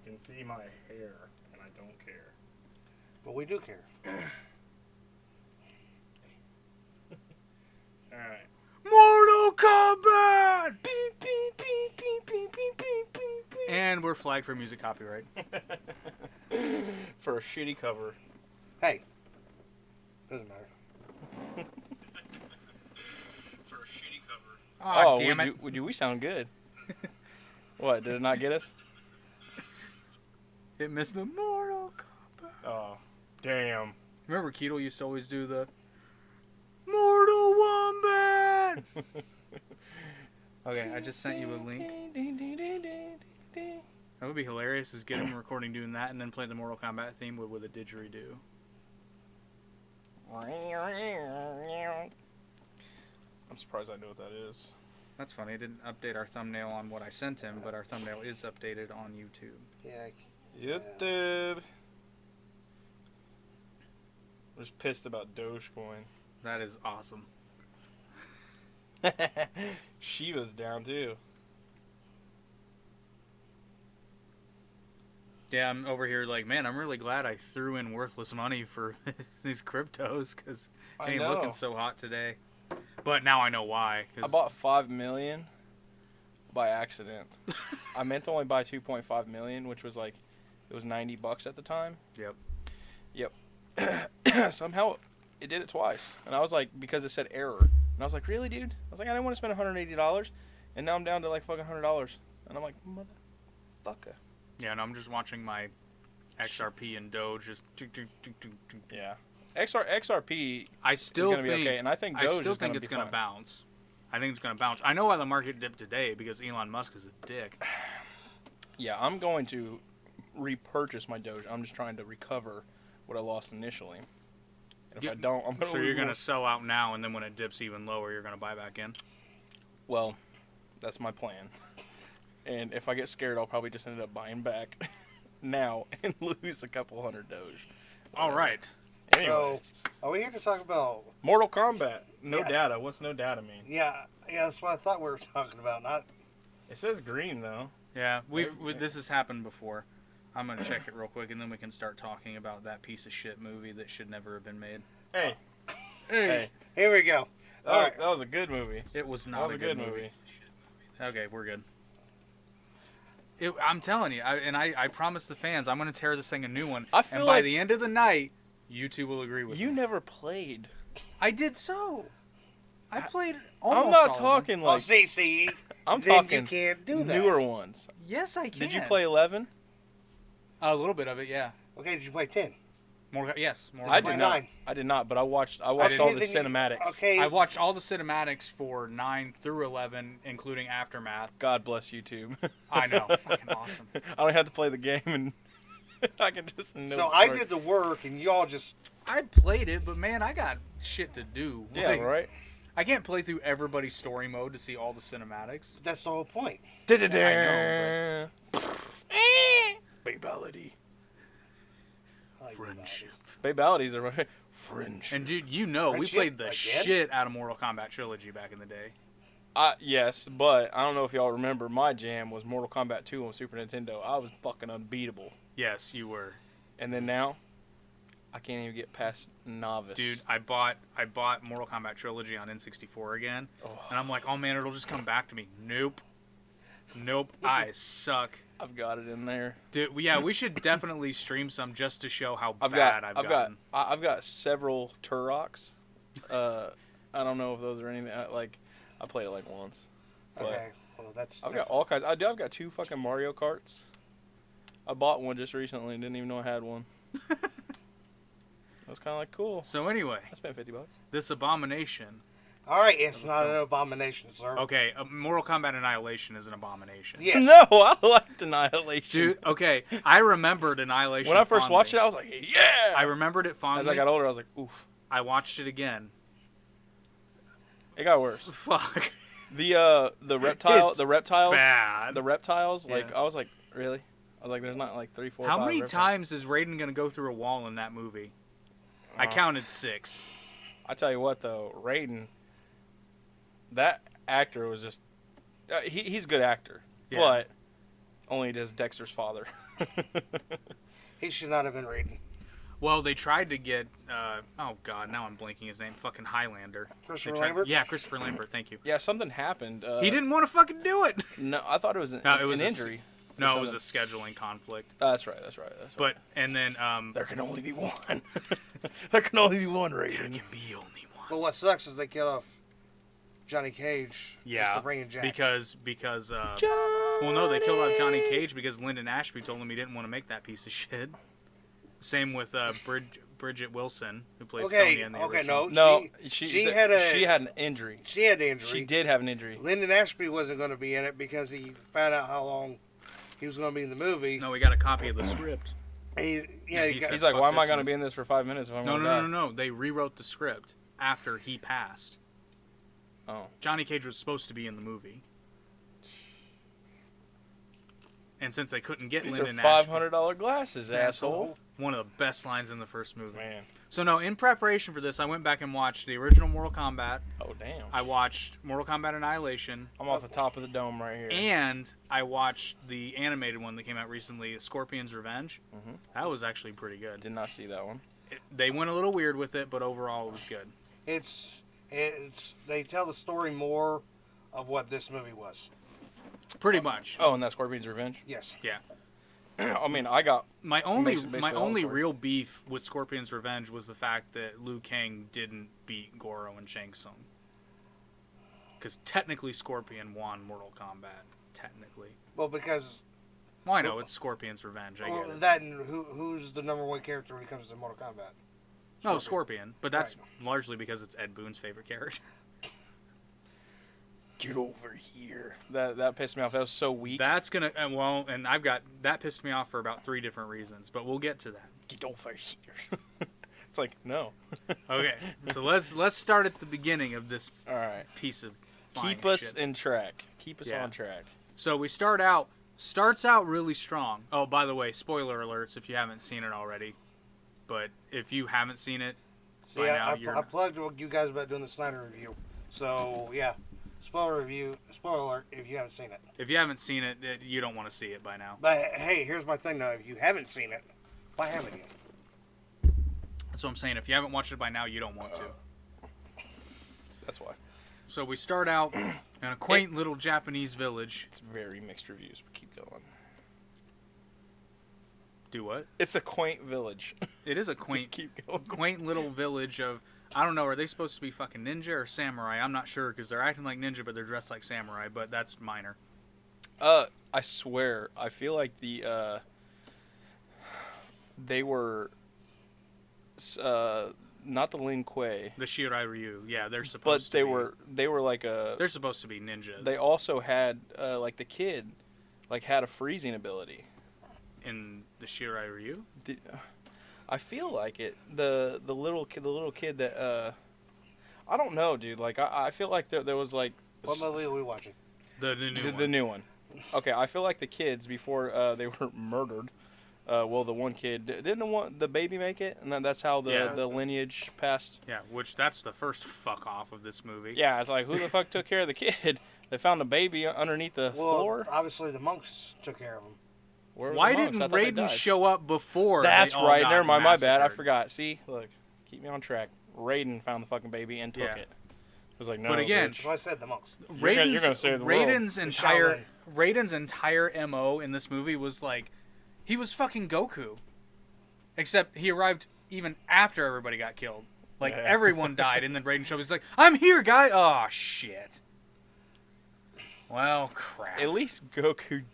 can see my hair, and I don't care. But we do care. Alright. Mortal Kombat! Beep, beep, beep, beep, beep, beep, beep, beep, beep. And we're flagged for music copyright. For a shitty cover. Hey. Doesn't matter. For a shitty cover. Oh, damn it. We sound good. What, did it not get us? It missed the Mortal Kombat. Oh, damn. Remember Keto used to always do the Mortal Wombat? Okay, I just sent you a link. That would be hilarious, is get him recording doing that and then play the Mortal Kombat theme with a didgeridoo. I'm surprised I know what that is. That's funny. I didn't update our thumbnail on what I sent him, but our thumbnail is updated on YouTube. Yeah. YouTube. I'm just pissed about Dogecoin. That is awesome. She was down too. Yeah, I'm over here like, man, I'm really glad I threw in worthless money for these cryptos because it ain't looking so hot today. But now I know why. I bought 5 million by accident. I meant to only buy 2.5 million, which was like, it was $90 at the time. Yep. Somehow it did it twice. And I was like, because it said error. And I was like, really, dude? I was like, I didn't want to spend $180. And now I'm down to like fucking $100. And I'm like, motherfucker. Yeah, and I'm just watching my XRP and Doge just. Yeah. XRP I still is going to be okay. And I think Doge it's going to bounce. I think it's going to bounce. I know why the market dipped today because Elon Musk is a dick. Yeah, I'm going to repurchase my Doge. I'm just trying to recover what I lost initially. And if I don't, I'm going to. So you're going to sell out now, and then when it dips even lower, you're going to buy back in? Well, that's my plan. And if I get scared, I'll probably just end up buying back now and lose a couple hundred Doge. All right. Anyway. So, are we here to talk about Mortal Kombat. No data. What's no data mean? Yeah, that's what I thought we were talking about. Not. It says green, though. Yeah, this has happened before. I'm going to check it real quick, and then we can start talking about that piece of shit movie that should never have been made. Hey. Here we go. All right. That was a good movie. It was not a good movie. Okay, we're good. I'm telling you, I promised the fans I'm going to tear this thing a new one. And by the end of the night, you two will agree with me. You never played. I did so. I played almost I'm not all talking Oh, like. see. I'm then talking you can't do that. newer ones. Yes, I can. Did you play 11? A little bit of it, yeah. Okay, did you play 10? Yes. I did not. 9. I did not, but I watched all the cinematics. Okay. I watched all the cinematics for 9 through 11, including Aftermath. God bless YouTube. I know. Fucking awesome. I don't have to play the game, and I can just know So the I story. did the work, and y'all just. I played it, but man, I got shit to do. Yeah, Like, right? I can't play through everybody's story mode to see all the cinematics. That's the whole point. I Babality. I like Friendship. Babalities are right. Friendship. And dude, we played the shit out of Mortal Kombat Trilogy back in the day. Yes, but I don't know if y'all remember, my jam was Mortal Kombat 2 on Super Nintendo. I was fucking unbeatable. Yes, you were. And then now, I can't even get past novice. Dude, I bought Mortal Kombat Trilogy on N64 again, and I'm like, oh man, it'll just come back to me. Nope, I suck. I've got it in there. Dude, yeah, we should definitely stream some just to show how bad I've gotten. I've got several Turroks. I don't know if those are anything. I played it like once. But Okay. Well, that's. I've got all kinds. I've got 2 fucking Mario Karts. I bought one just recently and didn't even know I had one. I was kind of like, cool. So anyway, I spent $50. this abomination. All right, it's not an abomination, sir. Okay, Mortal Kombat Annihilation is an abomination. Yes. No, I liked Annihilation. Dude, okay, I remembered Annihilation. When I first fondly. watched it, I was like, yeah. I remembered it fondly. As I got older, I was like, oof. I watched it again. It got worse. Fuck. The reptiles, bad. the reptiles. Like Yeah. I was like, really? I was like, there's not like 3, 4, How 5 many reptiles. times is Raiden gonna go through a wall in that movie? I counted 6. I tell you what, though, Raiden, that actor was just, he's a good actor, Yeah. but Only does Dexter's father. He should not have been Raiden. Well, they tried to get. Oh God, now I'm blanking his name. Fucking Highlander. Christopher Lambert? Yeah, Christopher Lambert. Thank you. Yeah, something happened. He didn't want to fucking do it. No, I thought it was an injury. No, it was a scheduling conflict. That's right. That's right. But and then there can only be one. There can only be one Raiden. There can be only one. But what sucks is they kill off Johnny Cage Yeah, just to bring in Jax. because well, no, they killed off Johnny Cage because Lyndon Ashby told him he didn't want to make that piece of shit. Same with Bridget Wilson, who played Sonya in the original. no, she had an injury. She had an injury. She did have an injury. Lyndon Ashby wasn't going to be in it because he found out how long he was going to be in the movie. No, we got a copy of the script. He's He's like, why am I going to be in this for 5 minutes if I'm going to die? No. They rewrote the script after he passed. Oh. Johnny Cage was supposed to be in the movie. And since they couldn't get These Lyndon are Ashby, $500 glasses, asshole. one of the best lines in the first movie. Man. So no, in preparation for this, I went back and watched the original Mortal Kombat. Oh, damn. I watched Mortal Kombat Annihilation. I'm off the top of the dome right here. And I watched the animated one that came out recently, Scorpion's Revenge. Mm-hmm. That was actually pretty good. Did not see that one. They went a little weird with it, but overall it was good. It's they tell the story more of what this movie was. Pretty much. Oh, and that's Scorpion's Revenge? Yes. Yeah. I mean, I got... My only Basically all the story. real beef with Scorpion's Revenge was the fact that Liu Kang didn't beat Goro and Shang Tsung. Because technically Scorpion won Mortal Kombat. Technically. Well, because... Well, I know, it's Scorpion's Revenge. I get it. That and who's the number one character when it comes to Mortal Kombat? No, Scorpion. But that's largely because it's Ed Boon's favorite character. Get over here. That pissed me off. That was so weak. That's gonna and I've got that pissed me off for about 3 different reasons, but we'll get to that. Get over here. It's like, no. Okay, so let's start at the beginning of this All right. piece of Keep fine us shit. in track. Keep us Yeah. on track. So we starts out really strong. Oh, by the way, spoiler alerts if you haven't seen it already. But if you haven't seen it, See, by now I plugged you guys about doing the Snyder review. So, yeah. Spoiler alert if you haven't seen it. If you haven't seen it, you don't want to see it by now. But hey, here's my thing though. If you haven't seen it, why haven't you? That's what I'm saying. If you haven't watched it by now, you don't want to. That's why. So we start out in a quaint little Japanese village. It's very mixed reviews, but keep going. Do what? It's a quaint village. It is a Just keep going. quaint little village of, I don't know, are they supposed to be fucking ninja or samurai? I'm not sure because they're acting like ninja, but they're dressed like samurai, but that's minor. I swear, I feel like they were, not the Lin Kuei. The Shirai Ryu, yeah, they're supposed But to they were like they're supposed to be ninjas. They also had, like the kid, like had a freezing ability. In the Shirai Ryu? I feel like it. The little kid that, I don't know, dude. Like, I feel like there was like... What movie are we watching? The new one. The new one. Okay, I feel like the kids, before they were murdered, well, the one kid, didn't the baby make it? And then that's how the lineage passed? Yeah, which that's the first fuck off of this movie. Yeah, it's like, who the fuck took care of the kid? They found a baby underneath the floor? Obviously the monks took care of him. Where were Why the monks? didn't I thought they Raiden died. show up before? That's they all right. got Never mind. My bad. I massacred? forgot. See, look, keep me on track. Raiden found the fucking baby and took it. It was like, no. But again, bitch. So I said the monks. You're gonna save the world. Raiden's entire MO in this movie was like, he was fucking Goku, except he arrived even after everybody got killed. Like everyone died, and then Raiden showed up. He's like, "I'm here, guy." Oh shit. Well, crap. At least Goku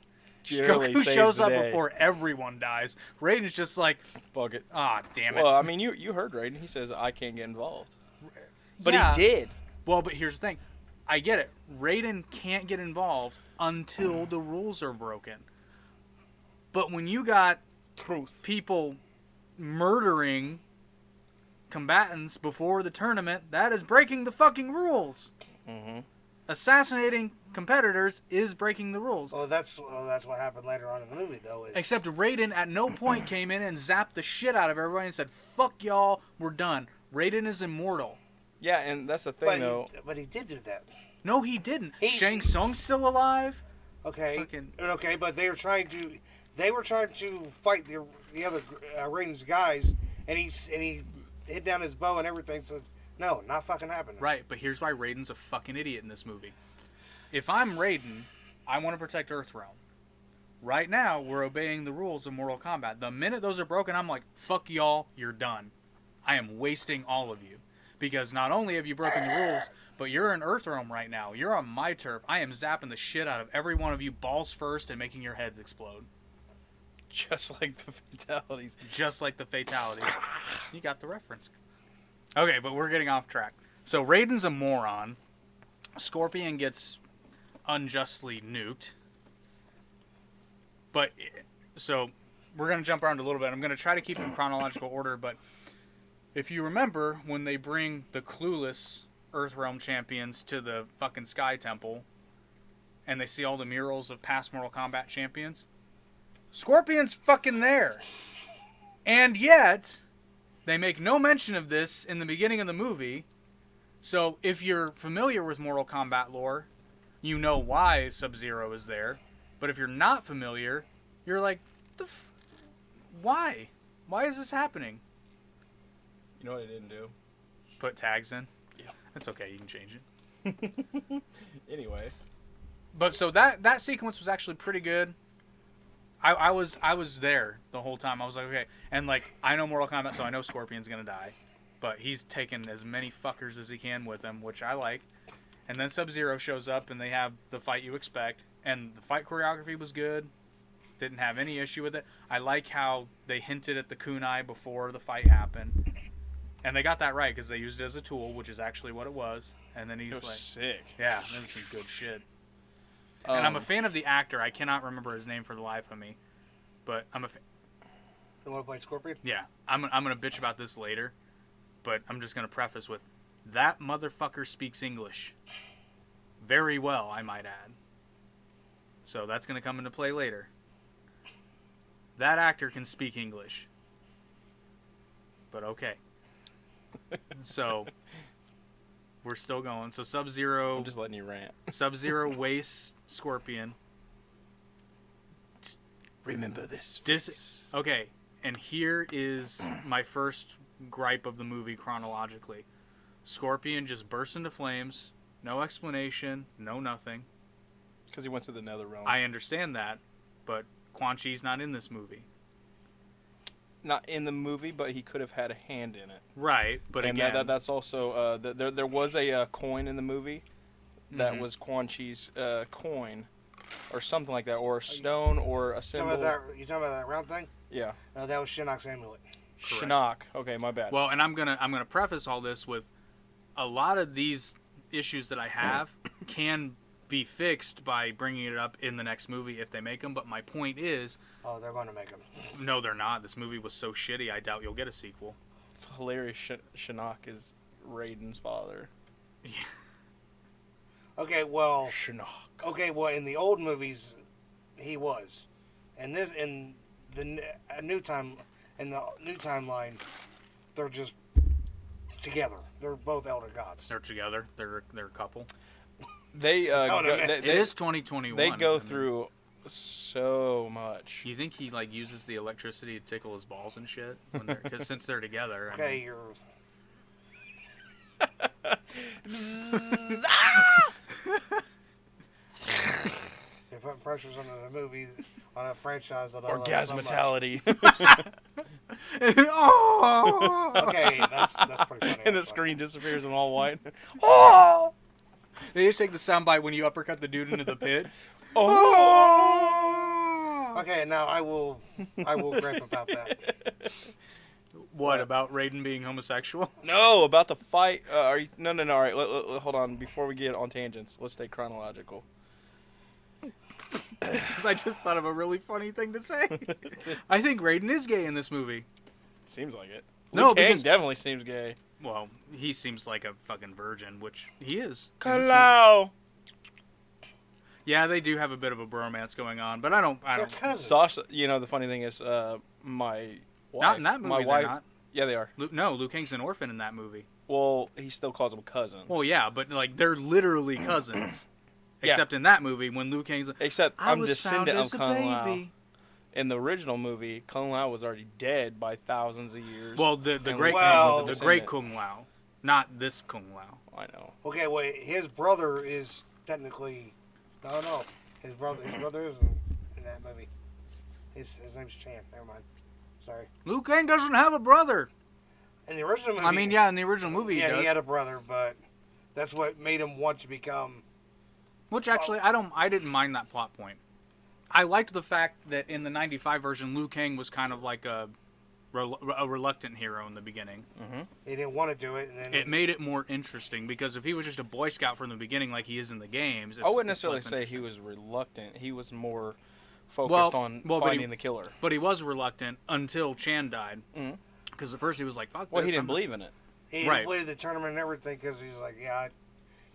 generally Goku saves shows the up day. before everyone dies. Raiden's just like, Fuck it. ah, damn it. Well, I mean, you heard Raiden. He says, I can't get involved. But Yeah. he did. Well, but here's the thing. I get it. Raiden can't get involved until the rules are broken. But when you got Truth. people murdering combatants before the tournament, that is breaking the fucking rules. Mm-hmm. Assassinating competitors is breaking the rules. Well, that's what happened later on in the movie, though. Except Raiden at no point came in and zapped the shit out of everybody and said, "Fuck y'all, we're done." Raiden is immortal. Yeah, and that's the thing, though. But he did do that. No, he didn't. He- Shang Tsung's still alive. Okay, but they were trying to fight the other Raiden's guys, and he hit down his bow and everything. So no, not fucking happening. Right, but here's why Raiden's a fucking idiot in this movie. If I'm Raiden, I want to protect Earthrealm. Right now, we're obeying the rules of Mortal Kombat. The minute those are broken, I'm like, fuck y'all, you're done. I am wasting all of you. Because not only have you broken the rules, but you're in Earthrealm right now. You're on my turf. I am zapping the shit out of every one of you balls first and making your heads explode. Just like the fatalities. Just like the fatalities. You got the reference. Okay, but we're getting off track. So Raiden's a moron. Scorpion gets unjustly nuked. But, so, we're going to jump around a little bit. I'm going to try to keep in chronological order, but if you remember when they bring the clueless Earthrealm champions to the fucking Sky Temple, and they see all the murals of past Mortal Kombat champions, Scorpion's fucking there. And yet, they make no mention of this in the beginning of the movie. So if you're familiar with Mortal Kombat lore, you know why Sub-Zero is there. But if you're not familiar, you're like, why? Why is this happening? You know what I didn't do? Put tags in? Yeah. That's okay, you can change it. Anyway. But so that sequence was actually pretty good. I was there the whole time. I was like, okay. And like, I know Mortal Kombat, so I know Scorpion's gonna die. But he's taken as many fuckers as he can with him, which I like. And then Sub-Zero shows up and they have the fight you expect. And the fight choreography was good. Didn't have any issue with it. I like how they hinted at the kunai before the fight happened. And they got that right because they used it as a tool, which is actually what it was. And then he's like, sick. yeah, that was some good shit. And I'm a fan of the actor. I cannot remember his name for the life of me. But I'm a fan. You want to play Scorpion? Yeah. I'm going to bitch about this later. But I'm just going to preface with, that motherfucker speaks English. Very well, I might add. So that's going to come into play later. That actor can speak English. But okay. So, we're still going. So Sub-Zero... I'm just letting you rant. Sub-Zero wastes Scorpion. Remember this. Okay, and here is my first gripe of the movie chronologically. Scorpion just bursts into flames. No explanation. No nothing. Because he went to the nether realm. I understand that, but Quan Chi's not in this movie. Not in the movie, but he could have had a hand in it. Right, but and again... that's also... there was a coin in the movie that was Quan Chi's coin, or something like that, or a stone, or a symbol. You talking about that round thing? Yeah. No, that was Shinnok's amulet. Shinnok. Okay, my bad. Well, and I'm gonna preface all this with a lot of these issues that I have can be fixed by bringing it up in the next movie if they make them. But my point is... Oh, they're going to make them. No, they're not. This movie was so shitty, I doubt you'll get a sequel. It's hilarious. Shinnok is Raiden's father. Yeah. Okay, well... Shinnok. Okay, well, in the old movies, he was. In the new timeline, they're just together. They're both elder gods. They're together. They're a couple. It is 2021. They go through so much. You think he like uses the electricity to tickle his balls and shit? Because since they're together. Okay, You're putting pressures on the movie, on a franchise that I love so much. Orgasmatality. Oh! Okay, that's pretty funny. And the screen disappears in all white. Oh! They just take the soundbite when you uppercut the dude into the pit. Oh! Okay, now I will gripe about that. What, about Raiden being homosexual? No, about the fight. No. All right, hold on. Before we get on tangents, let's stay chronological. Because I just thought of a really funny thing to say. I think Raiden is gay in this movie. Seems like it. No, Liu Kang because definitely seems gay. Well, he seems like a fucking virgin, which he is. Hello. Yeah, they do have a bit of a bromance going on, but I don't. Sasha, the funny thing is, my wife. Not in that movie. My they're wife. Not. Yeah, they are. No, Liu Kang's an orphan in that movie. Well, he still calls him cousin. Well, yeah, but like they're literally cousins Except in that movie, when Liu Kang's like, Except I I'm was found descendant of as a Kung Lao. baby. In the original movie, Kung Lao was already dead by thousands of years. Well, the And great Well- Kung, the great Kung Lao, not this Kung Lao. I know. Okay, wait. His brother is technically. No. His brother isn't in that movie. His name's Chan. Never mind. Sorry. Liu Kang doesn't have a brother. In the original movie. I mean, yeah, in the original movie, yeah, he does. he had a brother, but that's what made him want to become. Which actually, I didn't mind that plot point. I liked the fact that in the '95 version, Liu Kang was kind of like a reluctant hero in the beginning. He didn't want to do it, and then It made it more interesting because if he was just a Boy Scout from the beginning, like he is in the games, I wouldn't it's necessarily less say he interesting. was reluctant. He was more focused on but finding the killer. But he was reluctant until Chan died. Mhm. Because at first he was like, "Fuck Well, this." he didn't believe in it. he didn't right. play the tournament and everything because he's like, yeah,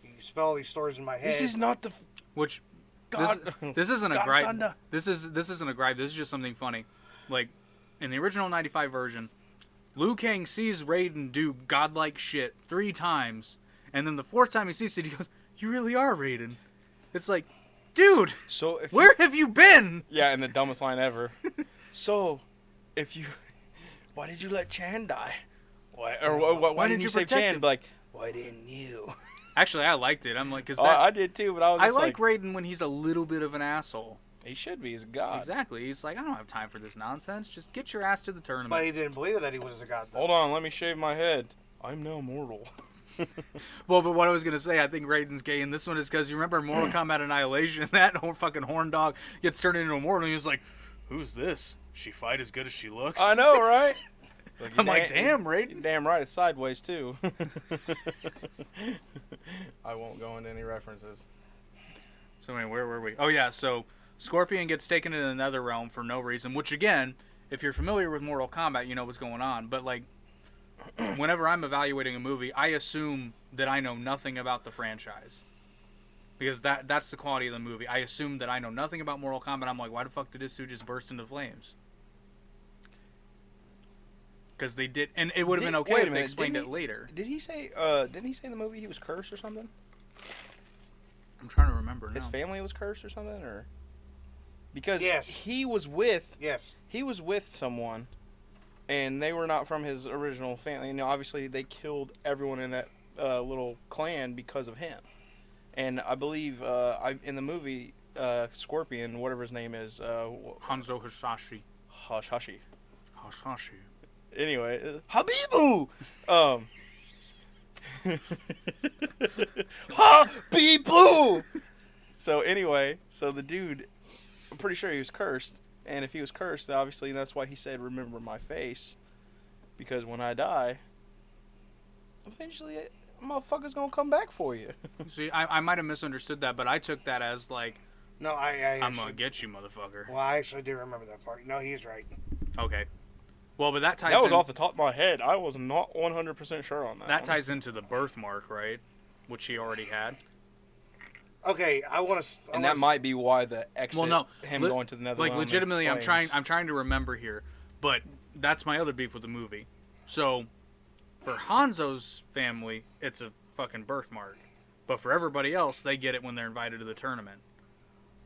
you spell all these stories in my head. This is not the Which God. this isn't a God gripe. thunder. This isn't a gripe. This is just something funny. Like in the original '95 version, Liu Kang sees Raiden do godlike shit 3 times, and then the 4th time he sees it, he goes, "You really are Raiden." It's like, dude, So if where have you been? yeah, and the dumbest line ever. So, why did you let Chan die? Why Why didn't didn't you you save protect Chan? him? Be like, why didn't you? Actually, I liked it. I'm like, because Oh, I did too, but I was I just like Raiden when he's a little bit of an asshole. he should be. He's a god. Exactly. He's like, I don't have time for this nonsense. Just get your ass to the tournament. But he didn't believe that he was a god. though. Hold on, let me shave my head. I'm now mortal. Well, but what I was gonna say, I think Raiden's gay in this one is because you remember Mortal Kombat Annihilation, that whole fucking horn dog gets turned into a mortal, and he's like, "Who's this? She fight as good as she looks?" I know, right? I'm like, damn, Raiden. You're damn right, it's sideways too. I won't go into any references. So anyway, where were we? Oh yeah, so Scorpion gets taken into another realm for no reason. Which again, if you're familiar with Mortal Kombat, you know what's going on. But like, whenever I'm evaluating a movie, I assume that I know nothing about the franchise. Because that's the quality of the movie. I assume that I know nothing about Mortal Kombat. I'm like, why the fuck did this dude just burst into flames? Because they did, and it would have been Wait okay a if they minute, explained didn't it later. Didn't he say in the movie he was cursed or something? I'm trying to remember now. His family was cursed or something, or because Yes. he was with Yes. someone, and they were not from his original family. And obviously, they killed everyone in that little clan because of him. And I believe in the movie, Scorpion, whatever his name is, Hanzo Hasashi. Hashi. Hasashi. Anyway, Habibu. Habibu. So anyway, so the dude, I'm pretty sure he was cursed, and if he was cursed, obviously that's why he said, "Remember my face," because when I die, eventually, motherfucker's gonna come back for you. See, I might have misunderstood that, but I took that as like, No, I I'm actually, gonna get you, motherfucker. well, I actually do remember that part. No, he's right. Okay. Well, but that ties That was in, off the top of my head. I was not 100% sure on that. that one. ties into the birthmark, right? Which he already had. Okay, I want to. And that might be why the exit, Well, no, him le- going to the Netherlands. Like legitimately, I'm trying to remember here, but that's my other beef with the movie. So, for Hanzo's family, it's a fucking birthmark, but for everybody else, they get it when they're invited to the tournament.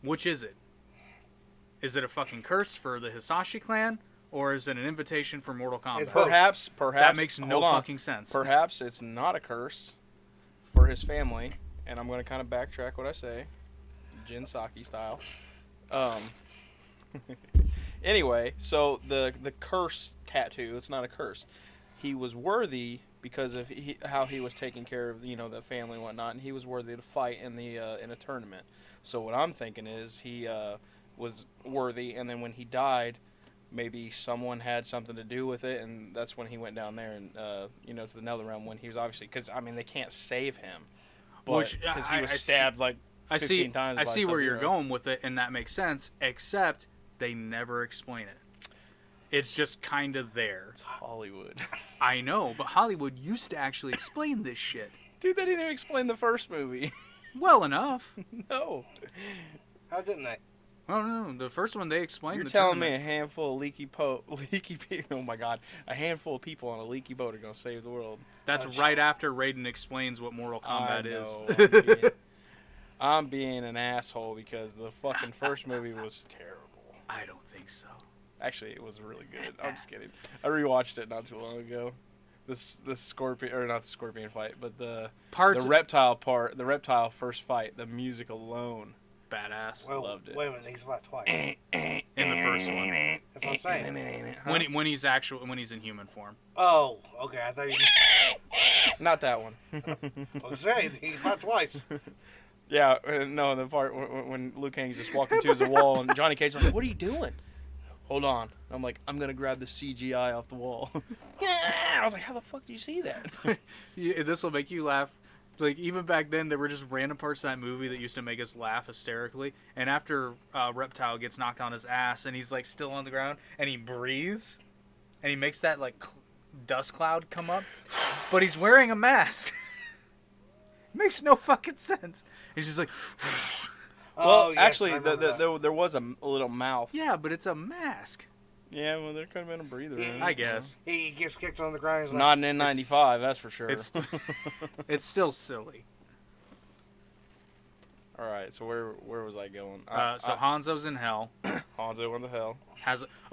Which is it? Is it a fucking curse for the Hisashi clan, or is it an invitation for Mortal Kombat? It's both. Perhaps That makes no hold on. fucking sense. Perhaps it's not a curse for his family, and I'm going to kind of backtrack what I say, Jin Saki style. Anyway, so the curse tattoo, it's not a curse. He was worthy because of how he was taking care of the family and whatnot, and he was worthy to fight in a tournament. So what I'm thinking is he was worthy, and then when he died, maybe someone had something to do with it, and that's when he went down there and to the Netherrealm when he was obviously, because I mean they can't save him, Which, because he I- was I stabbed like 15 times. I by see where you're Sub-Zero. going with it, and that makes sense. Except they never explain it. It's just kind of there. It's Hollywood, I know, but Hollywood used to actually explain this shit dude. They didn't even explain the first movie. well enough. No, How didn't they? Oh no, the first one they explained. you're the telling me tournament. a handful of leaky people. Oh my God, a handful of people on a leaky boat are gonna save the world. That's right after Raiden explains what Mortal Kombat I is. know. I'm being an asshole because the fucking first movie was terrible. I don't think so. Actually, it was really good. I'm just kidding. I rewatched it not too long ago. The scorpion, or not the scorpion fight, but the reptile first fight, the music alone. Badass. Well, Loved it. wait a minute, he's left twice. In the first one. That's what I'm saying. Huh? When he's in human form. Oh, okay. I thought you. Not that one. I was saying he's left twice. Yeah, no, the part when Liu Kang's just walking to the wall and Johnny Cage's like, "What are you doing?" Hold on. I'm like, I'm gonna grab the CGI off the wall. Yeah. I was like, how the fuck do you see that? This will make you laugh. Like, even back then, there were just random parts of that movie that used to make us laugh hysterically. And after Reptile gets knocked on his ass and he's, like, still on the ground and he breathes and he makes that, like, dust cloud come up, but he's wearing a mask. Makes no fucking sense. He's just like... Well, yes, actually, I remember there was a little mouth. Yeah, but it's a mask. Yeah, well, there could have been a breather. in it. I guess. He gets kicked on the ground. It's He's not like, an N95, that's for sure. It's it's still silly. All right, so where was I going? So Hanzo's in hell. Hanzo went to hell.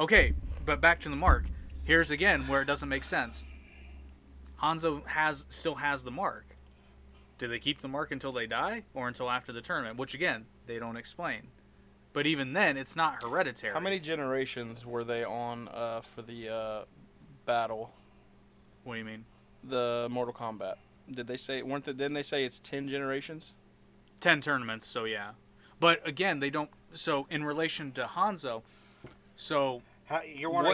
Okay, but back to the mark. Here's again where it doesn't make sense. Hanzo still has the mark. Do they keep the mark until they die or until after the tournament? Which again, they don't explain. But even then, it's not hereditary. How many generations were they on for the battle? What do you mean? The Mortal Kombat. Did they say didn't they say it's 10 generations? 10 tournaments, so yeah. But again, they don't. So in relation to Hanzo, so you're What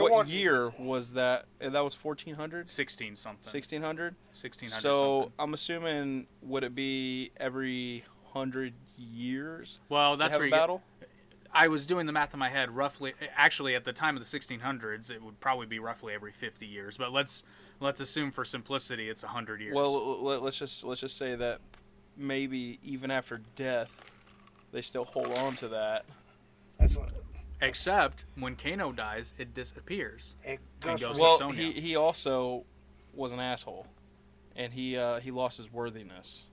wondering, year was that? That was 1400? 16 something. 1600? 1600 So something. I'm assuming, would it be every 100 years? Well, they that's have where a you get, battle? I was doing the math in my head. Roughly, actually, at the time of the 1600s, it would probably be roughly every 50 years. But let's assume for simplicity, it's 100 years. Well, let's just say that maybe even after death, they still hold on to that. that's what Except when Kano dies, it disappears. it And goes. goes- from- Well, Sonya. he also was an asshole, and he lost his worthiness.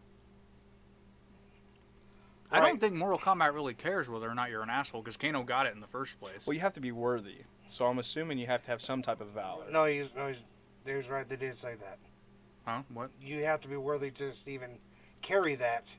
I Right. don't think Mortal Kombat really cares whether or not you're an asshole because Kano got it in the first place. Well, you have to be worthy, so I'm assuming you have to have some type of valor. No, he's right. They did say that. Huh? What? You have to be worthy to just even carry that,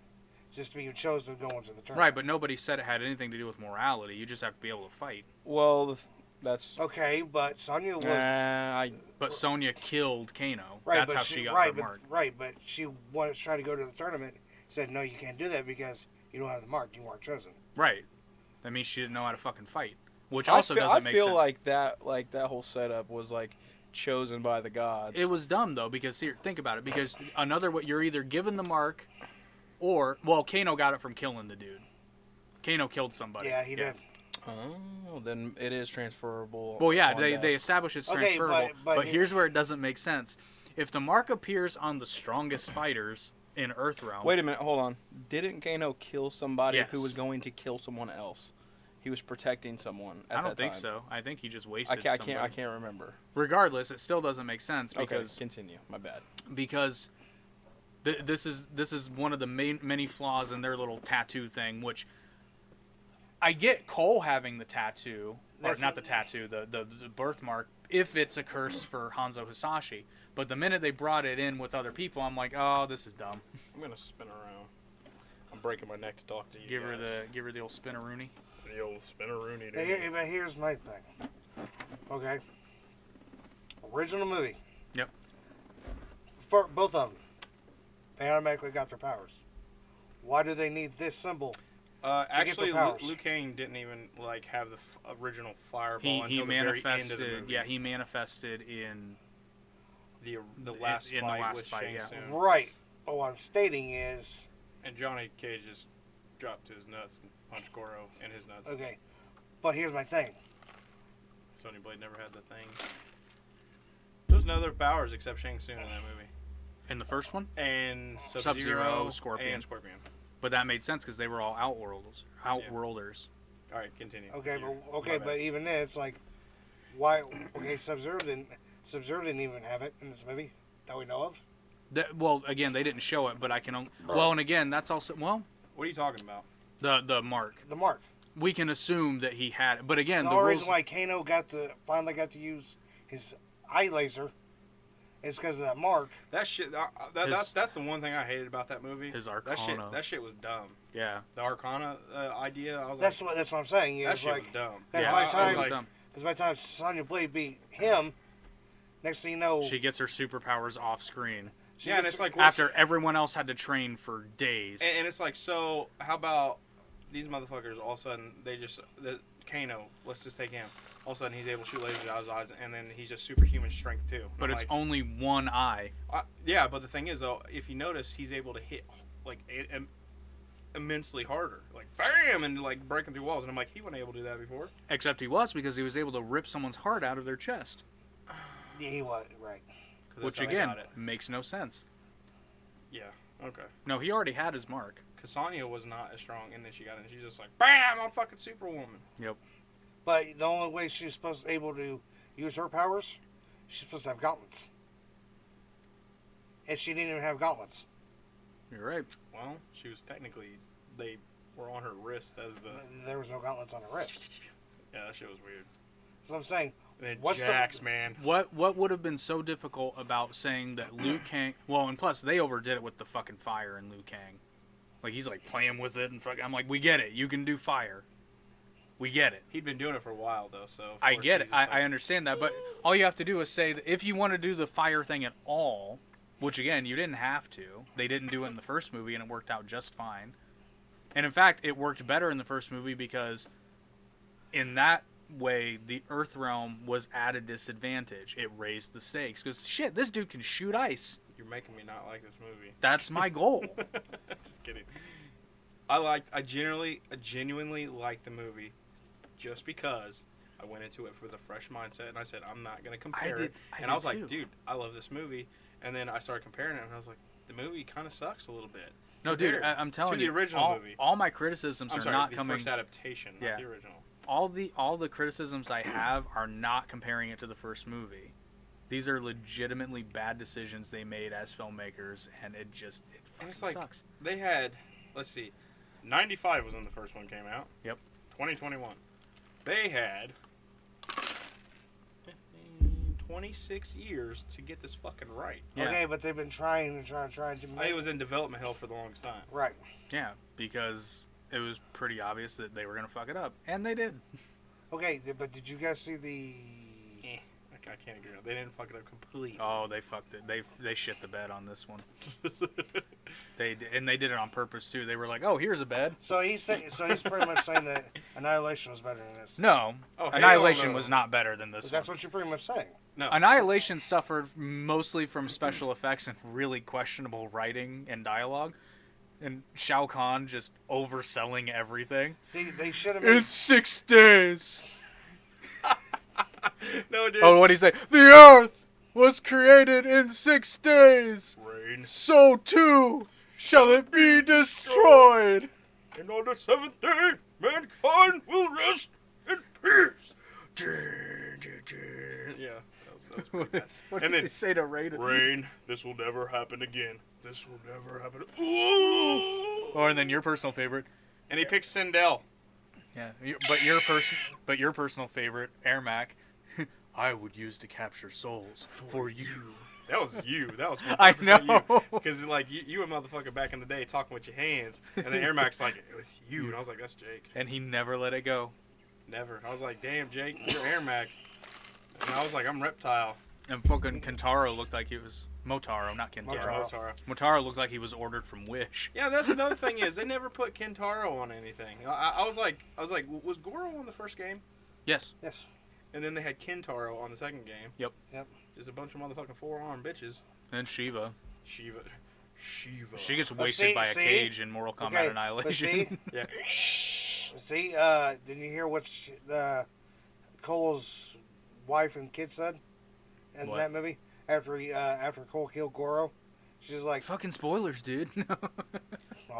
just to be chosen to go into the tournament. Right, but nobody said it had anything to do with morality. You just have to be able to fight. Well, that's Okay, but Sonya was But Sonya killed Kano. right. That's but how she got right, her but, mark. right, but she wanted to try to go to the tournament. Said no, you can't do that because you don't have the mark. You weren't chosen. Right. That means she didn't know how to fucking fight. Which I also feel, doesn't I make feel sense. like that whole setup was like chosen by the gods. It was dumb though because here, think about it. Because you're either given the mark, or Kano got it from killing the dude. Kano killed somebody. Yeah, he did. Oh, then it is transferable. Well, yeah, on they death. establish it's Okay, transferable. but Here's where it doesn't make sense. If the mark appears on the strongest fighters in Earthrealm, Wait a minute, hold on. Didn't Kano kill somebody Yes. who was going to kill someone else? He was protecting someone at I don't that think time. so. I think he just I wasted can't somebody. remember. Regardless, it still doesn't make sense Okay, because continue. My bad. this is one of the many flaws in their little tattoo thing, which I get Cole having the tattoo, or That's not the tattoo, the birthmark, if it's a curse for Hanzo Hasashi. But the minute they brought it in with other people, I'm like, oh, this is dumb. I'm gonna spin around. I'm breaking my neck to talk to you. Give her the old spinneroony. the old spinneroony. But here's my thing. Okay. Original movie. Yep. For both of them, they automatically got their powers. Why do they need this symbol? Actually, their powers. Liu Kang didn't even have the original fireball He until the very end of the manifested. movie. Yeah, he manifested in the last in the fight last with fight, Shang yeah. Tsung. Right. But what I'm stating is, And Johnny Cage just dropped to his nuts and punched Goro in his nuts. okay. But here's my thing. Sonya Blade never had the thing. There's no other powers except Shang Tsung in that movie. in the first one. And Sub-Zero, Scorpion. And Scorpion. But that made sense because they were all outworlders. Outworlders. All right, continue. Okay, You're- but my bad. even then, it's like, why? Okay, Sub-Zero didn't even have it in this movie that we know of. Well, again, they didn't show it, but I can. Well, and again, that's also What are you talking about? The mark. The mark. We can assume that he had it, but again, The the only rules. reason why Kano finally got to use his eye laser is because of that mark. That shit. That's the one thing I hated about that movie. His That shit. Arcana. That shit was dumb. Yeah. The Arcana idea. I was That's like, what I'm saying. It that was shit like, was dumb. That's Yeah, by I the was time, it was like, dumb. because by the time Sonya Blade beat him, next thing you know, She gets her superpowers off screen she yeah, and gets- it's like what's- after everyone else had to train for days. and it's like, so how about these motherfuckers? All of a sudden, Kano. Let's just take him. All of a sudden, he's able to shoot lasers out of his eyes, and then he's just superhuman strength too. And But I'm it's like, only one eye. yeah. But the thing is, though, if you notice, he's able to hit like immensely harder, like bam, and like breaking through walls. And I'm like, he wasn't able to do that before. Except he was, because he was able to rip someone's heart out of their chest. yeah, he was right. 'Cause that's Which how they again got it. makes no sense. Yeah. Okay. No, he already had his mark. Because Sonya was not as strong, and then she got in. She's just like, bam, I'm fucking Superwoman. Yep. But the only way she's supposed to be able to use her powers, she's supposed to have gauntlets, and she didn't even have gauntlets. You're right. Well, she was technically, they were on her wrist as the. There was no gauntlets on her wrist. Yeah, that shit was weird. So I'm saying, And then What's the- Jax, man. What would have been so difficult about saying that Liu Kang? Well, and plus they overdid it with the fucking fire in Liu Kang. Like he's like playing with it and fucking. I'm like, we get it. You can do fire. We get it. He'd been doing it for a while, though, so. of I course get he's it. just like- I understand that. But all you have to do is say that if you want to do the fire thing at all, which again you didn't have to. They didn't do it in the first movie, and it worked out just fine. And in fact, it worked better in the first movie because in that way, the Earth realm was at a disadvantage. It raised the stakes because shit, this dude can shoot ice. You're making me not like this movie. That's my goal. Just kidding. I genuinely like the movie, just because I went into it with a fresh mindset, and I said I'm not gonna compare it. And I was like, dude, I love this movie. And then I started comparing it, and I was like, the movie kind of sucks a little bit. No, dude, compared I'm telling to you, the original movie. all my criticisms I'm are sorry, not the coming. first adaptation, not Yeah. the original. All the criticisms I have are not comparing it to the first movie. These are legitimately bad decisions they made as filmmakers, and it fucking It's like, sucks. They had, let's see, 95 was when the first one came out. Yep. 2021. They had 26 years to get this fucking right. Yeah. okay, but they've been trying to make It was in development hell for the longest time. right. Yeah, because it was pretty obvious that they were gonna fuck it up, and they did. Okay, but did you guys see the? I can't agree. They didn't fuck it up completely. Oh, they fucked it. They shit the bed on this one. They did it on purpose too. They were like, "Oh, here's a bed." So he's pretty much saying that Annihilation was better than this. No, Oh, hell Annihilation no. was not better than this That's one. what you're pretty much saying. No. Annihilation suffered mostly from special effects and really questionable writing and dialogue, and Shao Kahn just overselling everything. See, they should have In made. 6 days. No, dude. Oh, what do you say? The Earth was created in 6 days. Rain. So too shall it be destroyed. And on the 7th day, mankind will rest in peace. Yeah, that was pretty nice. What And does then- he say to Raiden? Rain, this will never happen again. This will never happen. Ooh! Or and then your personal favorite. And he picks Sindel. Yeah, but your personal favorite, Ermac. I would use to capture souls for you. That was you. That was 100% I know. Because like you a motherfucker back in the day talking with your hands, and then Air Max like it was you, and I was like, that's Jake. And he never let it go. Never. I was like, damn Jake, you're Air Max. And I was like, I'm Reptile. And fucking Kentaro looked like he was Motaro, not Kentaro. Motaro. Motaro looked like he was ordered from Wish. Yeah, that's another thing is they never put Kentaro on anything. I was like, was Goro on the first game? Yes. Yes. And then they had Kentaro on the second game. Yep. Yep. Just a bunch of motherfucking four-armed bitches. And Shiva. Shiva. She gets But wasted see- by a see? cage in Mortal Kombat Okay, but Annihilation. Yeah. See, didn't you hear what Cole's wife and kid said in What? that movie after Cole killed Goro? She's like, Fucking spoilers, dude. oh,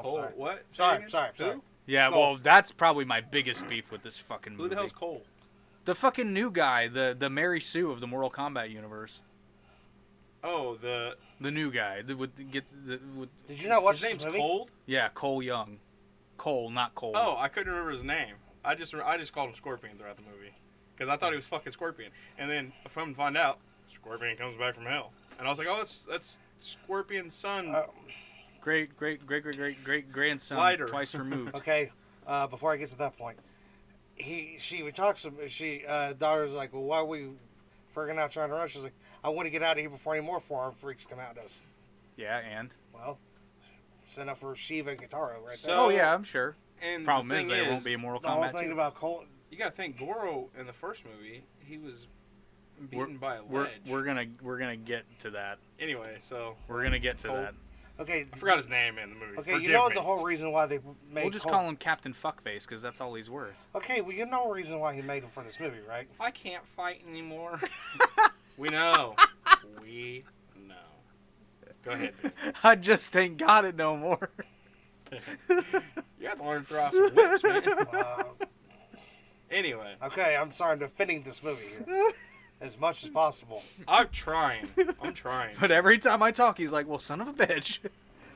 Cole, sorry. what? Say Sorry, again? sorry, Who? sorry. Yeah, Cole. well, that's probably my biggest beef with this fucking movie. Who the hell's Cole? The fucking new guy, the Mary Sue of the Mortal Kombat universe. Oh, the The new guy. Did you not watch his this name's movie? Cold. Yeah, Cole Young. Cole, not Cold. Oh, I couldn't remember his name. I just called him Scorpion throughout the movie because I thought he was fucking Scorpion. And then I come to find out, Scorpion comes back from hell, and I was like, oh, that's Scorpion's son. Great grandson, Lighter. twice removed. Okay, before I get to that point, daughter's like, well, why are we freaking out trying to run? She's like, I want to get out of here before any more forearm freaks come out of us. Yeah, and? Well, send up for Shiva and Guitarro right So- there. Oh, yeah, I'm sure. And Problem the is, thing there won't be a Mortal The whole Kombat thing 2. about Cole, You gotta think Goro in the first movie, he was beaten by a We're ledge. gonna get to that. Anyway, so We're gonna get to Cole. that. okay, I forgot his name in the movie. okay, Forgive you know me. the whole reason why they made We'll just Cole, call him Captain Fuckface because that's all he's worth. Okay, well, you know the reason why he made him for this movie, right? I can't fight anymore. We know. We know. Go ahead, dude. I just ain't got it no more. You have to learn to throw out some whips, man. Anyway, Okay, I'm sorry, I'm defending this movie here as much as possible. I'm trying. But every time I talk, he's like, well, son of a bitch.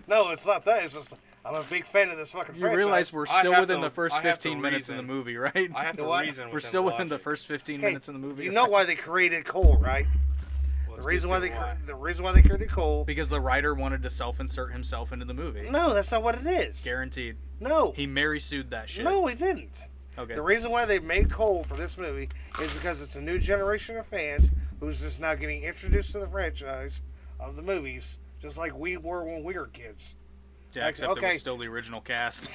No, it's not that. It's just I'm a big fan of this fucking You franchise. realize we're I still have within to- the first I have to 15 minutes in the reason. movie, right? I have to What? reason. We're with still him within the logic. first 15 Okay, minutes in the movie. You know why they created Cole, right? Let's The reason get why to they created Cole. Because the writer wanted to self-insert himself into the movie. No, that's not what it is. Guaranteed. No, He Mary sued that shit. no, he didn't. Okay. The reason why they made Cole for this movie is because it's a new generation of fans who's just now getting introduced to the franchise of the movies, just like we were when we were kids. Yeah, except it okay. was still the original cast.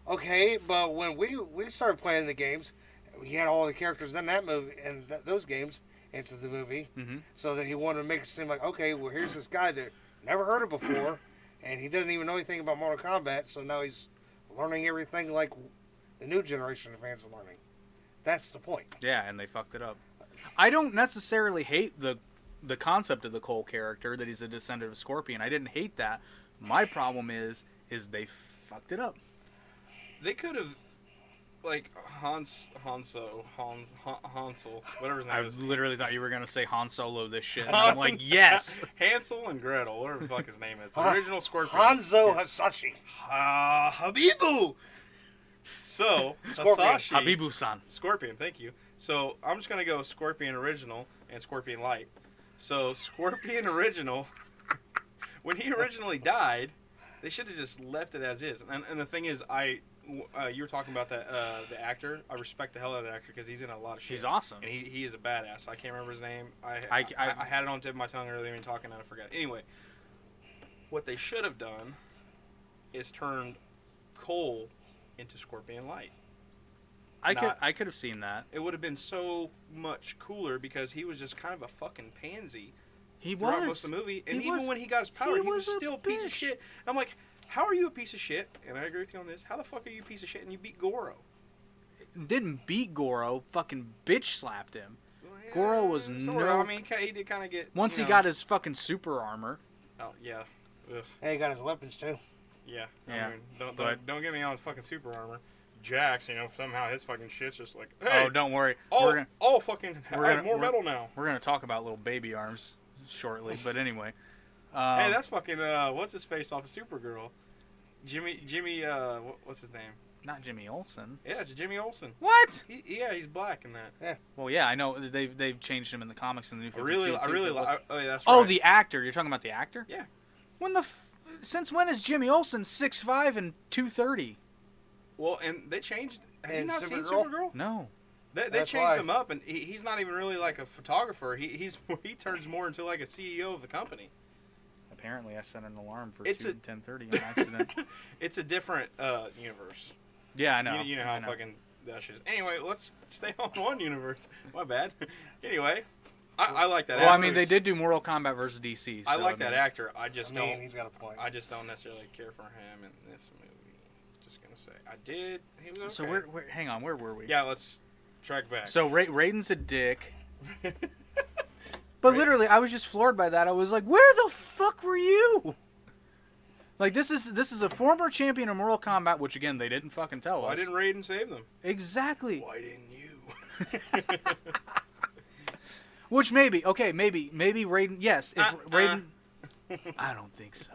Okay, but when we started playing the games, we had all the characters in that movie and those games into the movie, so that he wanted to make it seem like, okay, well, here's this guy that never heard of before, and he doesn't even know anything about Mortal Kombat, so now he's learning everything like the new generation of fans are learning. That's the point. Yeah, and they fucked it up. I don't necessarily hate the concept of the Cole character, that he's a descendant of Scorpion. I didn't hate that. My problem is they fucked it up. They could have, like Hansel, whatever his name I is. literally thought you were gonna say Han Solo this shit. And I'm like, yes. Hansel and Gretel, whatever the fuck his name is. The original Scorpion. Hanzo Hasashi. Habibu. So Scorpion. Hasashi. Habibu-san. Scorpion, thank you. So I'm just gonna go Scorpion Original and Scorpion Light. So Scorpion Original, when he originally died, they should have just left it as is. And the thing is, you were talking about that the actor. I respect the hell out of that actor because he's in a lot of shit. He's awesome. And he is a badass. I can't remember his name. I had it on the tip of my tongue earlier when talking and I forgot. Anyway, what they should have done is turned Cole into Scorpion Light. I could have seen that. It would have been so much cooler because he was just kind of a fucking pansy He throughout was. most of the movie. And He even was- when he got his power, he he was was a still a piece of bitch. shit. I'm like, how are you a piece of shit? And I agree with you on this. How the fuck are you a piece of shit and you beat Goro? Didn't beat Goro. Fucking bitch slapped him. Goro was Sort no. of. I mean, he did kind of get. Once you he know- got his fucking super armor. Oh yeah. Ugh. Hey, he got his weapons too. Yeah. Yeah, I mean, but- don't get me on fucking super armor. Jax, somehow his fucking shit's just like, Oh, hey, don't worry. all We're fucking, we're I have gonna- more we're- metal now. gonna talk about little baby arms shortly. But anyway. Hey, that's fucking, what's his face off of Supergirl? Jimmy, what's his name? not Jimmy Olsen. Yeah, it's Jimmy Olsen. What? He's black in that. Well, yeah, I know they've changed him in the comics in the new 52. I really too, but like. Oh, yeah, that's Oh, right. the actor. You're talking about the actor? Yeah. Since when is Jimmy Olsen 6'5" and 230? Well, and they changed. Have you And not seen Supergirl? Supergirl? No. They That's changed why. him up, and he's not even really like a photographer. He turns more into like a CEO of the company. Apparently, I set an alarm for It's a- 10:30 on accident. It's a different universe. Yeah, I know. You know I how know. fucking that shit is. Anyway, let's stay on one universe. My bad. Anyway, I like that. Well, I actor. mean, they did do Mortal Kombat versus DC. I so, like mean, that it's- actor. I just I mean, don't. he's got a point. I just don't necessarily care for him in this movie. Just gonna say I did. He was okay. So hang on, where were we? Yeah, let's track back. So Raiden's a dick. But literally, I was just floored by that. I was like, "Where the fuck were you?" Like this is a former champion of Mortal Kombat, which again they didn't fucking tell Why us. didn't Raiden save them? Exactly. Why didn't you? Which maybe Raiden. Yes, if Raiden. I don't think so.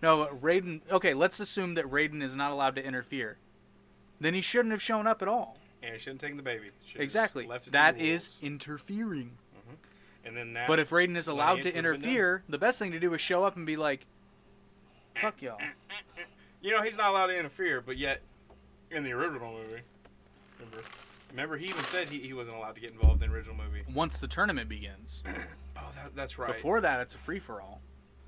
No, Raiden. Okay, let's assume that Raiden is not allowed to interfere. Then he shouldn't have shown up at all. And he shouldn't have taken the baby. Should've Exactly. just left it to That the is wolves. interfering. And then that. But if Raiden is allowed lineage to would've been done. interfere, the best thing to do is show up and be like, "Fuck y'all." You know, he's not allowed to interfere, but yet, in the original movie, remember he even said he wasn't allowed to get involved in the original movie. Once the tournament begins. Oh, that's right. Before that, it's a free-for-all.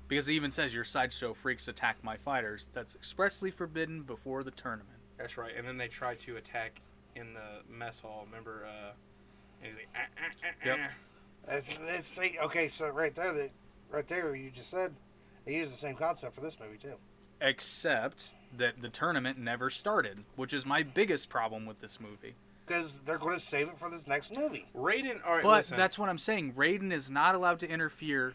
Because it even says, your sideshow freaks attack my fighters. That's expressly forbidden before the tournament. That's right. And then they tried to attack in the mess hall. Remember, and he's like, Yep. Okay, so right there, you just said they used the same concept for this movie too. Except that the tournament never started, which is my biggest problem with this movie. Because they're going to save it for this next movie. Raiden, all right, But listen. that's what I'm saying. Raiden is not allowed to interfere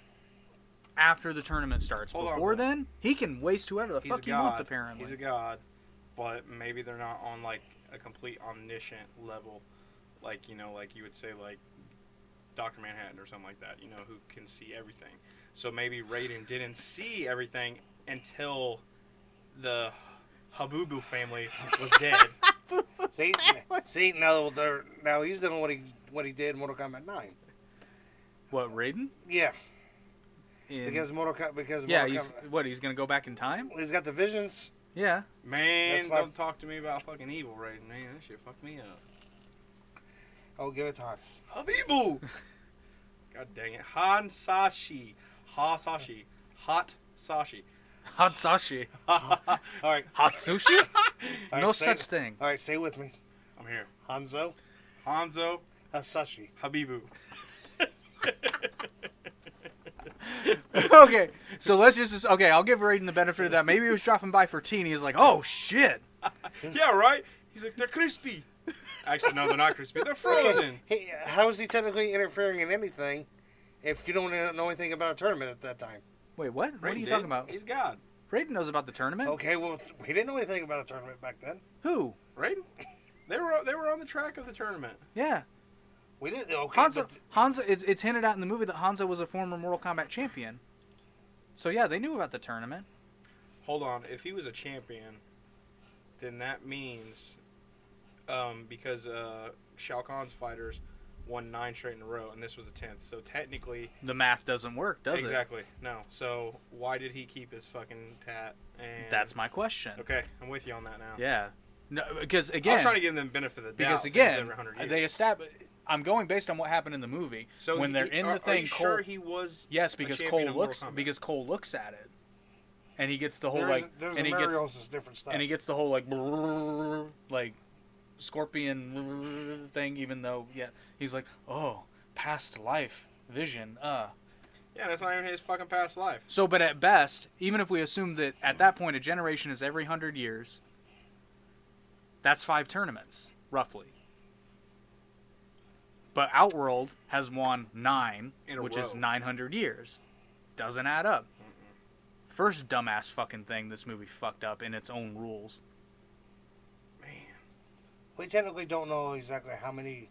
after the tournament starts. Hold on, Before hold on. then, he can waste whoever the He's fuck a he god. wants, apparently. He's a god, but maybe they're not on like a complete omniscient level, like you would say like Dr. Manhattan or something like that. You know, who can see everything. So maybe Raiden didn't see everything until the Habubu family was dead. See, now he's doing what he did in Mortal Kombat 9. What, Raiden? Yeah, In- because Mortal Kombat. yeah, he's going to go back in time? He's got the visions. Yeah. Man, That's why- don't talk to me about fucking evil Raiden. Man, that shit fucked me up. Oh, give it time. Habibu! God dang it. Hasashi. Hot Sashi. Hot sashi. All right, Hot sushi? all right, No say- such thing. All right, say it with me. I'm here. Hanzo Hanzo Hasashi. Habibu. Okay, so let's just... Okay, I'll give Raiden the benefit of that. Maybe he was dropping by for tea and he's like, oh, shit. Yeah, right? He's like, they're crispy. Actually, no, they're not crispy. They're frozen. Hey, how is he technically interfering in anything if you don't know anything about a tournament at that time? Wait, what? What are Raiden you did. talking about? He's God. Raiden knows about the tournament? Okay, well, we didn't know anything about a tournament back then. Who? Raiden? They were on the track of the tournament. Yeah. We didn't. Okay, Hanzo, it's hinted at in the movie that Hanzo was a former Mortal Kombat champion. So yeah, they knew about the tournament. Hold on. If he was a champion, then that means because Shao Kahn's fighters won 9 straight in a row, and this was the 10th. So technically, The math doesn't work, does it? exactly. No. So why did he keep his fucking tat? And That's my question. okay. I'm with you on that now. Yeah. No, because I again, was trying to give them benefit of the doubt. because since again, every 100 years. they establish. I'm going based on what happened in the movie. So when they're in the are thing, you Cole. sure he was? Yes, a because champion Cole of Mortal looks Kombat? because Cole looks at it, and he gets the whole there's and a he gets Mario's different stuff. and he gets the whole like scorpion thing. Even though he's like, oh, past life vision. Yeah, that's not even his fucking past life. So, but at best, even if we assume that at that point a generation is every 100 years, that's 5 tournaments, roughly. But Outworld has won 9, In a which is row. 900 years. Doesn't add up. First dumbass fucking thing this movie fucked up in its own rules. Man. We technically don't know exactly how many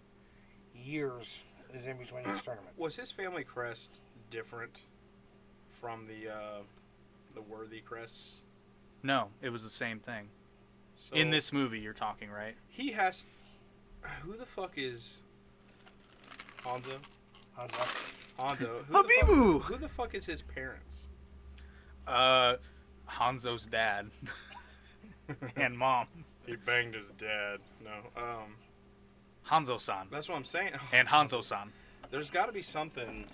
years is in between each tournament. Was his family crest different from the worthy crests? No, it was the same thing. So In this movie, you're talking, right? he has. Who the fuck is Hanzo? Hanzo. Habibu! Who the fuck is his parents? Hanzo's dad. And mom. He banged his dad. No. Hanzo-san. That's what I'm saying. And Hanzo-san. There's got to be something.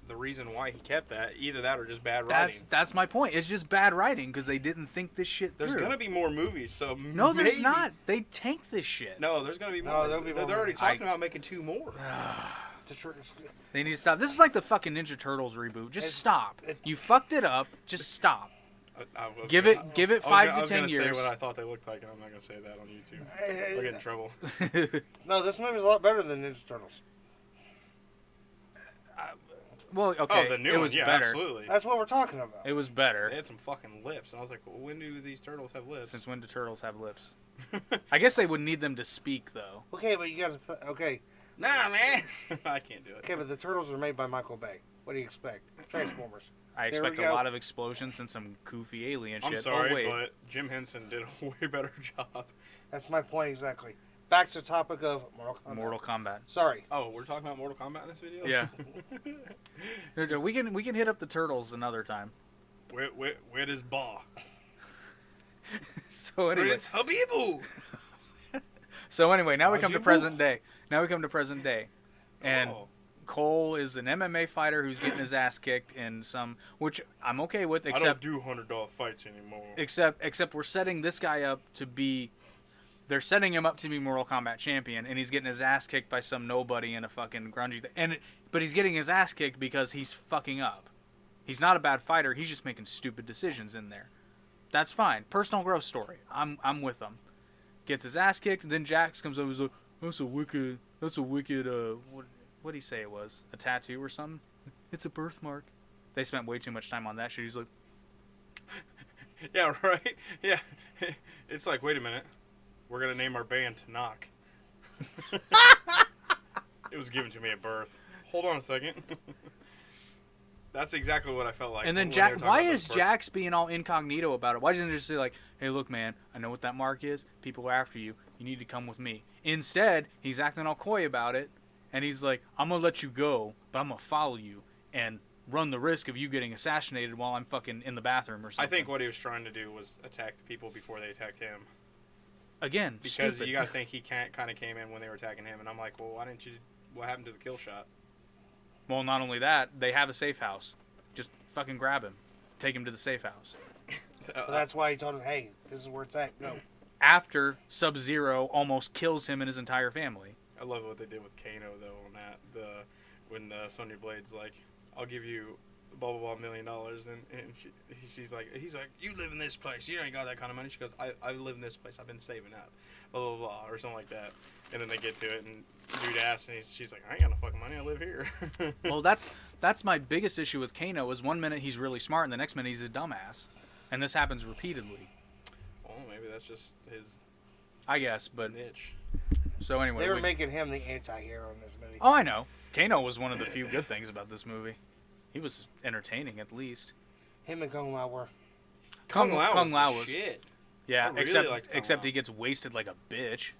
The reason why he kept that, either that or just bad writing. That's my point. It's just bad writing because they didn't think this shit There's through. gonna be more movies, so No, there's maybe- not. They tanked this shit. No, there's gonna be No, more. there'll be more They're already movies. talking about making 2 more. They need to stop. This is like the fucking Ninja Turtles reboot. Just stop. it- You fucked it up. Just stop. I was Give gonna- it I 5 was to 10 gonna years. say what I thought they looked like, and I'm not gonna say that on YouTube. I'll get in trouble. No, this movie's a lot better than Ninja Turtles. Well, okay. Oh, the new it one, was yeah, better. absolutely. That's what we're talking about. It was better. They had some fucking lips, and I was like, well, when do these turtles have lips? Since when do turtles have lips? I guess they would need them to speak, though. Okay, but you gotta. Okay, Nah, man. I can't do it. okay, but the Turtles are made by Michael Bay. What do you expect? Transformers. I There we expect a go. lot of explosions and some goofy alien shit. I'm sorry, oh, wait. but Jim Henson did a way better job. That's my point exactly. Back to the topic of Mortal Kombat. Sorry. Oh, we're talking about Mortal Kombat in this video? Yeah. we can hit up the turtles another time. Where is Ba? So anyway. Prince Habibu! So anyway, now we come to Hajibu. present day. And Oh. Cole is an MMA fighter who's getting his ass kicked in some, which I'm okay with, I don't except do $100 fights anymore. except we're setting this guy up to be. They're setting him up to be Mortal Kombat champion, and he's getting his ass kicked by some nobody in a fucking grungy. But he's getting his ass kicked because he's fucking up. He's not a bad fighter. He's just making stupid decisions in there. That's fine. Personal growth story. I'm with him. Gets his ass kicked, and then Jax comes over and is like, that's a wicked, what'd he say it was? A tattoo or something? It's a birthmark. They spent way too much time on that shit. He's like, Yeah, right? Yeah. It's like, wait a minute. We're going to name our band to Knock. It was given to me at birth. Hold on a second. That's exactly what I felt like. and then when they were Jax, talking why about is the birth. Jax being all incognito about it? Why doesn't he just say like, hey, look, man, I know what that mark is. People are after you. You need to come with me. Instead, he's acting all coy about it, and he's like, I'm going to let you go, but I'm going to follow you and run the risk of you getting assassinated while I'm fucking in the bathroom or something. I think what he was trying to do was attack the people before they attacked him. Again, Because stupid. you got to think he kind of came in when they were attacking him, and I'm like, well, why didn't you? What happened to the kill shot? Well, not only that, they have a safe house. Just fucking grab him. Take him to the safe house. So that's why he told him, hey, this is where it's at. Go. After Sub-Zero almost kills him and his entire family. I love what they did with Kano though on that. When Sonya Blade's like, I'll give you blah blah blah $1 million, and he's like, you live in this place, you ain't got that kind of money. She goes, I live in this place, I've been saving up, blah blah blah, or something like that. And then they get to it, and dude asks, and she's like, I ain't got no fucking money, I live here. Well, that's my biggest issue with Kano is one minute he's really smart and the next minute he's a dumbass. And this happens repeatedly. Well, maybe that's just his I guess, but niche. so anyway. They were making him the anti-hero in this movie. Oh, I know. Kano was one of the few good things about this movie. He was entertaining at least. Him and Kung Lao were. Kung Lao Lao was the shit. Yeah, I really liked Kung except Lao. he gets wasted like a bitch.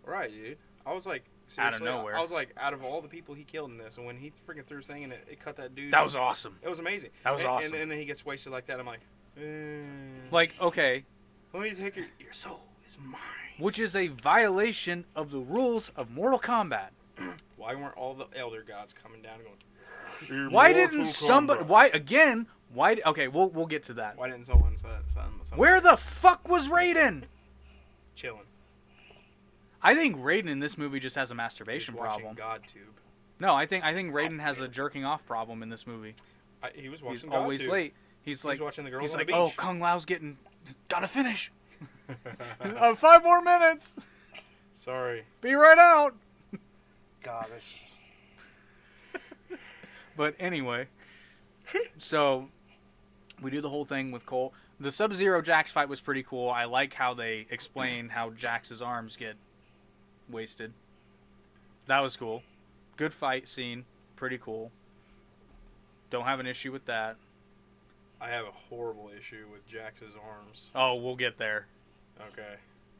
Right, dude. I was like, Out of seriously, nowhere. I was like, out of all the people he killed in this, and when he freaking threw his thing in it, it cut that dude. That was awesome. It was amazing. That was awesome. And then he gets wasted like that. I'm like, Like, okay, let me take your soul is mine. which is a violation of the rules of Mortal Kombat. Why weren't all the elder gods coming down and going? Why didn't somebody? Okay, we'll get to that. Why didn't someone say Where the fuck was Raiden? chilling? I think Raiden in this movie just has a masturbation He was watching problem. GodTube. No, I think Raiden has a jerking off problem in this movie. He was He's watching always GodTube. late. He's like, watching the girls he's on like, the oh, beach." Kung Lao's gotta finish. 5 more minutes. Sorry. Be right out. God, this. But anyway, so we do the whole thing with Cole. The Sub-Zero Jax fight was pretty cool. I like how they explain how Jax's arms get wasted. That was cool. Good fight scene. Pretty cool. Don't have an issue with that. I have a horrible issue with Jax's arms. Oh, we'll get there. Okay.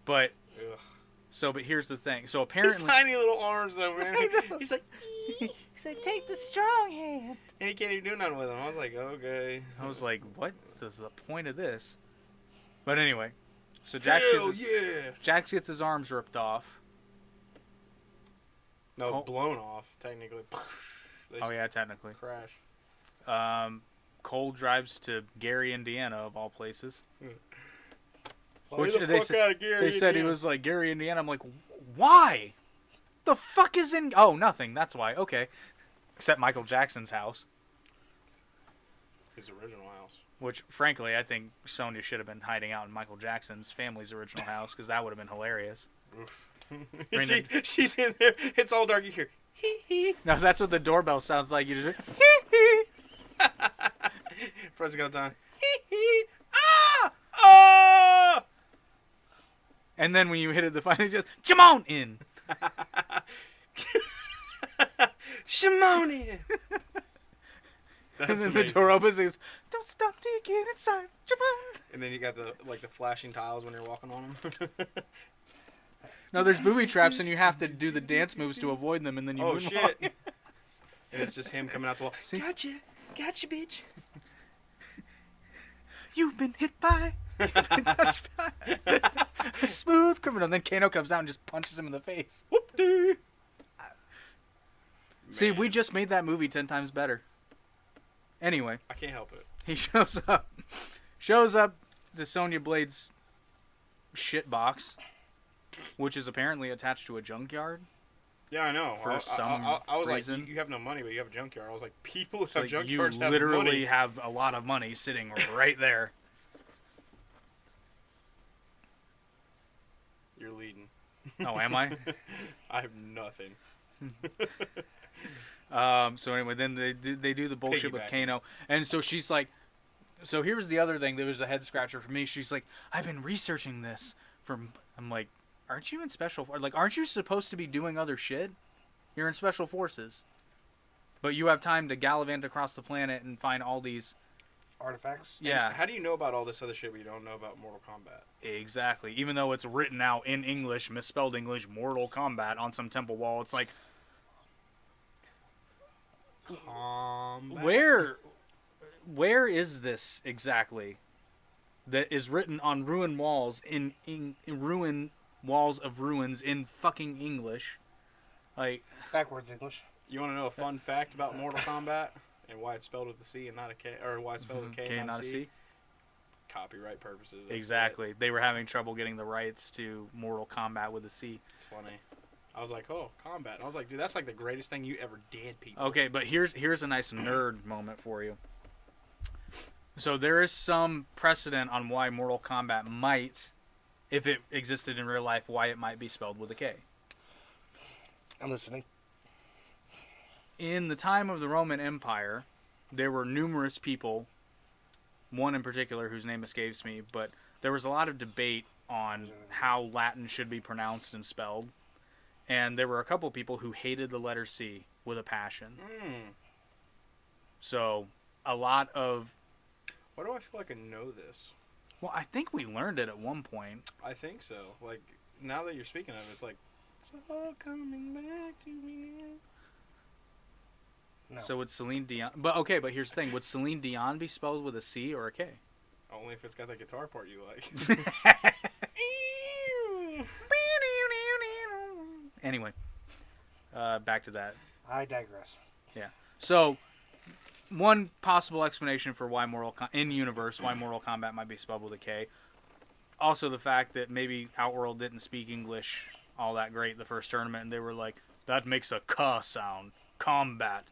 But Ugh. but here's the thing. So His apparently, tiny little arms, though, man. He's like, so take the strong hand. and he can't even do nothing with them. I was like, okay. I was like, what is the point of this? But anyway, so Jax Hell gets, yeah! Jax gets his arms ripped off. No, Cole- blown off, technically. They Oh yeah, technically. crash. Cole drives to Gary, Indiana, of all places. Which Which the fuck out of Gary, they said he Indiana. was like Gary, Indiana. I'm like, why? The fuck is in? Oh, nothing. That's why. Okay, except Michael Jackson's house. His original house. Which, frankly, I think Sonya should have been hiding out in Michael Jackson's family's original house because that would have been hilarious. Bring She's in there. It's all dark. You hear, hee hee. No, that's what the doorbell sounds like. You just Press go time. Hee hee. Ah! Ah! and then when you hit it, the final just Shimon in. Shimoni. And then amazing. the door opens and goes, "Don't stop till you get inside." And then you got the flashing tiles when you're walking on them. No, there's booby traps, and you have to do the dance moves to avoid them, and then you Oh moonwalk. shit! And it's just him coming out the wall. See? Gotcha, bitch. You've been hit by, you've been touched by a smooth criminal. And then Kano comes out and just punches him in the face. Whoop-dee. See, we Man, just made that movie 10 times better. Anyway, I can't help it. he shows up. Shows up to Sonya Blade's shit box, which is apparently attached to a junkyard. Yeah, I know. For some I was reason. like, you have no money, but you have a junkyard. I was like, people who So have like, you junkyards have literally money. have a lot of money sitting right there. You're leading. Oh, am I? I have nothing. So anyway, then they do the bullshit with Piggybacking. Kano, and so she's like, so here's the other thing that was a head scratcher for me. She's like, I've been researching this from. I'm like, aren't you in special? Like, aren't you supposed to be doing other shit? You're in special forces, but you have time to gallivant across the planet and find all these. Artifacts. Yeah, And how do you know about all this other shit but you don't know about Mortal Kombat? exactly. Even though it's written out in English, misspelled English, Mortal Kombat on some temple wall, it's like, Kombat. where is this exactly that is written on ruin walls in ruin walls of ruins in fucking English? Like, Backwards English. You want to know a fun fact about Mortal Kombat and why it's spelled with a C and not a K, or why it's spelled with a K K and not a C? C? Copyright purposes. That's Exactly. They were having trouble getting the rights to Mortal Kombat with a C. it. It's funny. I was like, oh, combat. And I was like, dude, that's like the greatest thing you ever did, people. Okay, but here's a nice nerd moment for you. So there is some precedent on why Mortal Kombat might, if it existed in real life, why it might be spelled with a K. I'm listening. In the time of the Roman Empire, there were numerous people, one in particular whose name escapes me, but there was a lot of debate on how Latin should be pronounced and spelled. And there were a couple people who hated the letter C with a passion. So a lot of... Why do I feel like I know this? Well, I think we learned it at one point. I think so. Like, now that you're speaking of it, it's like, it's all coming back to me now. No. So would Celine Dion... But okay, but here's the thing. Would Celine Dion be spelled with a C or a K? Only if it's got that guitar part you like. Anyway, back to that. I digress. So, one possible explanation for why in-universe, why Mortal Kombat might be spelled with a K. Also the fact that maybe Outworld didn't speak English all that great the first tournament, and they were like, that makes a K sound. Combat.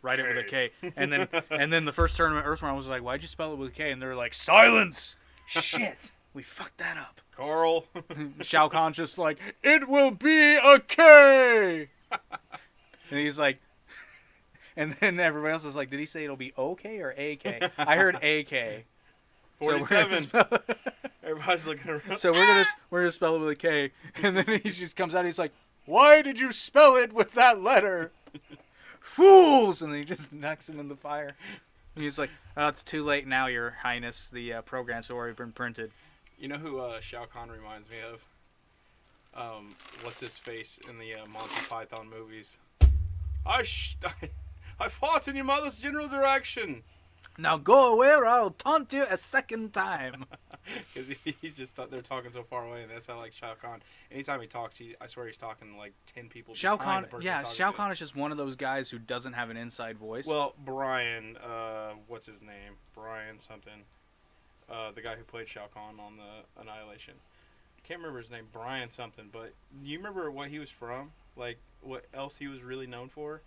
Write it with a K. And then the first tournament, Earthrealm was like, why'd you spell it with a K? And they were like, silence! Shit! We fucked that up. Carl. Shao Kahn just like, it will be a K! And he's like, and then everybody else is like, did he say it'll be OK or AK? I heard AK. 47. Everybody's looking around. So we're gonna spell it with a K, and then he just comes out. And he's like, "Why did you spell it with that letter, fools?" And then he just knocks him in the fire. And he's like, "Oh, it's too late now, Your Highness. The program's already been printed." You know who Shao Kahn reminds me of? What's his face in the Monty Python movies? I fought in your mother's general direction. Now go away, or I'll taunt you a second time. Because he's just they're talking so far away, and that's how like Shao Kahn. Anytime he talks, I swear he's talking to like 10 people. Shao behind Kahn, the person yeah, he's talking Shao to. Kahn is just one of those guys who doesn't have an inside voice. Well, Brian, what's his name? Brian something. The guy who played Shao Kahn on the Annihilation. I can't remember his name. Brian something. But you remember what he was from? Like what else he was really known for?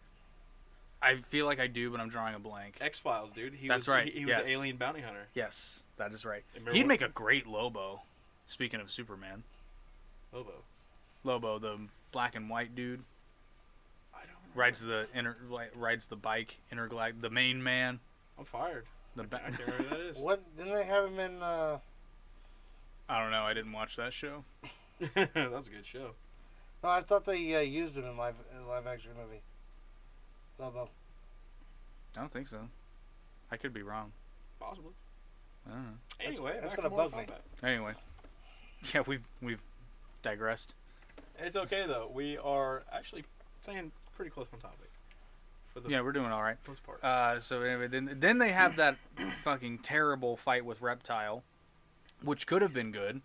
I feel like I do, but I'm drawing a blank. X-Files, dude. That's right, He was yes. the alien bounty hunter. Yes, that is right. Remember He'd what- make a great Lobo. Speaking of Superman, Lobo. Lobo, the black and white dude, I don't remember. rides the bike, the main man. I'm fired. The I can't remember who that is. What didn't they have him in? I don't know. I didn't watch that show. That was a good show. No, I thought they used him in live action movie. Lobo. I don't think so. I could be wrong. Possibly. I don't know. Anyway, that's back gonna to Mortal bug me. Kombat. Anyway, yeah, we've digressed. It's okay though. We are actually staying pretty close on topic. For the Yeah, we're doing all right. most part. So anyway, then they have that fucking terrible fight with Reptile, which could have been good,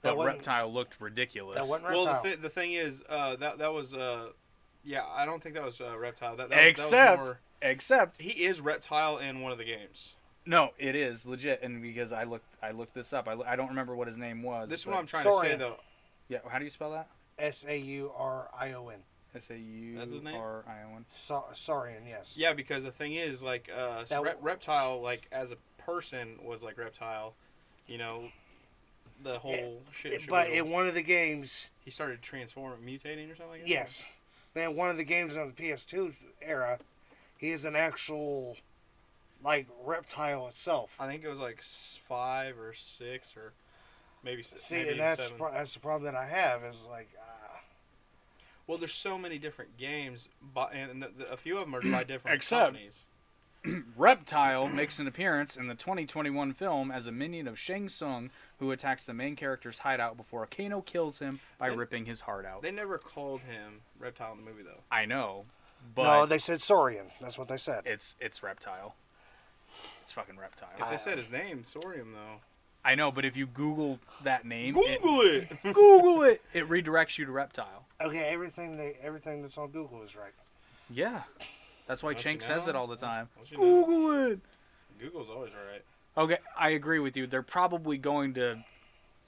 That but wasn't- Reptile looked ridiculous. That wasn't Well, Reptile. the thing is, that was yeah, I don't think that was Reptile. That except, was more, except he is Reptile in one of the games. no, it is legit, and because I looked this up, I don't remember what his name was. This is but- what I'm trying to say Saurian. though. Yeah, how do you spell that? Saurion. That's his name? Saurion. Saurian, yes. Yeah, because the thing is, like, Reptile, like as a person, was like Reptile. You know, the whole shit. But in one of the games, he started transforming, mutating, or something like that. yes. Man, one of the games on the PS2 era, he is an actual, like, reptile itself. I think it was like 5 or 6 or maybe 6. See, maybe and that's 7. that's the problem that I have is like, Well, there's so many different games, and a few of them are by different Except- companies. Reptile makes an appearance in the 2021 film as a minion of Shang Tsung, who attacks the main character's hideout before Kano kills him by ripping his heart out. They never called him Reptile in the movie, though. I know, but no, they said Saurian. That's what they said. it's Reptile. It's fucking Reptile. If they said his name, Sorium, though. I know, but if you Google that name, Google it! Google it. It redirects you to Reptile. Okay, everything that's on Google is right. Yeah, that's why Don't Chank you says know? it all the time. Don't you know? Google it. Google's always right. Okay, I agree with you. They're probably going to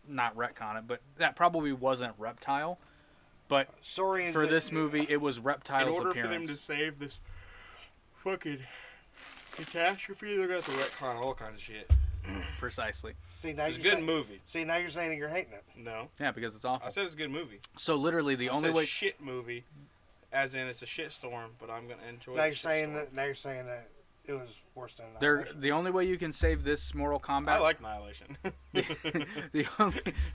not retcon it, but that probably wasn't Reptile. But Saurian for this movie, it was In Reptile's order appearance. for them to save this fucking catastrophe, they're going to have to retcon all kinds of shit. Precisely. See now It's a you're good saying, movie. See now you're saying you're hating it. No. Yeah, because it's I awful. said it's a good movie. So literally, the I only said way. shit movie, as in it's a shit storm, but I'm going to enjoy Now the you're shit saying storm. that. Now you're saying that it was worse than. They're, Annihilation. the only way you can save this Mortal Kombat. I like Annihilation.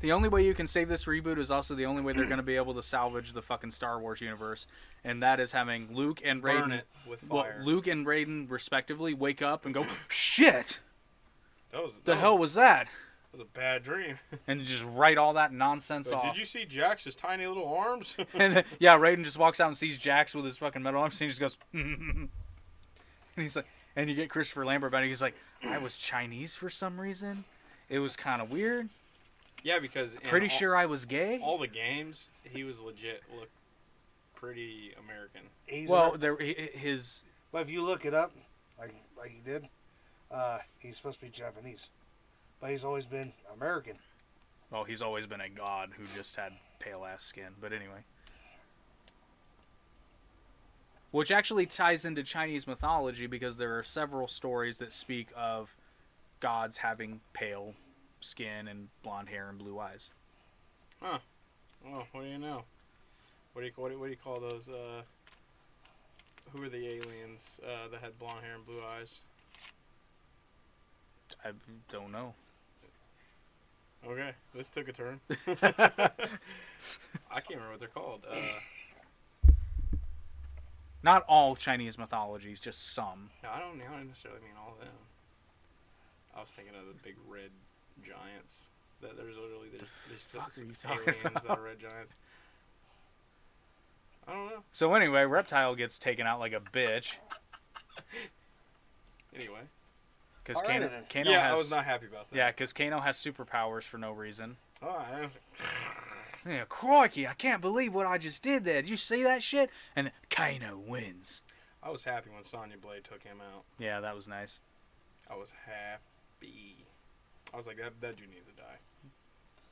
the only way you can save this reboot is also the only way they're going to be able to salvage the fucking Star Wars universe, and that is having Luke and Raiden. Burn it with Well, fire. Luke and Raiden respectively wake up and go, shit. That The hell was that? was a bad dream. And just write all that nonsense But off. did you see Jax's tiny little arms? And then, yeah, Raiden just walks out and sees Jax with his fucking metal arms, and he just goes, and he's like, and you get Christopher Lambert back, and he's like, I was Chinese for some reason. It was kind of weird. Yeah, because in Pretty sure I was gay. all the games, he was legit looked pretty American. He's Well, right. there his But if you look it up, like you did, he's supposed to be Japanese, but he's always been American. well, he's always been a god who just had pale ass skin. But anyway, which actually ties into Chinese mythology because there are several stories that speak of gods having pale skin and blonde hair and blue eyes. Huh. Well, what do you know? What do you call those? Who are the aliens that had blonde hair and blue eyes? I don't know. Okay, this took a turn. I can't remember what they're called. Not all Chinese mythologies, just some. No, I don't necessarily mean all of them. I was thinking of the big red giants. That there's literally there's fuck some are you talking aliens that are red giants. I don't know. So anyway, Reptile gets taken out like a bitch Anyway. because Alrighty Kano, then. Kano Yeah, has I was not happy about that. yeah, because Kano has superpowers for no reason. Oh, I Yeah, crikey, I can't believe what I just did there. Did you see that shit? And Kano wins. was happy when Sonya Blade took him out. Yeah, that was nice. I was happy. I was like, that dude needs to die.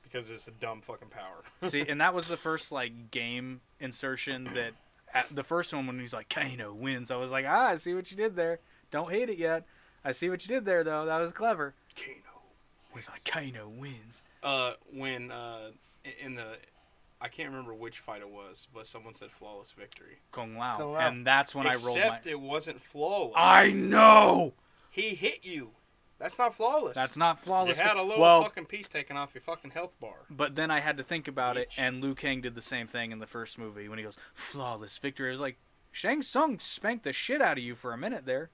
Because it's a dumb fucking power. See, and that was the first like game insertion that the first one when he's like Kano wins. I was like, I see what you did there. Don't hate it yet. I see what you did there though. That was clever. Kano. He's like Kano wins. When in the, I can't remember which fight it was, but someone said flawless victory. Kung Lao. Kung Lao. And that's when I rolled my. Except it wasn't flawless. I know. He hit you. That's not flawless. That's not flawless. You had a little well, fucking piece taken off your fucking health bar. but then I had to think about it, Bitch. and Liu Kang did the same thing in the first movie when he goes flawless victory. I was like, Shang Tsung spanked the shit out of you for a minute there.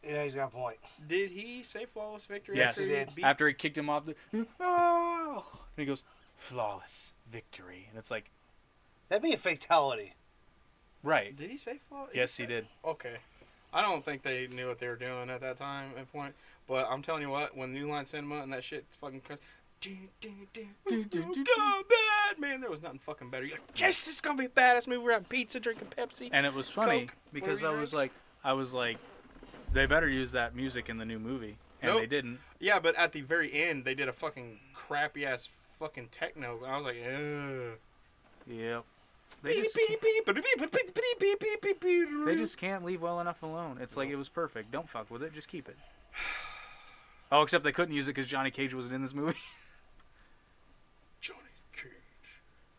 Yeah, he's got a point. Did he say flawless victory? Yes, he did. After he kicked him off the, oh, and he goes, flawless victory, and it's like, That'd be a fatality. right? Did he say flawless? Yes, he did. Okay. I don't think they knew what they were doing at that time and point. But I'm telling you what, when New Line Cinema and that shit fucking bad, man, there was nothing fucking better. You're like, yes, this is gonna be a badass movie. We're having pizza, drinking Pepsi. And it was funny Coke, because whatever you I was like, they better use that music in the new movie, and Nope. they didn't. Yeah, but at the very end, they did a fucking crappy ass fucking techno. I was like, ugh. Yep. They just can't leave well enough alone. It's like it was perfect. Don't fuck with it. Just keep it. Oh, except they couldn't use it because Johnny Cage wasn't in this movie. Johnny Cage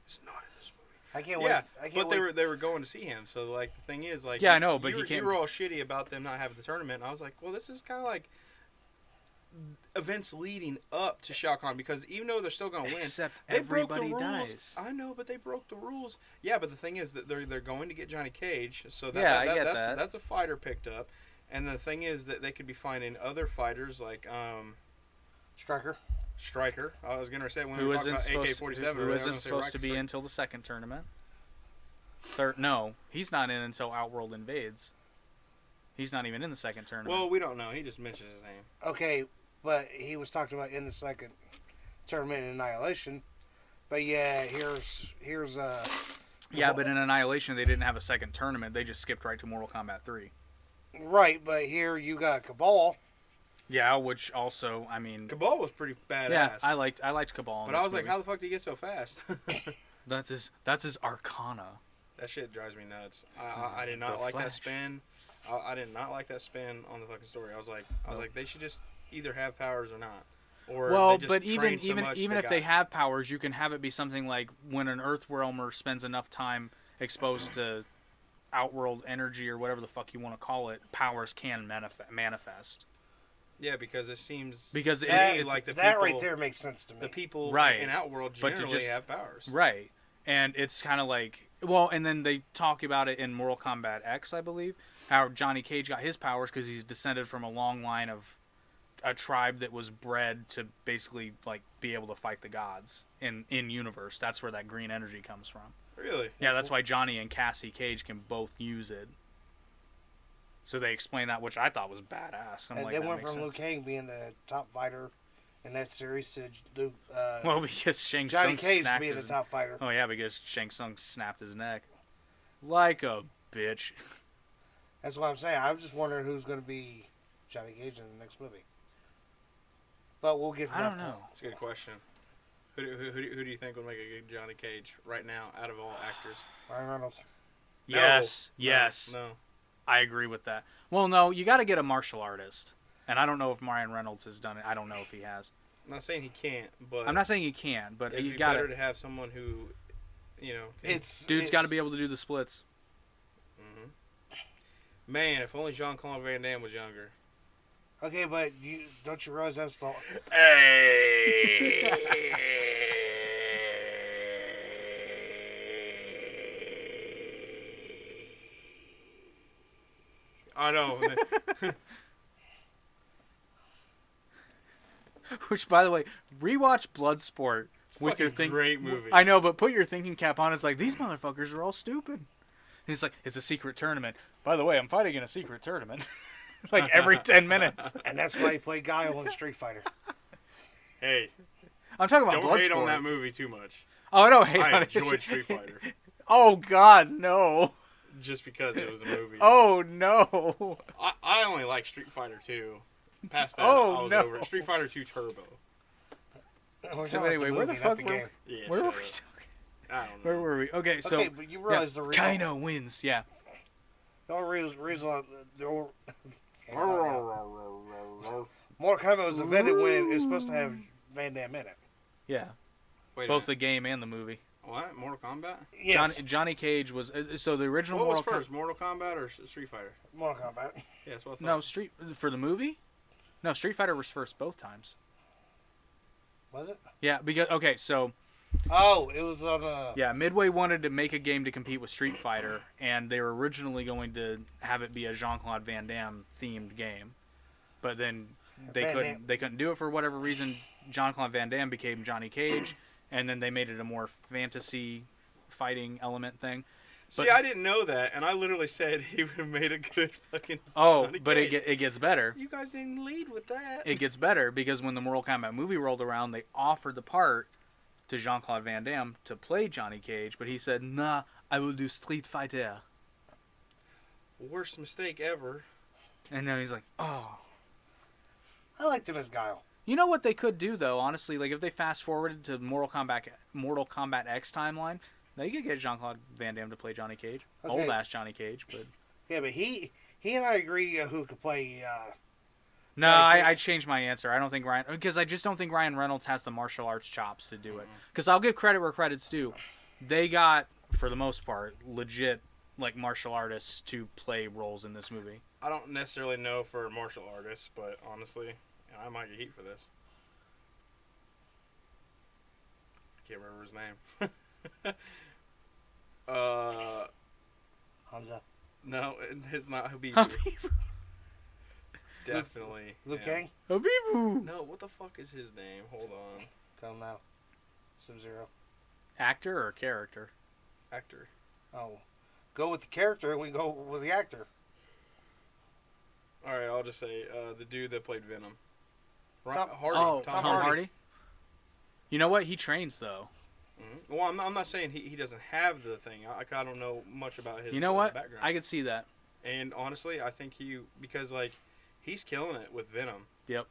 is not in this movie. I can't Yeah, wait. I can't but wait. they were going to see him. So like the thing is like Yeah, I know, but you he were, can't- You were all shitty about them not having the tournament. And I was like, well, this is kind of like events leading up to Shao Kahn because even though they're still going to win, Except they broke everybody the rules. dies. I know, but they broke the rules. Yeah, but the thing is that they're going to get Johnny Cage, so I get that. that's a fighter picked up. And the thing is that they could be finding other fighters like Stryker. I was gonna say when we Who were talking isn't about supposed, AK-47, who isn't supposed to be until the second tournament. No, he's not in until Outworld invades. He's not even in the second tournament. Well, we don't know. He just mentioned his name. Okay, but he was talking about in the second tournament in Annihilation. But yeah, here's yeah, but in Annihilation they didn't have a second tournament. They just skipped right to Mortal Kombat 3. right. But here you got Cabal. Yeah, which also, I mean, Cabal was pretty badass. yeah, I liked Cabal. In But I this was like, movie. how the fuck did he get so fast? That's his Arcana. That shit drives me nuts. I did not The like that Flash. spin. I did not like that spin on the fucking story. I was like, they should just either have powers or not. Or Well, they just but train so even much if got they have powers, you can have it be something like when an Earthrealmer spends enough time exposed to Outworld energy or whatever the fuck you want to call it, powers can manifest. Yeah, because it seems Because to it's- me it's- like the that people, right there makes sense to me. the people Right. in Outworld But to generally just- have powers. Right. And it's kind of like, well, and then they talk about it in Mortal Kombat X, I believe, how Johnny Cage got his powers because he's descended from a long line of a tribe that was bred to basically like be able to fight the gods in universe. That's where that green energy comes from. Really? Yeah, that's why Johnny and Cassie Cage can both use it. So they explain that, which I thought was badass. I'm And like, they that went makes from Liu sense. Kang being the top fighter in that series to Luke, Well, because Shang Johnny Tsung Cage snapped being the his... top fighter. Oh yeah, because Shang Tsung snapped his neck. Like a bitch. That's what I'm saying. I'm just wondering who's going to be Johnny Cage in the next movie. But we'll get to I that don't know. That's a good question. Who do you think would make a good Johnny Cage right now out of all actors? Ryan Reynolds. No. Yes, No, yes. No. I agree with that. Well, no, you got to get a martial artist. And I don't know if Ryan Reynolds has done it. I don't know if he has. I'm not saying he can't, but I'm not saying he can, but it'd you be got better to. to have someone who, Dude's got to be able to do the splits. Man, if only Jean-Claude Van Damme was younger. Okay, but don't you realize that's the... I know. Which, by the way, rewatch Bloodsport with your Fucking great movie. I know, but put your thinking cap on. It's like, these motherfuckers are all stupid. He's like, it's a secret tournament. By the way, I'm fighting in a secret tournament. Like every 10 minutes. And that's why he played Guile in Street Fighter. Hey, I'm talking about don't Bloodsport. hate on that movie too much. Oh, I don't hate on I it. enjoyed Street Fighter Oh, God, no. just because it was a movie. Oh, no. I only like Street Fighter 2. Past that, Oh, I was no. over it. Street Fighter 2 Turbo. We're So talking about anyway, where the movie, fuck not the were game. Yeah, Where were shut we up. talking? I don't know. Where were we? Okay, so Okay, but you realize the reason... Kano wins, yeah. The only reason... Mortal Kombat was invented when it was supposed to have Van Damme in it. Yeah, Wait a both the minute. game and the movie. What? Mortal Kombat? Yes. Johnny Cage was so the original What was Mortal first, Mortal Kombat or Street Fighter? Mortal Kombat. Yeah, that's what I thought. No, Street for the movie? No, Street Fighter was first both times. Was it? Yeah, because okay, so Oh, it was on Yeah, Midway wanted to make a game to compete with Street Fighter, and they were originally going to have it be a Jean-Claude Van Damme themed game, but then they couldn't do it for whatever reason. Jean-Claude Van Damme became Johnny Cage, and then they made it a more fantasy fighting element thing. See, I didn't know that, and I literally said he would have made a good fucking. Oh, Johnny but Cage. it gets better. You guys didn't lead with that. It gets better because when the Mortal Kombat movie rolled around, they offered the part to Jean-Claude Van Damme to play Johnny Cage, but he said, "Nah, I will do Street Fighter." Worst mistake ever. And then he's like, "Oh." I liked him as Guile. You know what they could do though, honestly, like if they fast forwarded to Mortal Kombat X timeline, they could get Jean-Claude Van Damme to play Johnny Cage, Okay. old ass Johnny Cage, but Yeah, but he and I agree who could play. no, Johnny Cage. I changed my answer. I don't think because I just don't think Ryan Reynolds has the martial arts chops to do it. Because I'll give credit where credit's due. They got, for the most part, legit like martial artists to play roles in this movie. I don't necessarily know for martial artists, but honestly, I might get heat for this. I can't remember his name. Hanzo. No, it's not Habibu. Definitely. Liu yeah. Kang? Habibu! No, what the fuck is his name? Hold on. Don't know. Sub-Zero. Actor or character? Actor. Oh. Go with the character and we go with the actor. Alright, I'll just say the dude that played Venom. Tom- Hardy. Oh, Tom Tom Hardy. You know what? He trains though. Mhm. Well, I'm not saying he doesn't have the thing. I don't know much about his You know what? background. I could see that. And honestly, I think because like he's killing it with Venom. Yep.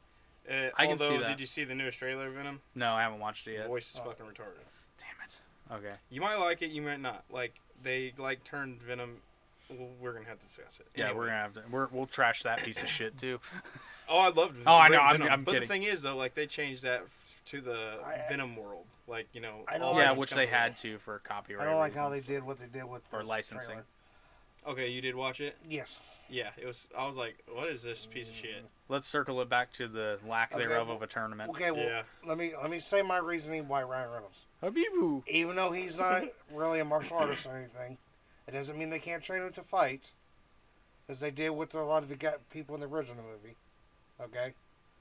I can see that. Did you see the newest trailer of Venom? No, I haven't watched it The yet. voice is fucking retarded. Damn it. Okay. You might like it, you might not. Like they turned Venom. Well, we're gonna have to discuss it. Yeah, Anyway. we're gonna have to. We'll trash that piece of shit too. Oh, I loved. Oh, I know, Venom. I'm but kidding. the thing is, though, like they changed that to the Venom world. Like I don't all Yeah, Venom's which coming they had out. to for copyright. I don't like how they reasons. did what they did with Or this licensing. trailer. Okay, you did watch it. Yes. Yeah, it was. I was like, what is this piece of shit? Let's circle it back to the lack Okay, thereof well- of a tournament. Okay, well, Yeah. let me say my reasoning why Ryan Reynolds. Habibu. Even though he's not really a martial artist or anything, it doesn't mean they can't train him to fight, as they did with a lot of the people in the original movie. Okay?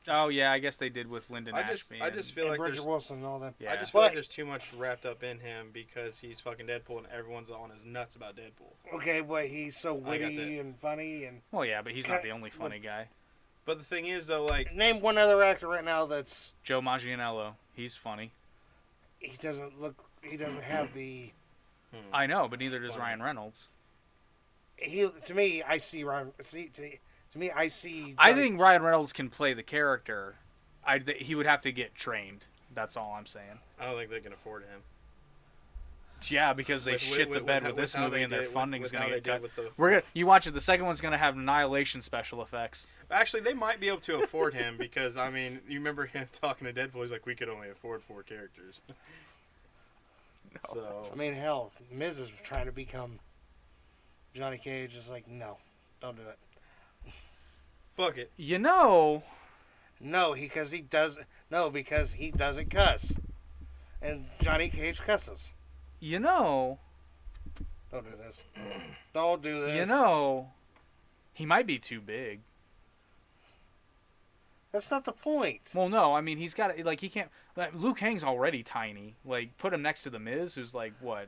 Oh yeah, I guess they did with Lyndon I Ashby. just feel And like Bridget there's. Wilson and all them. Yeah. I just feel like But- there's too much wrapped up in him because he's fucking Deadpool and everyone's on his nuts about Deadpool. Okay, but he's so I think that's witty it. and funny. And Well, yeah, but he's not the only funny guy. But the thing is, though, like name one other actor right now that's Joe Manganiello, he's funny. he doesn't have the. I know, but neither does Funny. Ryan Reynolds. To me, I see Ryan. To me, I see. I think Ryan Reynolds can play the character. He would have to get trained. That's all I'm saying. I don't think they can afford him. Yeah, because they With- shit the with- bed with with this how movie they and their did- with- funding's with gonna how get they cut. did with the- We're gonna. You watch it. The second one's gonna have Annihilation special effects. Actually, they might be able to afford him because I mean, you remember him talking to Deadpool? He's like, we could only afford 4 characters. So I mean, hell, Miz is trying to become Johnny Cage. Is like, no, don't do it. fuck it. You know. No, because he doesn't cuss, and Johnny Cage cusses. You know. Don't do this. Don't do this. You know. He might be too big. That's not the point. Well, no, I mean he's got like he can't. Like, Liu Kang's already tiny. Like put him next to the Miz, who's like what?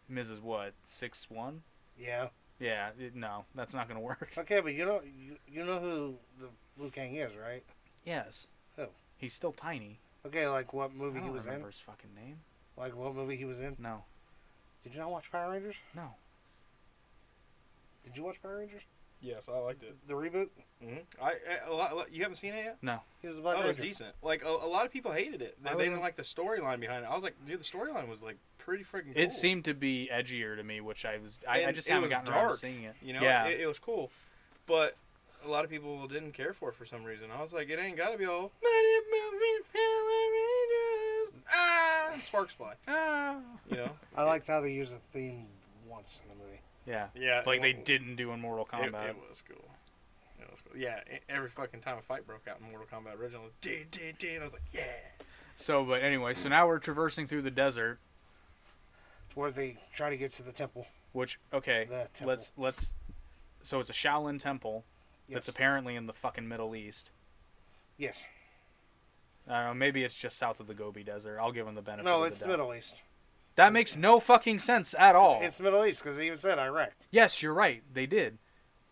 Miz is what 6'1"? Yeah. Yeah, no, that's not gonna work. Okay, but you know who the Liu Kang is, right? Yes. Who? He's still tiny. Okay, like what I movie he don't was in? remember his fucking name. Like what movie he was in? No, Did you not watch Power Rangers? no. Did you watch Power Rangers? Yes, I liked it. The reboot? A lot, you haven't seen it yet? No. He was a Black Oh, it was Ranger. decent. Like a lot of people hated it. They I didn't wouldn't- like the storyline behind it. I was like, dude, the storyline was like pretty freaking cool. It seemed to be edgier to me, which I And just it haven't was gotten around to dark, seeing it. You know, Yeah. it was cool, but a lot of people didn't care for it for some reason. I was like, it ain't gotta be all sparks fly. You know? I liked how they used the theme once in the movie. Yeah. Yeah. Like they it- didn't do in Mortal Kombat. It was cool. It was cool. Yeah, every fucking time a fight broke out in Mortal Kombat original, and I was like, yeah. So, but anyway, so now we're traversing through the desert, It's where they try to get to the temple. which okay, The temple. let's. So it's a Shaolin temple that's Yes. apparently in the fucking Middle East. Yes. I don't know, maybe it's just south of the Gobi Desert. I'll give them the benefit. No, of it's the the doubt. Middle East. That makes no fucking sense at all. It's the Middle East because they even said Iraq. Yes, you're right. They did.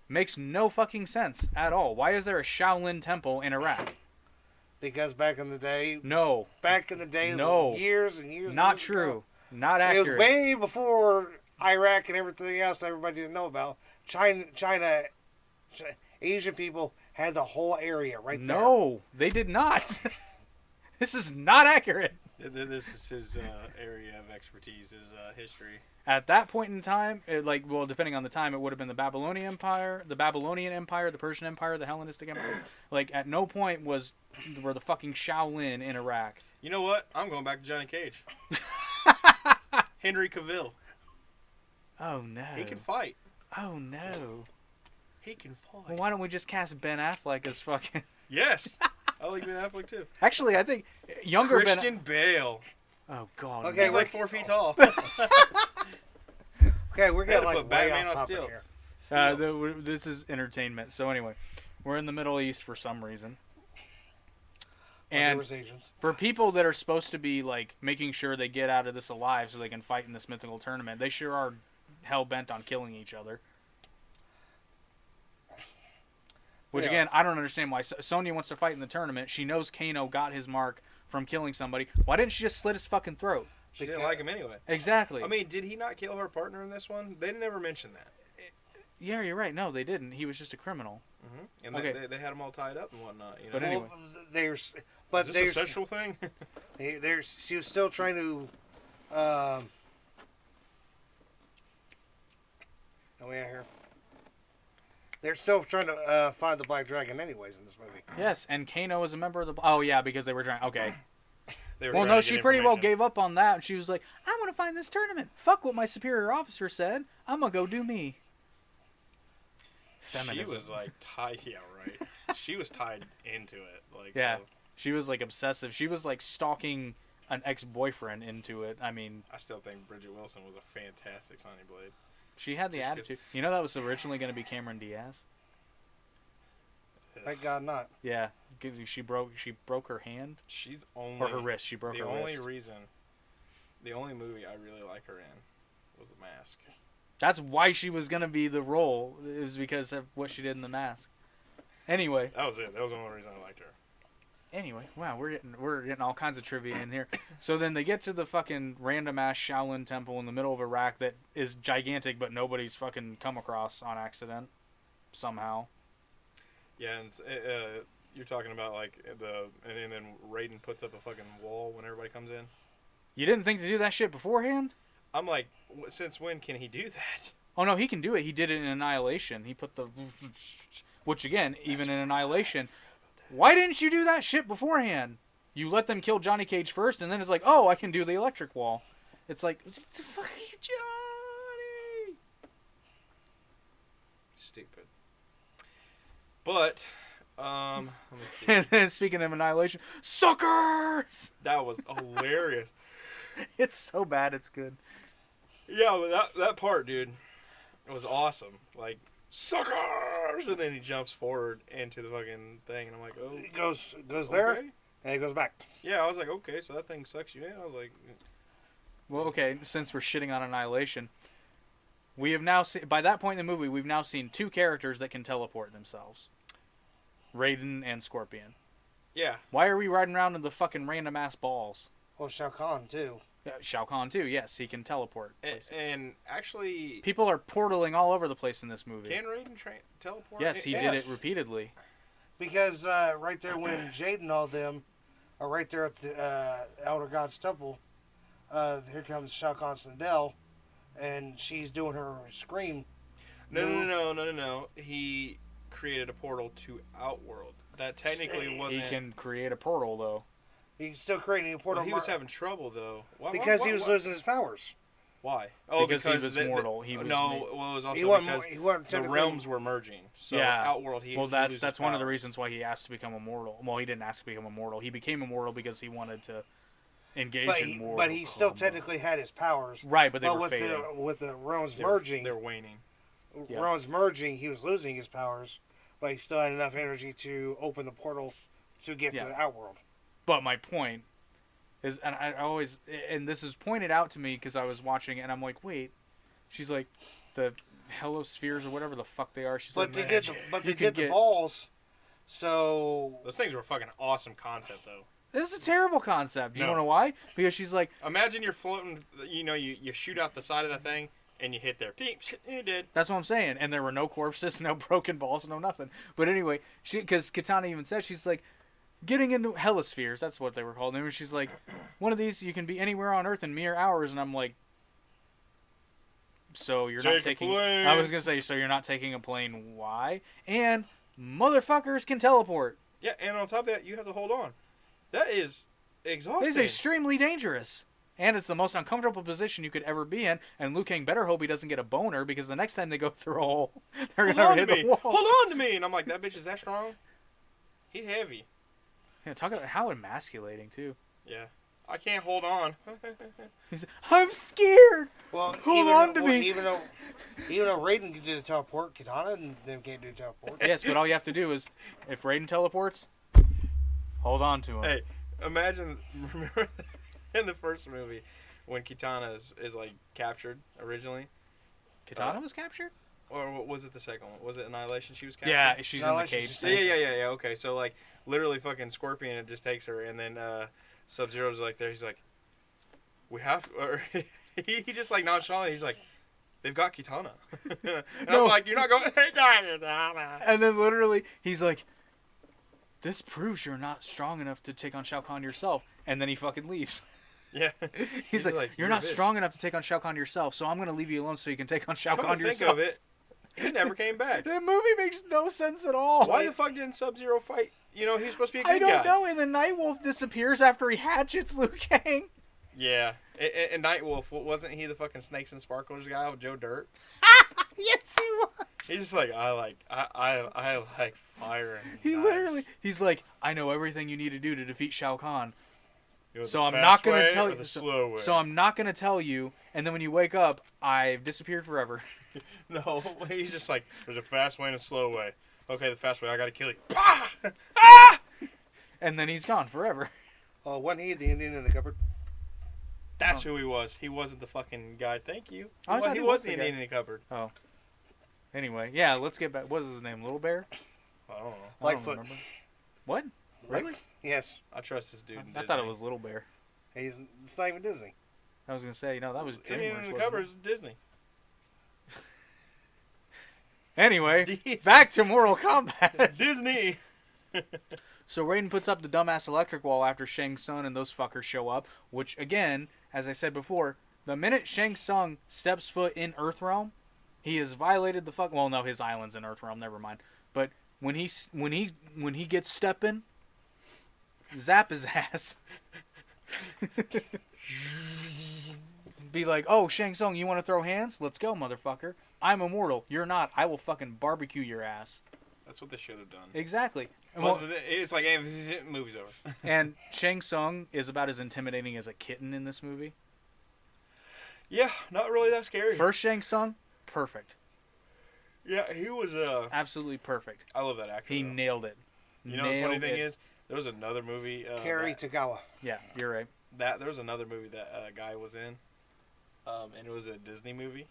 Makes no fucking sense at all. Why is there a Shaolin temple in Iraq? Because back in the day, No, No. years and years. not and years true. ago, Not it accurate. was way before Iraq and everything else everybody didn't know about. Asian people had the whole area right there. No, they did not. This is not accurate. This is his area of expertise, is history. At that point in time, depending on the time, it would have been the Babylonian Empire, the Persian Empire, the Hellenistic Empire. Like, at no point were the fucking Shaolin in Iraq. You know what? I'm going back to Johnny Cage. Henry Cavill. Oh, no. He can fight. Oh, no. He can fight. Well, why don't we just cast Ben Affleck as fucking... Yes. I like Ben Affleck too. Actually, I think younger Christian Bale. Oh, God. Okay, He's like 4 feet tall. Okay, we're They had getting to like put way Batman off on topic stilts. here. This is entertainment. So anyway, we're in the Middle East for some reason. Well, there And was Asians. for people that are supposed to be like making sure they get out of this alive so they can fight in this mythical tournament, they sure are hell bent on killing each other. Which Yeah. again, I don't understand why Sonya wants to fight in the tournament. She knows Kano got his mark from killing somebody. Why didn't she just slit his fucking throat? She didn't like him anyway. Exactly. I mean, did he not kill her partner in this one? They never mentioned that. Yeah, you're right. No, they didn't. He was just a criminal. Mm-hmm. And Okay. they had him all tied up and whatnot. You know? But anyway. Well, there's, Is but this a there's, sexual thing? she was still trying to. Are we out here? They're still trying to find the Black Dragon, anyways, in this movie. Yes, and Kano is a member of the... Oh, yeah, because they were trying... Okay. They were Well, trying no, to she get pretty well information. gave up on that. And she was like, I want to find this tournament. Fuck what my superior officer said. I'm going to go do me. Feminism. She was like tied. Yeah, right. She was tied into it. Like, Yeah. So, She was like obsessive. She was like stalking an ex-boyfriend into it. I mean, I still think Bridget Wilson was a fantastic Sonny Blade. she had the Just attitude. You know that was originally going to be Cameron Diaz? Thank God not. Yeah, because she broke her hand She's only or her wrist. She broke the her only wrist. the only movie I really like her in was The Mask. That's why she was going to be the role. It was because of what she did in The Mask. Anyway, That was it. That was the only reason I liked her. wow, we're getting all kinds of trivia in here. So then they get to the fucking random ass Shaolin temple in the middle of Iraq that is gigantic, but nobody's fucking come across on accident somehow. Yeah, and you're talking about like and then Raiden puts up a fucking wall when everybody comes in. You didn't think to do that shit beforehand? I'm like, since when can he do that? Oh no, he can do it. He did it in Annihilation. He put the, which again, even in Annihilation, why didn't you do that shit beforehand? You let them kill Johnny Cage first, and then it's like, oh, I can do the electric wall. It's like, what the fuck are you, Johnny? Stupid. But, let me see. And then speaking of Annihilation, suckers! That was hilarious. It's so bad, it's good. Yeah, but that part, dude, it was awesome. Like, suckers! And then he jumps forward into the fucking thing, and I'm like, oh. It goes there, okay. and it goes back. Yeah, I was like, okay, so that thing sucks you in. I was like, Well, okay, since we're shitting on Annihilation, we have now seen, by that point in the movie, we've now seen two characters that can teleport themselves. Raiden and Scorpion. yeah. Why are we riding around in the fucking random ass balls? Well, Shao Kahn too. Shao Kahn too, yes, he can teleport. places. And actually, People are portaling all over the place in this movie. can Raiden teleport? Yes, he did Yes. it repeatedly. Because right there when Jade and all them are right there at the Elder God's Temple, here comes Shao Kahn Sindel, and she's doing her scream. No. He created a portal to Outworld. That technically He wasn't. can create a portal though. He's still creating a portal. Well, he was having trouble though. because he was losing his powers. Why? Oh, Because he was mortal. He was no. made- Well, it was also He wasn't. because He wasn't the technically- realms were merging. So Yeah. Outworld. Well, he that's loses one of the powers. reasons why he asked to become immortal. Well, he didn't ask to become immortal. He became immortal because he wanted to engage in more. But he still technically had his powers. Right, but they were with fading. with the realms merging, They're waning. Yeah. realms merging, he was losing his powers, but he still had enough energy to open the portal to get to the Outworld. But my point is, and I always, and this is pointed out to me because I was watching it, and I'm like, wait, she's like, the Hellospheres or whatever the fuck they are. She's But like, to get the balls, so Those things were a fucking awesome concept, though. this is a terrible concept. You No. want to know why? Because she's like, Imagine you're floating, you shoot out the side of the thing, and you hit there. Peep, you did. that's what I'm saying. And there were no corpses, no broken balls, no nothing. But anyway, because Katana even said, she's like, getting into Hellospheres, that's what they were called. And she's like, one of these, you can be anywhere on Earth in mere hours. And I'm like, so you're not taking... I was going to say, so you're not taking a plane. Why? And motherfuckers can teleport. Yeah, and on top of that, you have to hold on. That is exhausting. It's extremely dangerous. And it's the most uncomfortable position you could ever be in. And Liu Kang better hope he doesn't get a boner, because the next time they go through a hole, they're going to hit the wall. Hold on to me! And I'm like, that bitch is that strong? He's heavy. Yeah, talk about how emasculating, too. Yeah. I can't hold on. He's like, I'm scared! well, Hold on to me. Even though Raiden can do the teleport, Katana and them can't do teleport. Yes, but all you have to do is, if Raiden teleports, hold on to him. Hey, imagine, remember in the first movie when Kitana is like captured originally? Katana was captured? Or what was it the second one? Was it Annihilation she was captured? Yeah, she's in the Annihilation, cage. Yeah. Okay, so like literally fucking Scorpion it just takes her, and then Sub-Zero's like there. He's like, we have, or he just like nonchalantly. He's like, they've got Kitana, and No. I'm like, you're not going. Hey, Kitana. And then literally, he's like, this proves you're not strong enough to take on Shao Kahn yourself. And then he fucking leaves. Yeah. He's like, you're a not bitch." strong enough to take on Shao Kahn yourself, so I'm going to leave you alone so you can take on Shao Come Kahn to think yourself. of it, he never came back. The movie makes no sense at all. Why the fuck didn't Sub-Zero fight? You know, he's supposed to be a good I don't guy. know. And then Nightwolf disappears after he hatchets Liu Kang. Yeah. And Nightwolf, wasn't he the fucking Snakes and Sparklers guy with Joe Dirt? Yes, he was. He's just like, I like fire. And He knives. literally, he's like, I know everything you need to do to defeat Shao Kahn. You want So the I'm fast not going way to tell or you. the slow way? So I'm not going to tell you. And then when you wake up, I've disappeared forever. No, he's just like, there's a fast way and a slow way. Okay, the fast way, I gotta kill you. Ah! And then he's gone forever. Oh, wasn't he the Indian in the cupboard? That's who he was. He wasn't the fucking guy. Thank you. I thought He he was was the the Indian in the cupboard. Oh. Anyway, yeah, let's get back. What is his name? Little Bear? I don't know. I don't Lightfoot. remember. What? Really? Yes. I trust this dude. I thought it was Little Bear. It's not even Disney. I was going to say, no, that was Indian DreamWorks. in the wasn't cupboard it? is Disney. Anyway, Disney. back to Mortal Kombat. Disney. So Raiden puts up the dumbass electric wall after Shang Tsung and those fuckers show up, which, again, as I said before, the minute Shang Tsung steps foot in Earthrealm, he has violated the fuck. Well, no, his island's in Earthrealm. Never mind. But when he gets stepping, zap his ass. Be like, oh, Shang Tsung, you want to throw hands? Let's go, motherfucker. I'm immortal. You're not. I will fucking barbecue your ass. That's what they should have done. Exactly. And, Well, well, it's like, hey, movie's over. and Shang Tsung is about as intimidating as a kitten in this movie. Yeah, not really that scary. First Shang Tsung, perfect. Yeah, he was. Absolutely perfect. I love that actor. He though. nailed it. You know, the funny thing is, there was another movie. Kerry Tagawa. Yeah, you're right. There was another movie that guy was in, and it was a Disney movie.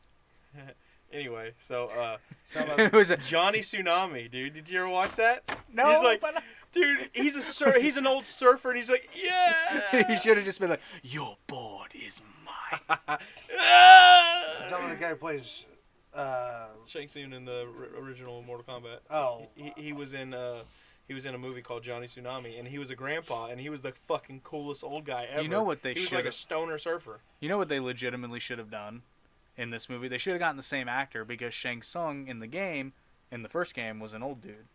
Anyway, so It was a, Johnny Tsunami, dude. Did you ever watch that? no, He's like, but dude, he's an old surfer, and he's like, yeah. he should have just been like, your board is mine. Is that the guy who plays? Shang Tsung in the original Mortal Kombat. Oh, He was in a movie called Johnny Tsunami, and he was a grandpa, and he was the fucking coolest old guy ever. You know what they He was like a should've- stoner surfer. You know what they legitimately should have done in this movie? They should have gotten the same actor, because Shang Tsung in the first game, was an old dude.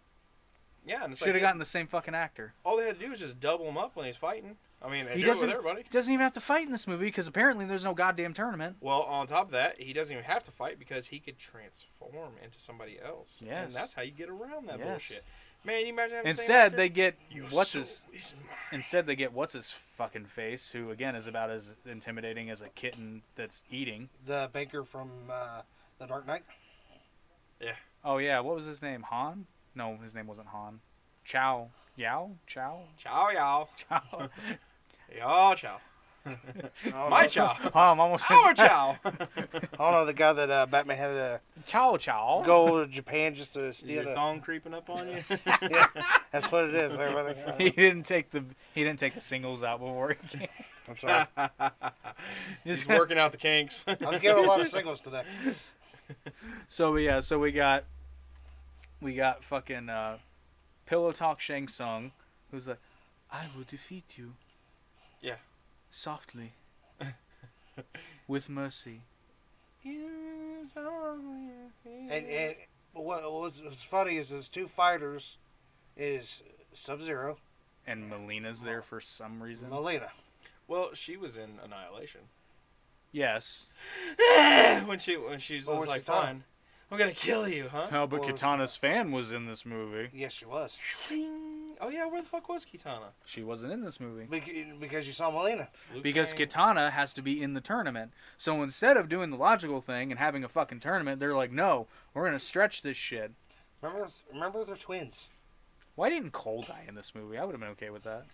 Yeah, and it's Should have like gotten the same fucking actor. all they had to do was just double him up when he's fighting. I mean, they He do it with doesn't. everybody. He doesn't even have to fight in this movie because apparently there's no goddamn tournament. Well, on top of that, he doesn't even have to fight because he could transform into somebody else. Yes. And that's how you get around that Yes. bullshit. Man, you imagine having the same Instead, actor? they get Your what's soul his. is mine. Instead, they get what's his fucking face, who again is about as intimidating as a kitten that's eating. The banker from The Dark Knight. Oh yeah, what was his name? Han? No, his name wasn't Han. Chow. Yao? Chow? Chow, yow. Chow. Yow, chow. Oh, My no. chow. Oh, I'm almost. Our chow. I don't know, the guy that Batman had to Chow Chow. go to Japan just to Is steal your the. thong creeping up on you? Yeah, that's what it is. Everybody. He didn't take the singles out before he came. I'm sorry. He's working out the kinks. I'm giving a lot of singles today. So yeah, so we got fucking Pillow Talk Shang Tsung, who's like, I will defeat you. Yeah. Softly. With mercy. And what's funny is his two fighters is Sub-Zero, And Melina's there for some reason. Melina. Well, she was in Annihilation. Yes. when she's But where's like, Katana? fine, I'm gonna kill you, huh? No, but What was Katana's fan was in this movie. Yes, she was. Oh yeah, where the fuck was Kitana? She wasn't in this movie. Because you saw Melina. Liu Because Kang? Kitana has to be in the tournament. So instead of doing the logical thing and having a fucking tournament, they're like, no, we're going to stretch this shit. Remember they're twins. Why didn't Cole die in this movie? I would have been okay with that.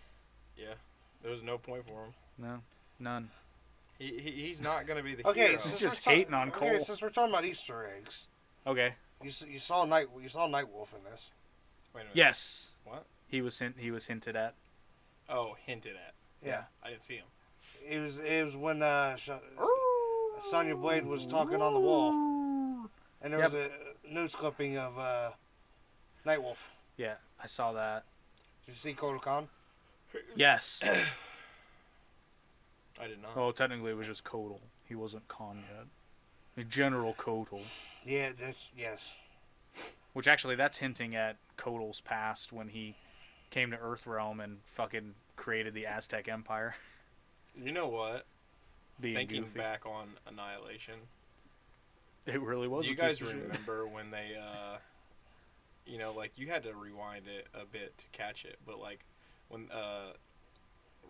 Yeah, there was no point for him. No, none. He's not gonna be the Okay, hero. since Just we're ta- hating on Okay, Cole. since we're talking about Easter eggs, Okay. you saw Nightwolf in this. Wait a minute. Yes. What? He was hinted at. Oh, hinted at. Yeah. I didn't see him. It was when Sonya Blade was talking on the wall, and there was a news clipping of Nightwolf. Yeah, I saw that. Did you see Kotal Khan? Yes. I did not. Well, technically it was just Kotal. He wasn't Khan yet. The General Kotal. Yeah, yes. Which actually, that's hinting at Kotal's past when he came to Earthrealm and fucking created the Aztec Empire. You know what? Being Thinking goofy. back on Annihilation, It really was. do you a piece guys of shit. remember when they, like you had to rewind it a bit to catch it, but like when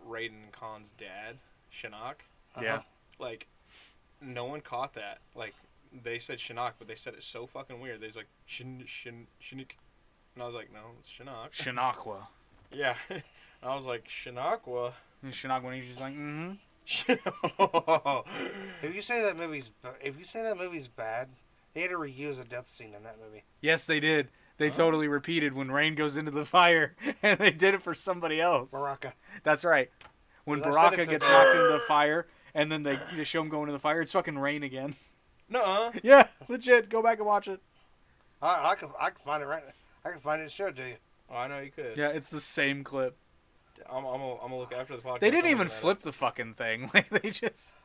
Raiden Khan's dad, Shinnok, Yeah. like no one caught that. Like they said Shinnok, but they said it so fucking weird. They was like Shinnok, and I was like, no, it's Shinnok. Shinakwa. Yeah, I was like Shinnokwa. And Shinnok when he's just like, mm-hmm. If you say that movie's bad, they had to reuse a death scene in that movie. Yes, they did. They Huh? totally repeated when Rain goes into the fire, and they did it for somebody else. Baraka. That's right. When 'Cause I said it Baraka to- gets knocked into the fire, and then they show him going into the fire, it's fucking Rain again. Nuh-uh. Yeah, legit. Go back and watch it. I can find it right. I can find it and show it to you. Oh, I know you could. Yeah, it's the same clip. I'm gonna look after the podcast. They didn't I'm even looking at flip the fucking thing. Like they just.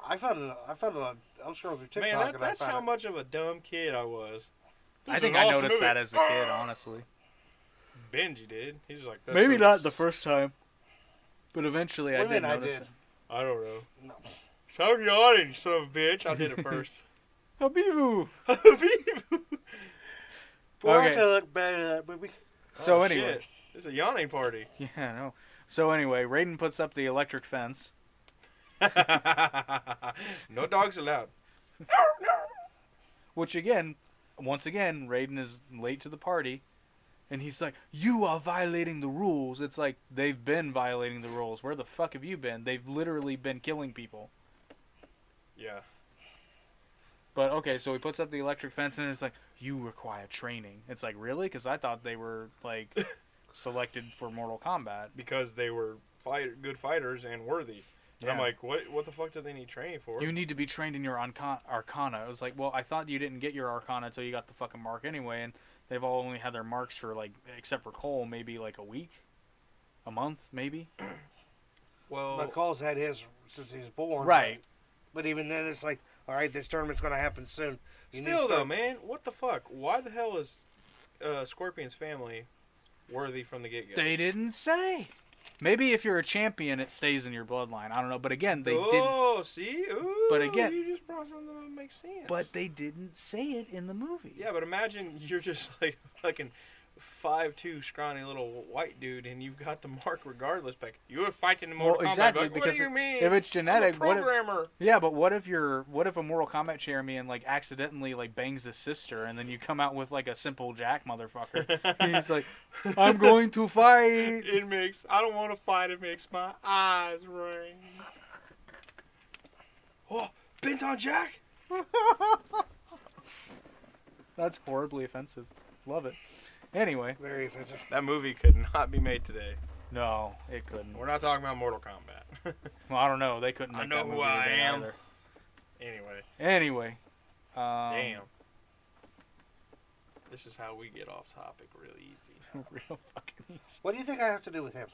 I found it. I was scrolling through it. TikTok Man, and that's I found how it. much of a dumb kid I was. This I is think an I awesome noticed movie. that as a kid, honestly. Benji did. He's like, that's Maybe pretty not the first time, but eventually I What do did you mean I notice did? it. I don't know. No. Stop yawning, you son of a bitch. I did it first. Habibu. Baraka Okay. looked bad in that movie. So Oh, anyway. shit. It's a yawning party. Yeah, I know. So anyway, Raiden puts up the electric fence. No dogs allowed. Which again, once again, Raiden is late to the party. And he's like, you are violating the rules. It's like, they've been violating the rules. Where the fuck have you been? They've literally been killing people. Yeah. But okay, so he puts up the electric fence and it's like, you require training. It's like, really? Because I thought they were, like, selected for Mortal Kombat. Because they were good fighters and worthy. And I'm Yeah. like, what the fuck do they need training for? You need to be trained in your Arcana. It was like, well, I thought you didn't get your Arcana until you got the fucking mark anyway, and they've all only had their marks for, like, except for Cole, maybe, like, a week? A month, maybe? Well, But Cole's had his since he was born. Right. But even then, it's like, all right, this tournament's going to happen soon. You need to still though, start- man, what the fuck? Why the hell is Scorpion's family worthy from the get-go? They didn't say. Maybe if you're a champion, it stays in your bloodline. I don't know. But again, they didn't. Oh, see? Ooh, But again, you just brought something that makes sense. But they didn't say it in the movie. Yeah, but imagine you're just like fucking 5'2" scrawny little white dude, and you've got the mark regardless. Like, you're fighting in Mortal Kombat. Exactly, like, because what do you mean? if it's genetic, I'm a programmer. what if a Mortal Kombat champion like accidentally like bangs his sister, and then you come out with like a simple Jack motherfucker? He's like, I'm going to fight. I don't want to fight. It makes my eyes ring. Oh, bent on Jack. That's horribly offensive. Love it. Anyway. Very offensive. That movie could not be made today. No, it couldn't. We're not talking about Mortal Kombat. Well, I don't know. They couldn't make I know that who movie I today am. either. Anyway, Anyway. damn. This is how we get off topic real easy. Real fucking easy. What do you think I have to do with him?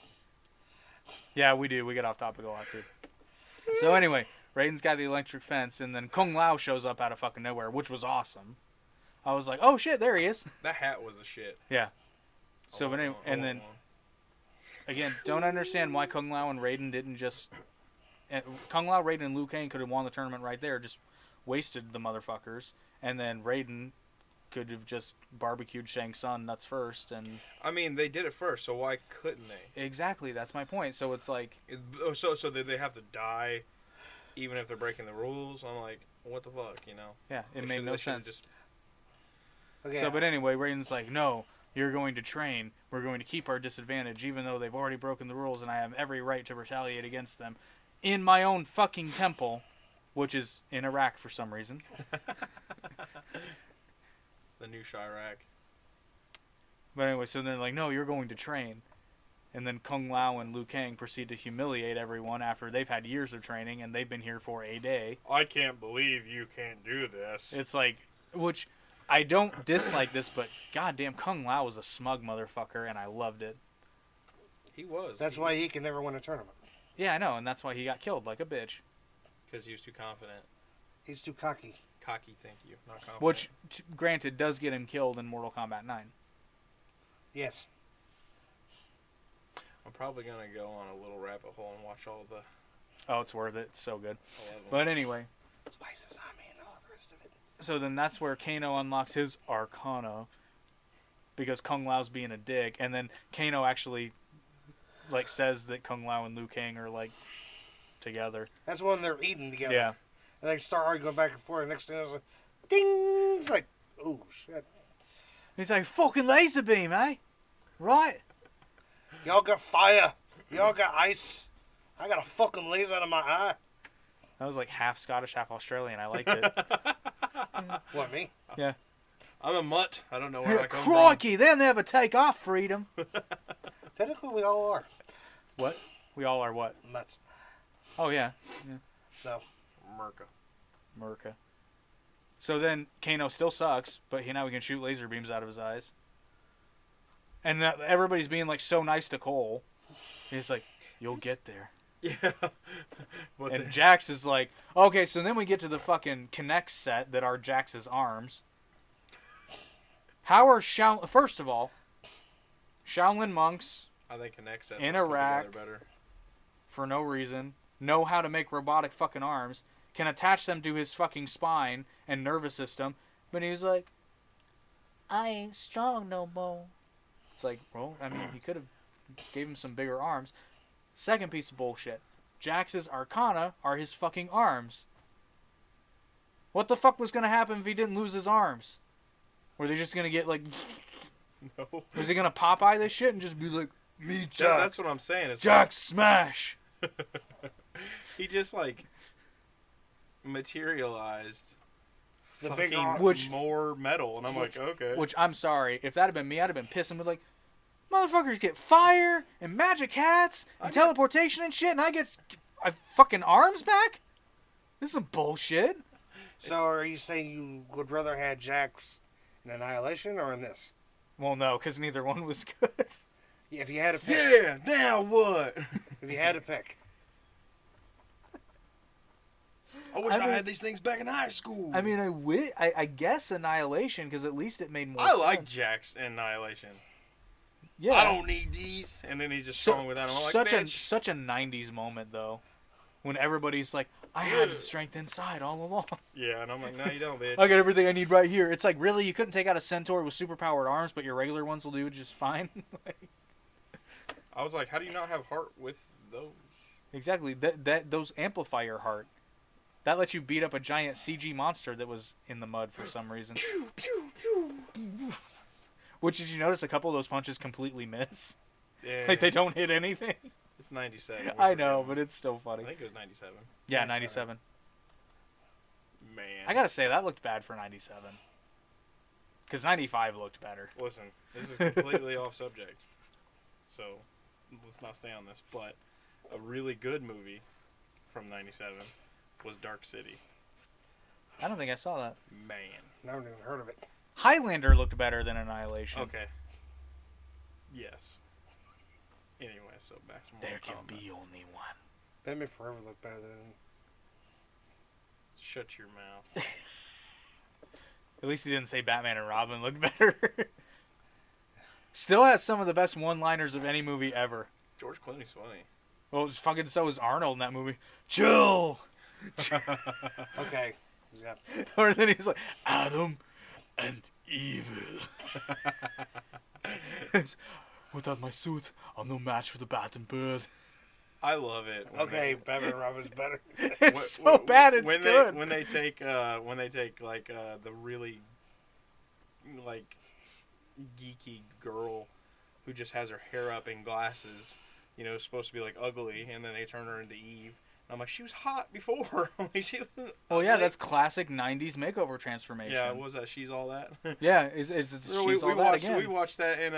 Yeah, we do. We get off topic a lot, too. So anyway, Raiden's got the electric fence, and then Kung Lao shows up out of fucking nowhere, which was awesome. I was like, oh shit, there he is. That hat was a shit. Yeah. So, but anyway, and then, again, don't understand why Kung Lao and Raiden didn't just... Kung Lao, Raiden, and Liu Kang could have won the tournament right there, just wasted the motherfuckers, and then Raiden could have just barbecued Shang Tsung nuts first, and... I mean, they did it first, so why couldn't they? Exactly, that's my point. So it's like... So they have to die, even if they're breaking the rules? I'm like, what the fuck, you know? Yeah, it made no sense. Just... Okay. So, but anyway, Raiden's like, no, you're going to train. We're going to keep our disadvantage, even though they've already broken the rules, and I have every right to retaliate against them in my own fucking temple, which is in Iraq for some reason. The new Chirac. But anyway, so they're like, no, you're going to train. And then Kung Lao and Liu Kang proceed to humiliate everyone after they've had years of training, and they've been here for a day. I can't believe you can't do this. It's like, which... I don't dislike this, but goddamn, Kung Lao was a smug motherfucker, and I loved it. He was. That's why he can never win a tournament. Yeah, I know, and that's why he got killed like a bitch. Because he was too confident. He's too cocky. Cocky, thank you. Not confident. Which, granted, does get him killed in Mortal Kombat 9. Yes. I'm probably going to go on a little rabbit hole and watch all the... Oh, it's worth it. It's so good. 11. But anyway. Spices on me and all the rest of it. So then that's where Kano unlocks his Arcana. Because Kung Lao's being a dick. And then Kano actually, like, says that Kung Lao and Liu Kang are, like, together. That's when they're eating together. Yeah. And they start arguing back and forth. And next thing it's like, ding! It's like, oh, shit. He's like, fucking laser beam, eh? Right? Y'all got fire. Y'all got ice. I got a fucking laser out of my eye. That was like half Scottish, half Australian. I liked it. What, me? Yeah. I'm a mutt. I don't know where I come Crikey, they'll never take off freedom. Technically, we all are. What? We all are what? Mutts. Oh, yeah. So, from. Merca. So then Kano still sucks, but now he can shoot laser beams out of his eyes. And everybody's being like so nice to Cole. He's like, you'll get there. Yeah. And Jax is like, okay, so then we get to the fucking Connect set that are Jax's arms. How are first of all, Shaolin monks I think Connect sets in would put Iraq together better. for no reason know how to make robotic fucking arms, can attach them to his fucking spine and nervous system, but he was like, I ain't strong no more. It's like, well, I mean, he could have gave him some bigger arms. Second piece of bullshit. Jax's Arcana are his fucking arms. What the fuck was going to happen if he didn't lose his arms? Were they just going to get, like... No. Was he going to Popeye this shit and just be like, me, Jax? Yeah, that's what I'm saying. It's Jax, smash! he just, like, materialized The fucking big arm. Which- more metal. And I'm like, okay. Which, I'm sorry, if that had been me, I'd have been pissing with, like, motherfuckers get fire and magic hats and teleportation and shit, and I get fucking arms back? This is some bullshit. So are you saying you would rather have Jax in Annihilation or in this? Well, no, because neither one was good. Yeah, if you had to pick. Yeah, now what? If you had to pick. I wish I I, mean- had these things back in high school. I mean, I guess Annihilation, because at least it made more I sense. like Jax and Annihilation. Yeah. I don't need these. And then he's just strong without them. I'm like, such a 90s moment, though. When everybody's like, I had the strength inside all along. Yeah, and I'm like, no, you don't, bitch. I got everything I need right here. It's like, really? You couldn't take out a centaur with superpowered arms, but your regular ones will do just fine? I was like, how do you not have heart with those? Exactly. Those amplify your heart. That lets you beat up a giant CG monster that was in the mud for some reason. Which, did you notice a couple of those punches completely miss? Yeah. Like, they don't hit anything. It's 97. I know, but it's still funny. I think it was 97. Yeah, 97. Man. I gotta say, that looked bad for 97. Because 95 looked better. Listen, this is completely off subject. So, let's not stay on this. But a really good movie from 97 was Dark City. I don't think I saw that. Man. I haven't even heard of it. Highlander looked better than Annihilation. Okay. Yes. Anyway, so back to Mortal There can Kombat. be only one. Batman Forever looked better than. Shut your mouth. At least he didn't say Batman and Robin looked better. Still has some of the best one-liners of any movie ever. George Clooney's funny. Well, it's fucking so is Arnold in that movie. Chill! Okay. Yeah. Or then he's like, Adam and evil. Without my suit, I'm no match for the Bat and Bird. I love it. Okay, Batman and Robin's better. It's so bad, it's good. When they take like the really like geeky girl who just has her hair up and glasses, you know, supposed to be like ugly, and then they turn her into Eve. And I'm like, she was hot before. Like, she was Oh yeah, that's classic '90s makeover transformation. yeah. What was that? She's all that. Yeah, is she's all that again? We watched that in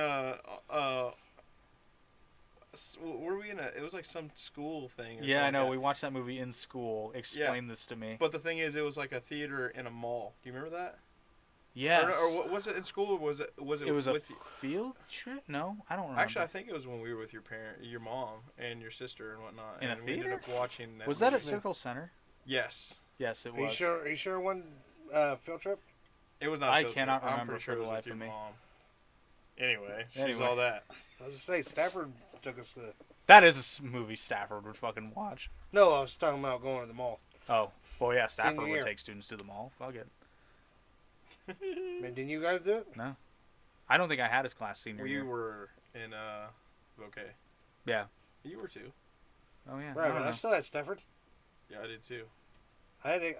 were we in a? It was like some school thing. Or Yeah, I know. something We watched that movie in school. Explain this to me. But the thing is, it was like a theater in a mall. Do you remember that? Yes. Or was it in school? Or was it? It was a with you? field trip? No, I don't remember. Actually, I think it was when we were with your mom, and your sister and whatnot. In a and we ended theater? up watching that. Was that at movie. Circle Center? Yes. Yes, it Are you was. sure? Are you sure one field trip? It was not. I Phil's cannot trip. I'm remember pretty sure for it the was life with of your me. mom. Anyway, she's Anyway. all that. I was just saying, Stafford took us to. That is a movie Stafford would fucking watch. No, I was talking about going to the mall. Oh, well, yeah, Stafford Senior would year. take students to the mall. Fuck it. I mean, didn't you guys do it? No, I don't think I had his class senior We year. were in okay. Yeah. You were too. Oh yeah. Right, I but don't I know. still had Stafford. Yeah, I did too. I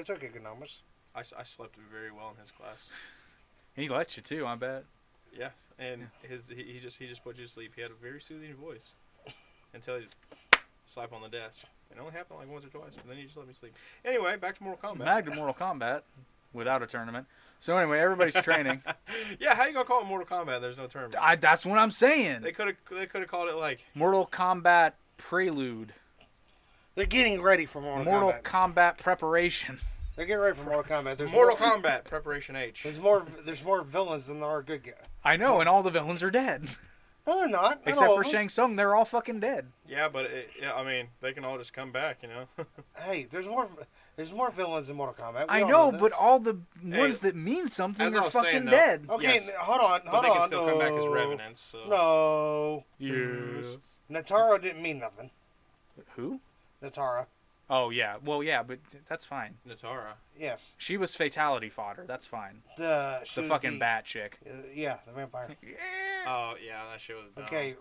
took economics. I slept very well in his class. He liked you too, I bet. Yes, and he just put you to sleep. He had a very soothing voice until he slap on the desk. It only happened like once or twice, but then he just let me sleep. Anyway, back to Mortal Kombat. Back to Mortal Kombat without a tournament. So anyway, everybody's training. Yeah, how you gonna call it Mortal Kombat? There's no tournament. That's what I'm saying. They could have called it like Mortal Kombat Prelude. They're getting ready for Mortal Kombat. Kombat Preparation. They're getting ready for Mortal Kombat. Mortal Kombat Preparation H. There's more villains than there are good guys. I know, and all the villains are dead. No, they're not. Not Except all for of them. Shang Tsung, they're all fucking dead. Yeah, but I mean, they can all just come back, you know. Hey, there's more villains in Mortal Kombat. I know, but all the ones that mean something as I are was fucking saying, though, dead. Okay, Yes. hold on. But they can still come back as No. revenants. So. No. Yes. Natara didn't mean nothing. Who? Natara. Oh, yeah. Well, yeah, but that's fine. Natara. Yes. She was fatality fodder. That's fine. She The was fucking bat chick. Yeah, the vampire. Oh yeah, that shit was dumb. Okay.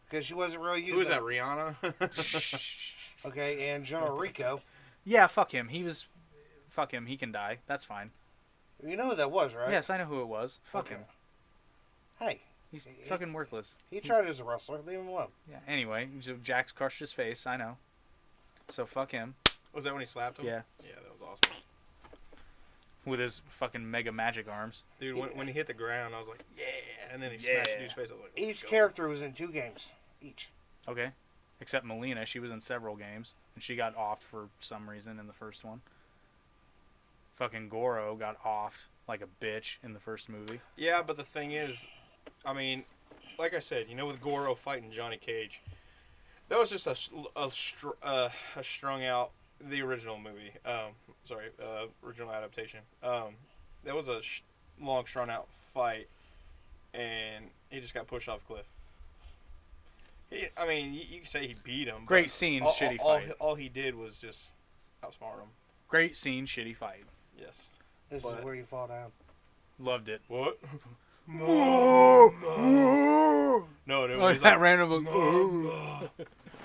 Because she wasn't really used. Who was that? Rihanna. Okay, and General Rico. Yeah, fuck him. Fuck him. He can die. That's fine. You know who that was, right? Yes, I know who it was. Fuck Okay. him. Hey, He's fucking worthless. he tried as a wrestler. Leave him alone. Yeah. Anyway, so Jax crushed his face. I know. So fuck him. Was that when he slapped him? Yeah. Yeah, that was awesome. With his fucking mega magic arms. Dude, when he hit the ground, I was like, yeah. And then he smashed the dude's face. I was like, let's Each go. character was in 2 games. Each. Okay. Except Melina, she was in several games, and she got offed for some reason in the first one. Fucking Goro got offed like a bitch in the first movie. Yeah, but the thing is, I mean, like I said, you know, with Goro fighting Johnny Cage, that was just a strung out, the original movie. Original adaptation. That was a long, strung out fight. and he just got pushed off a cliff. I mean, you can say he beat him. Great scene, shitty fight. All he did was just outsmart him. Great scene, shitty fight. Yes. This is where you fall down. Loved it. What? No, it was that like, random.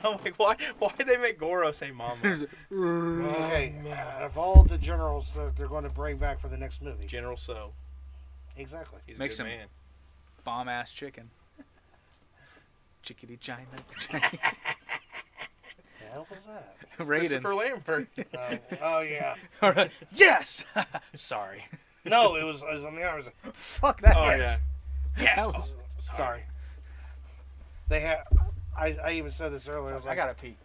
I'm like, why did they make Goro say mama? Okay, out of all the generals that they're going to bring back for the next movie. General So. Exactly. He's a Makes good him- man. Bomb ass chicken. Chickadee China. The hell was that? Raiden. Christopher Lambert. Oh yeah. Yes. Sorry. No, it was on the arms. Fuck that. Oh, yes. yeah. Yes. Oh, sorry. They had. I even said this earlier. I was I like, gotta pee.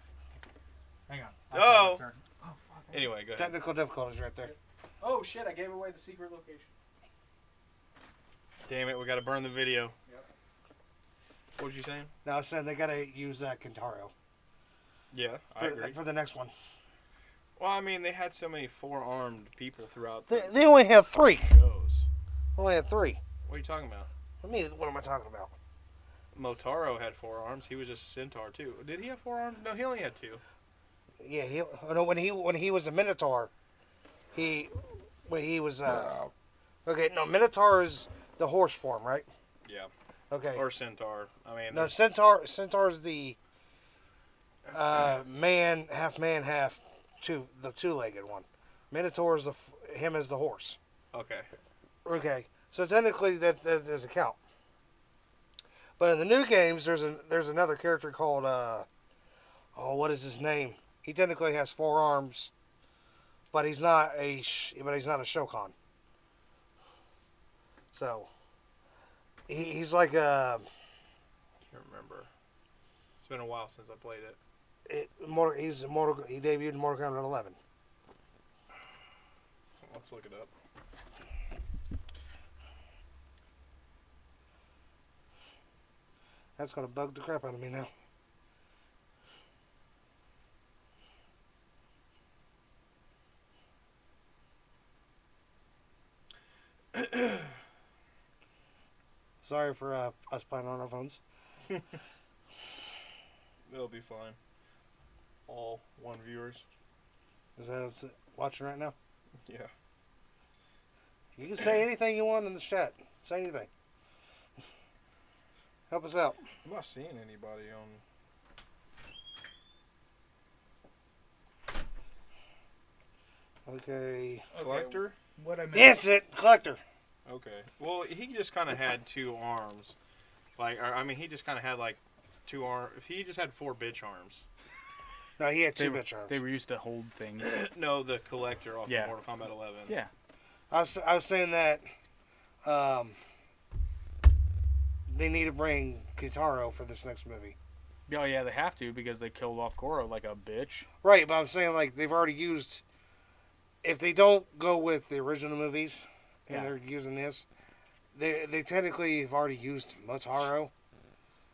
Hang on. Oh. Turn. Oh fuck. Anyway, go ahead. technical difficulties right there. Oh shit! I gave away the secret location. Damn it, we got to burn the video. Yep. What was you saying? Now I said they gotta use Kintaro Yeah, I agree. for the next one. Well, I mean, they had so many four-armed people throughout They, the they only have 3. shows. Only had 3. What are you talking about? What am I talking about? Motaro had 4 arms. He was just a centaur too. Did he have 4 arms? No, he only had 2. Yeah, when he was a Minotaur, when he was okay. No, Minotaur is the horse form, right? Yeah. Okay. Or centaur. I mean, No, Centaur's the man, half the two-legged one. Minotaur is him as the horse. okay. Okay, so technically that doesn't count. But in the new games, there's another character called what is his name? He technically has 4 arms, but he's not a Shokan. So he's like a. Can't remember. It's been a while since I played it. He debuted in Mortal Kombat 11. Let's look it up. That's gonna bug the crap out of me now. Sorry for us playing on our phones. It'll be fine. All 1 viewers. Is that us watching right now? Yeah. You can say anything you want in the chat. Say anything. Help us out. I'm not seeing anybody on Okay. collector. What I missed? That's it, collector. Okay. Well, he just kind of had 2 arms. He just kind of had like 2 arms. If he just had 4 bitch arms. No, he had They 2 were, bitch arms. they were used to hold things. No, the collector off Yeah. of Mortal Kombat 11. Yeah. I was saying that they need to bring Kitaro for this next movie. Oh yeah, they have to because they killed off Goro like a bitch. Right, but I'm saying like they've already used. If they don't go with the original movies and Yeah. they're using this, they technically have already used Motaro.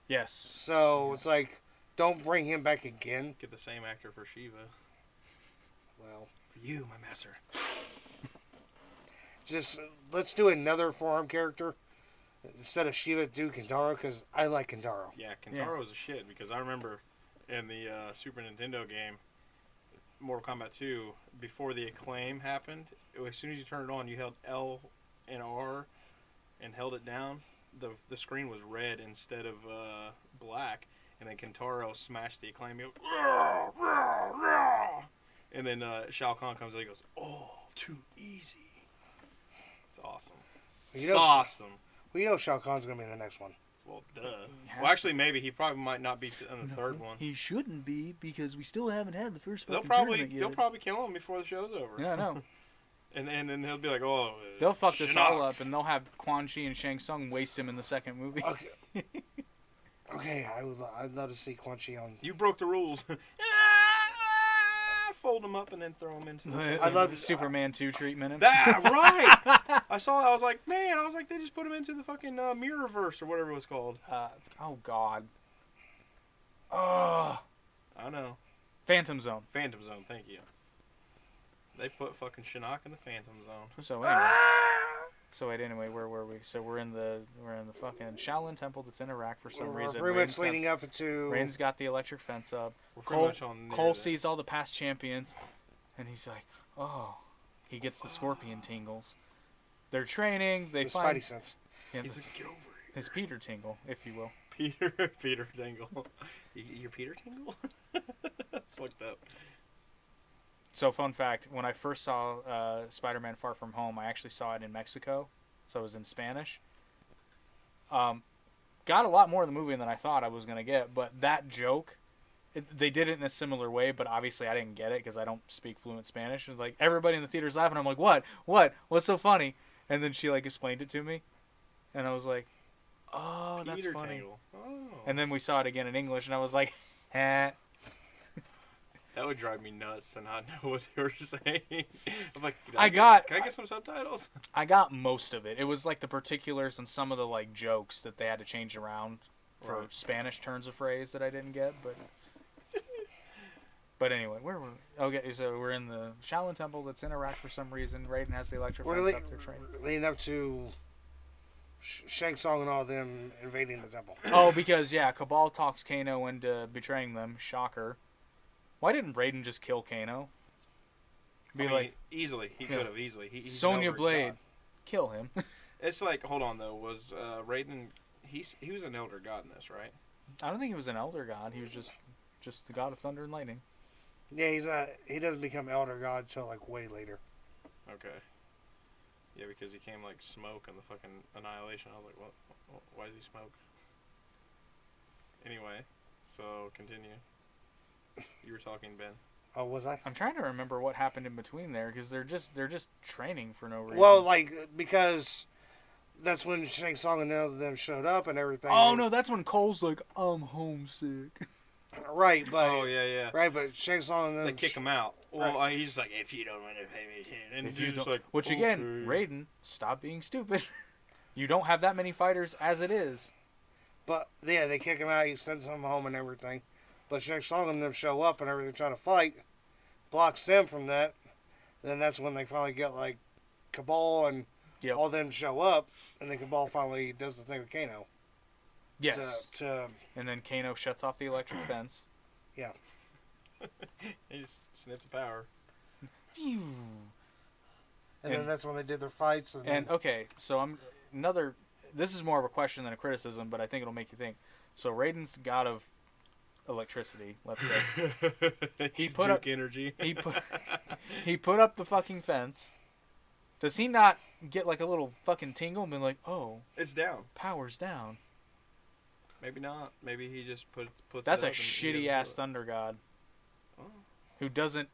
Yes. So it's like, don't bring him back again. Get the same actor for Shiva. Well, For you, my master. just let's do another 4-arm character instead of Shiva. Do Kintaro because I like Kintaro. Yeah, Kintaro was a shit because I remember in the Super Nintendo game, Mortal Kombat 2, before the acclaim happened, as soon as you turned it on, you held L and R and held it down. The screen was red instead of black, and then Kintaro smashed the acclaim. He goes, "Rah, rah, rah." And then Shao Kahn comes in and goes, "Oh, too easy." It's awesome. It's awesome. Well, you know Shao Kahn's gonna be in the next one. Well, duh. has Well, actually, maybe he probably might not be in the third one. He shouldn't be because we still haven't had the first They'll fucking probably tournament they'll kill him before the show's over. Yeah, I know. And then he'll be like, "Oh, They'll fuck this all Shinnok." up, and they'll have Quan Chi and Shang Tsung waste him in the second movie. Okay. Okay, I'd love to see Quan Chi on. You broke the rules. Fold them up and then throw them into. I'd love to- Superman 2 treatment. Him. That right. I saw. I was like, man. I was like, they just put him into the fucking Mirrorverse or whatever it was called. Oh God. Oh. I know. Phantom Zone. Phantom Zone. Thank you. They put fucking Shinnok in the Phantom Zone. So anyway. So wait, anyway, where were we? So we're in the fucking Shaolin Temple that's in Iraq for some reason. Pretty much leading up to. Raiden's got the electric fence up. We're pretty much on Cole sees all the past champions, and he's like, "Oh," he gets the scorpion tingles. They're training. They the find Spidey sense. yeah, He's like, get over here. his Peter tingle, if you will. Peter Tingle. Your Peter Tingle? That's fucked up. So, fun fact: when I first saw Spider-Man: Far From Home, I actually saw it in Mexico, so it was in Spanish. Got a lot more of the movie than I thought I was gonna get, but that joke, they did it in a similar way, but obviously I didn't get it because I don't speak fluent Spanish. It was like everybody in the theater's laughing. I'm like, what's so funny? And then she like explained it to me, and I was like, oh, that's Peter funny. Tingle. Oh. And then we saw it again in English, and I was like, eh. That would drive me nuts to not know what they were saying. I'm like, can I get some subtitles? I got most of it. It was like the particulars and some of the like jokes that they had to change around for Right. Spanish turns of phrase that I didn't get, but anyway, where were we? Okay, so we're in the Shaolin Temple that's in Iraq for some reason. Raiden has the electric fence up. They're training. Leading up to Shang Tsung and all them invading the temple. Oh, because yeah, Cabal talks Kano into betraying them. Shocker. Why didn't Raiden just kill Kano? Easily. He could have easily. He's Sonya an elder Blade, god. kill him. It's like, hold on though, was Raiden? He was an elder god in this, right? I don't think he was an elder god. He was just the god of thunder and lightning. Yeah, he's not. He doesn't become Elder God until like way later. Okay. Yeah, because he came like smoke in the fucking Annihilation. I was like, what? Why is he smoke? Anyway, so continue. You were talking, Ben. Oh, was I? I'm trying to remember what happened in between there because they're just training for no reason. Well, like because that's when Shang Tsung and all of them showed up and everything. Oh no, that's when Cole's like, I'm homesick. Right, but Oh yeah. right, but Shang Tsung and them They kick him out. Well, Right. He's like, if you don't want to pay me, and If you he's don't- like, Which again, okay. Raiden, stop being stupid. You don't have that many fighters as it is. But yeah, they kick him out. He sends him home and everything. But Shang Tsung and them show up and everything, trying to fight, blocks them from that. Then that's when they finally get like Cabal and Yep. all them show up, and then Cabal finally does the thing with Kano. Yes. To And then Kano shuts off the electric fence. yeah. He just snipped the power. Phew. And then And- that's when they did their fights. And, And okay, so this is more of a question than a criticism, but I think it'll make you think. So Raiden's the god of electricity, let's say. He's put Duke up- energy. He put up the fucking fence. Does he not get like a little fucking tingle and be like, "Oh, It's down. power's down"? Maybe not. Maybe he just puts. That's it a up and he shitty doesn't ass do it. thunder god Oh. who doesn't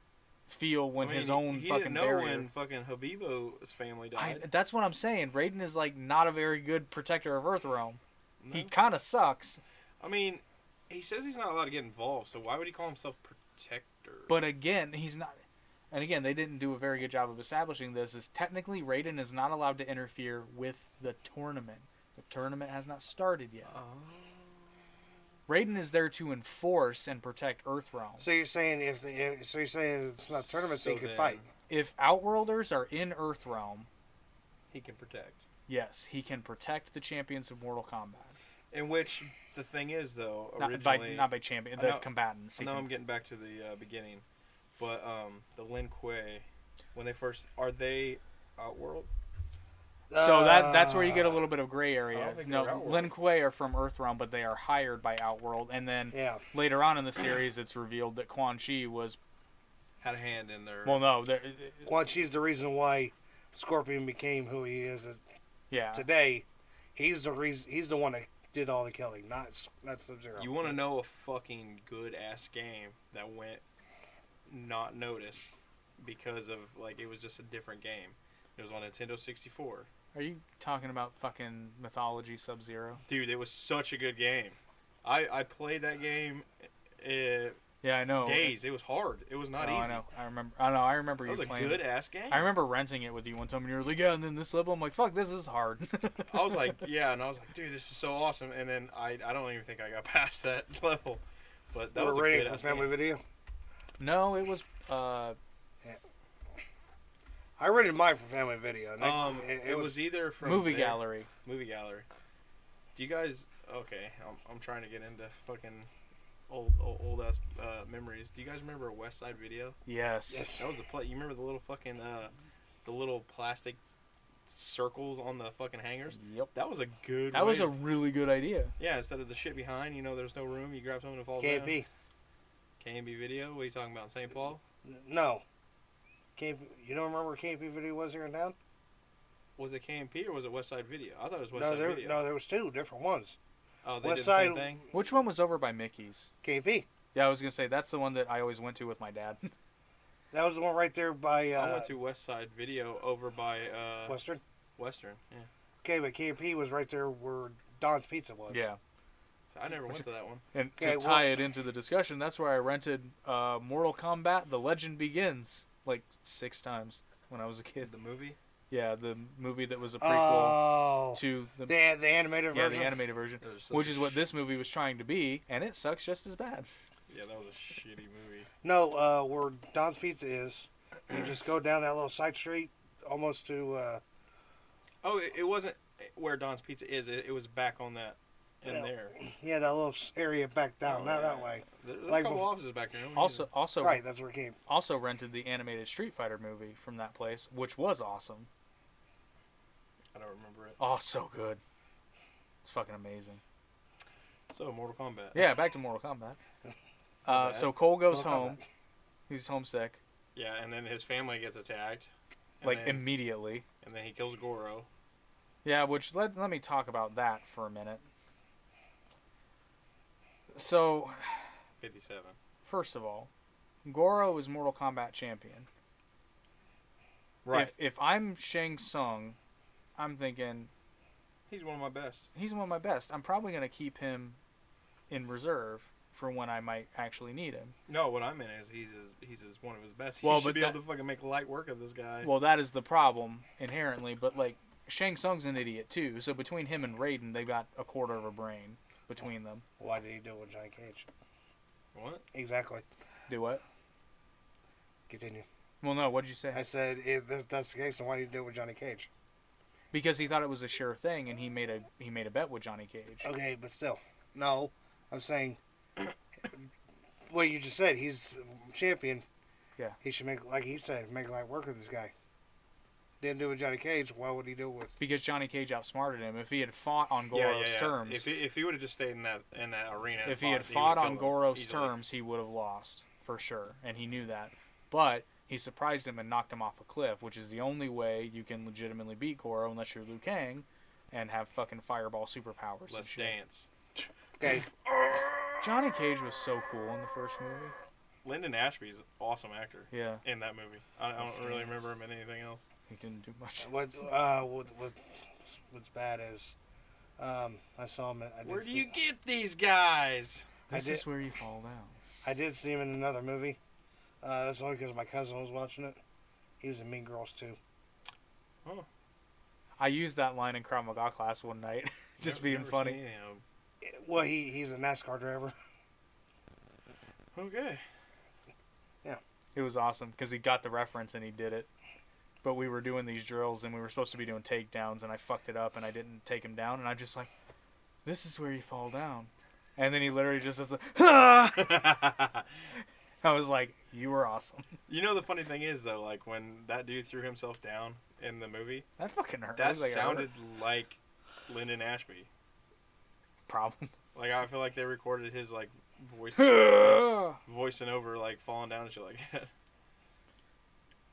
feel when I mean, his own he fucking didn't know barrier. when fucking Habibo's family died. That's what I'm saying. Raiden is like not a very good protector of Earthrealm. He No? kind of sucks. I mean, he says he's not allowed to get involved, so why would he call himself protector? But again, he's not. And again, they didn't do a very good job of establishing this. Is technically Raiden is not allowed to interfere with the tournament. The tournament has not started yet. Oh. Raiden is there to enforce and protect Earthrealm. so you're saying so you're saying it's not tournaments So he could then- fight. If Outworlders are in Earthrealm, he can protect. yes, he can protect the champions of Mortal Kombat. In which the thing is, though, Not originally, by champion, I the know- combatants. I He know can- I'm getting back to the beginning, but the Lin Kuei, when they first are they Outworld? So that's where you get a little bit of gray I area. don't think No, they're Outworld. Lin Kuei are from Earthrealm, but they are hired by Outworld. And then Yeah. later on in the series, it's revealed that Quan Chi was. Had a hand in their. Well, no, Quan Chi's the reason why Scorpion became who he is yeah. today. He's the reason. He's the one that did all the killing, not Sub-Zero. You want to know a fucking good ass game that went not noticed because of like it was just a different game. It was on Nintendo 64. Are you talking about fucking Mythology Sub-Zero? Dude, it was such a good game. I played that game Yeah, I know. days. It was hard. It was not Oh, easy. I know. I remember That was you a playing. good ass game. I remember renting it with you one time, and you were like, "Yeah," and then this level, I'm like, "Fuck, this is hard." I was like, yeah, and I was like, dude, this is so awesome. And then I don't even think I got past that level. But that We're was a rating good for ass family game. video. No, it was. I rented mine from Family Video. And it was either from Movie Gallery. Movie Gallery. Do you guys? Okay, I'm trying to get into fucking old ass memories. Do you guys remember West Side Video? Yes. That was the play. You remember the little fucking the little plastic circles on the fucking hangers? Yep. That was a good. That was a really good idea. Yeah, instead of the shit behind, there's no room. You grab something to fall Can't down. be. K&B Video. What are you talking about? St. Paul? No. You don't remember where K&B Video was here in town? Was it K&P or was it West Side Video? I thought it was West Side Video. No, there was two different ones. Oh, they West did the same Side- thing? Which one was over by Mickey's? K&P. Yeah, I was gonna say that's the one that I always went to with my dad. That was the one right there by I went to West Side Video over by Western. Western, yeah. Okay, but K&P was right there where Don's Pizza was. Yeah. So I never went to that one. And Okay, to tie it into the discussion, that's where I rented Mortal Kombat: The Legend Begins like 6 times when I was a kid. The movie? Yeah, the movie that was a prequel to the animated version. Yeah, the animated version, It was such which a is what this movie was trying to be, and it sucks just as bad. Yeah, that was a shitty movie. No, where Don's Pizza is, you just go down that little side street almost to. Oh, it wasn't where Don's Pizza is. It was back on that, there. Yeah, that little area back down, not that way. There's Like a couple before- offices back there. Also, Right, that's where it came. also rented the animated Street Fighter movie from that place, which was awesome. I don't remember it. Oh, so good. It's fucking amazing. So, Mortal Kombat. Yeah, back to Mortal Kombat. Okay. So Cole goes Mortal home. Kombat. He's homesick, Yeah, and then his family gets attacked. And like then, immediately. And then he kills Goro. Yeah, which let me talk about that for a minute. So, 57. first of all, Goro is Mortal Kombat champion. Right. If I'm Shang Tsung, I'm thinking He's one of my best. he's one of my best. I'm probably gonna keep him in reserve for when I might actually need him. No, what I meant is he's one of his best. He Well, should but be able to fucking make light work of this guy. Well, that is the problem inherently, but like Shang Tsung's an idiot too. So between him and Raiden, they got a quarter of a brain between them. Why did he do it with Johnny Cage? What? Exactly. Do what? Continue. Well, no. What'd you say? I said, if that's the case, then why did he do it with Johnny Cage? Because he thought it was a sure thing, and he made a bet with Johnny Cage. Okay, but still. No, I'm saying, what you just said, he's champion. Yeah. He should make, like he said, make light work of this guy. Didn't do it with Johnny Cage, why would he do it with? Because Johnny Cage outsmarted him. If he had fought on Goro's terms, If he would have just stayed in that arena, if he and had fought would've on killed him Goro's easily. terms, he would have lost for sure, and he knew that. But he surprised him and knocked him off a cliff, which is the only way you can legitimately beat Goro unless you're Liu Kang and have fucking fireball superpowers. Let's and shit. dance. Okay. Johnny Cage was so cool in the first movie. Lyndon Ashby's an awesome actor Yeah, in that movie. I Let's don't really dance. remember him in anything else. he didn't do much. What's bad is, I saw him. Where do you get these guys? This I did- is where you fall down. I did see him in another movie. That's only because my cousin was watching it. He was in Mean Girls too. I used that line in Krav Maga class one night, just being Never funny. seen him. Well, he's a NASCAR driver. Okay. It was awesome because he got the reference and he did it. But we were doing these drills and we were supposed to be doing takedowns and I fucked it up and I didn't take him down and I'm just like, this is where you fall down. And then he literally just says, ah! I was like, you were awesome. You know the funny thing is though, like when that dude threw himself down in the movie, That fucking hurt. that I was like, sounded like Lyndon Ashby. problem. Like I feel like they recorded his like voice, voicing over like falling down and shit like that.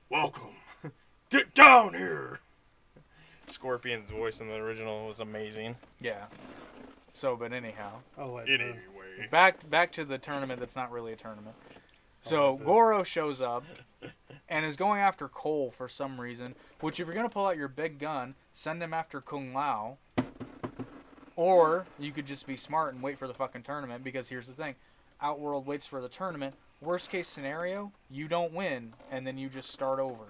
Welcome, get down here. Scorpion's voice in the original was amazing. Yeah. So, but anyhow, Anyway, back to the tournament that's not really a tournament. So Goro shows up and is going after Cole for some reason. Which, if you're gonna pull out your big gun, send him after Kung Lao. Or you could just be smart and wait for the fucking tournament. Because here's the thing: Outworld waits for the tournament. Worst case scenario, you don't win, and then you just start over.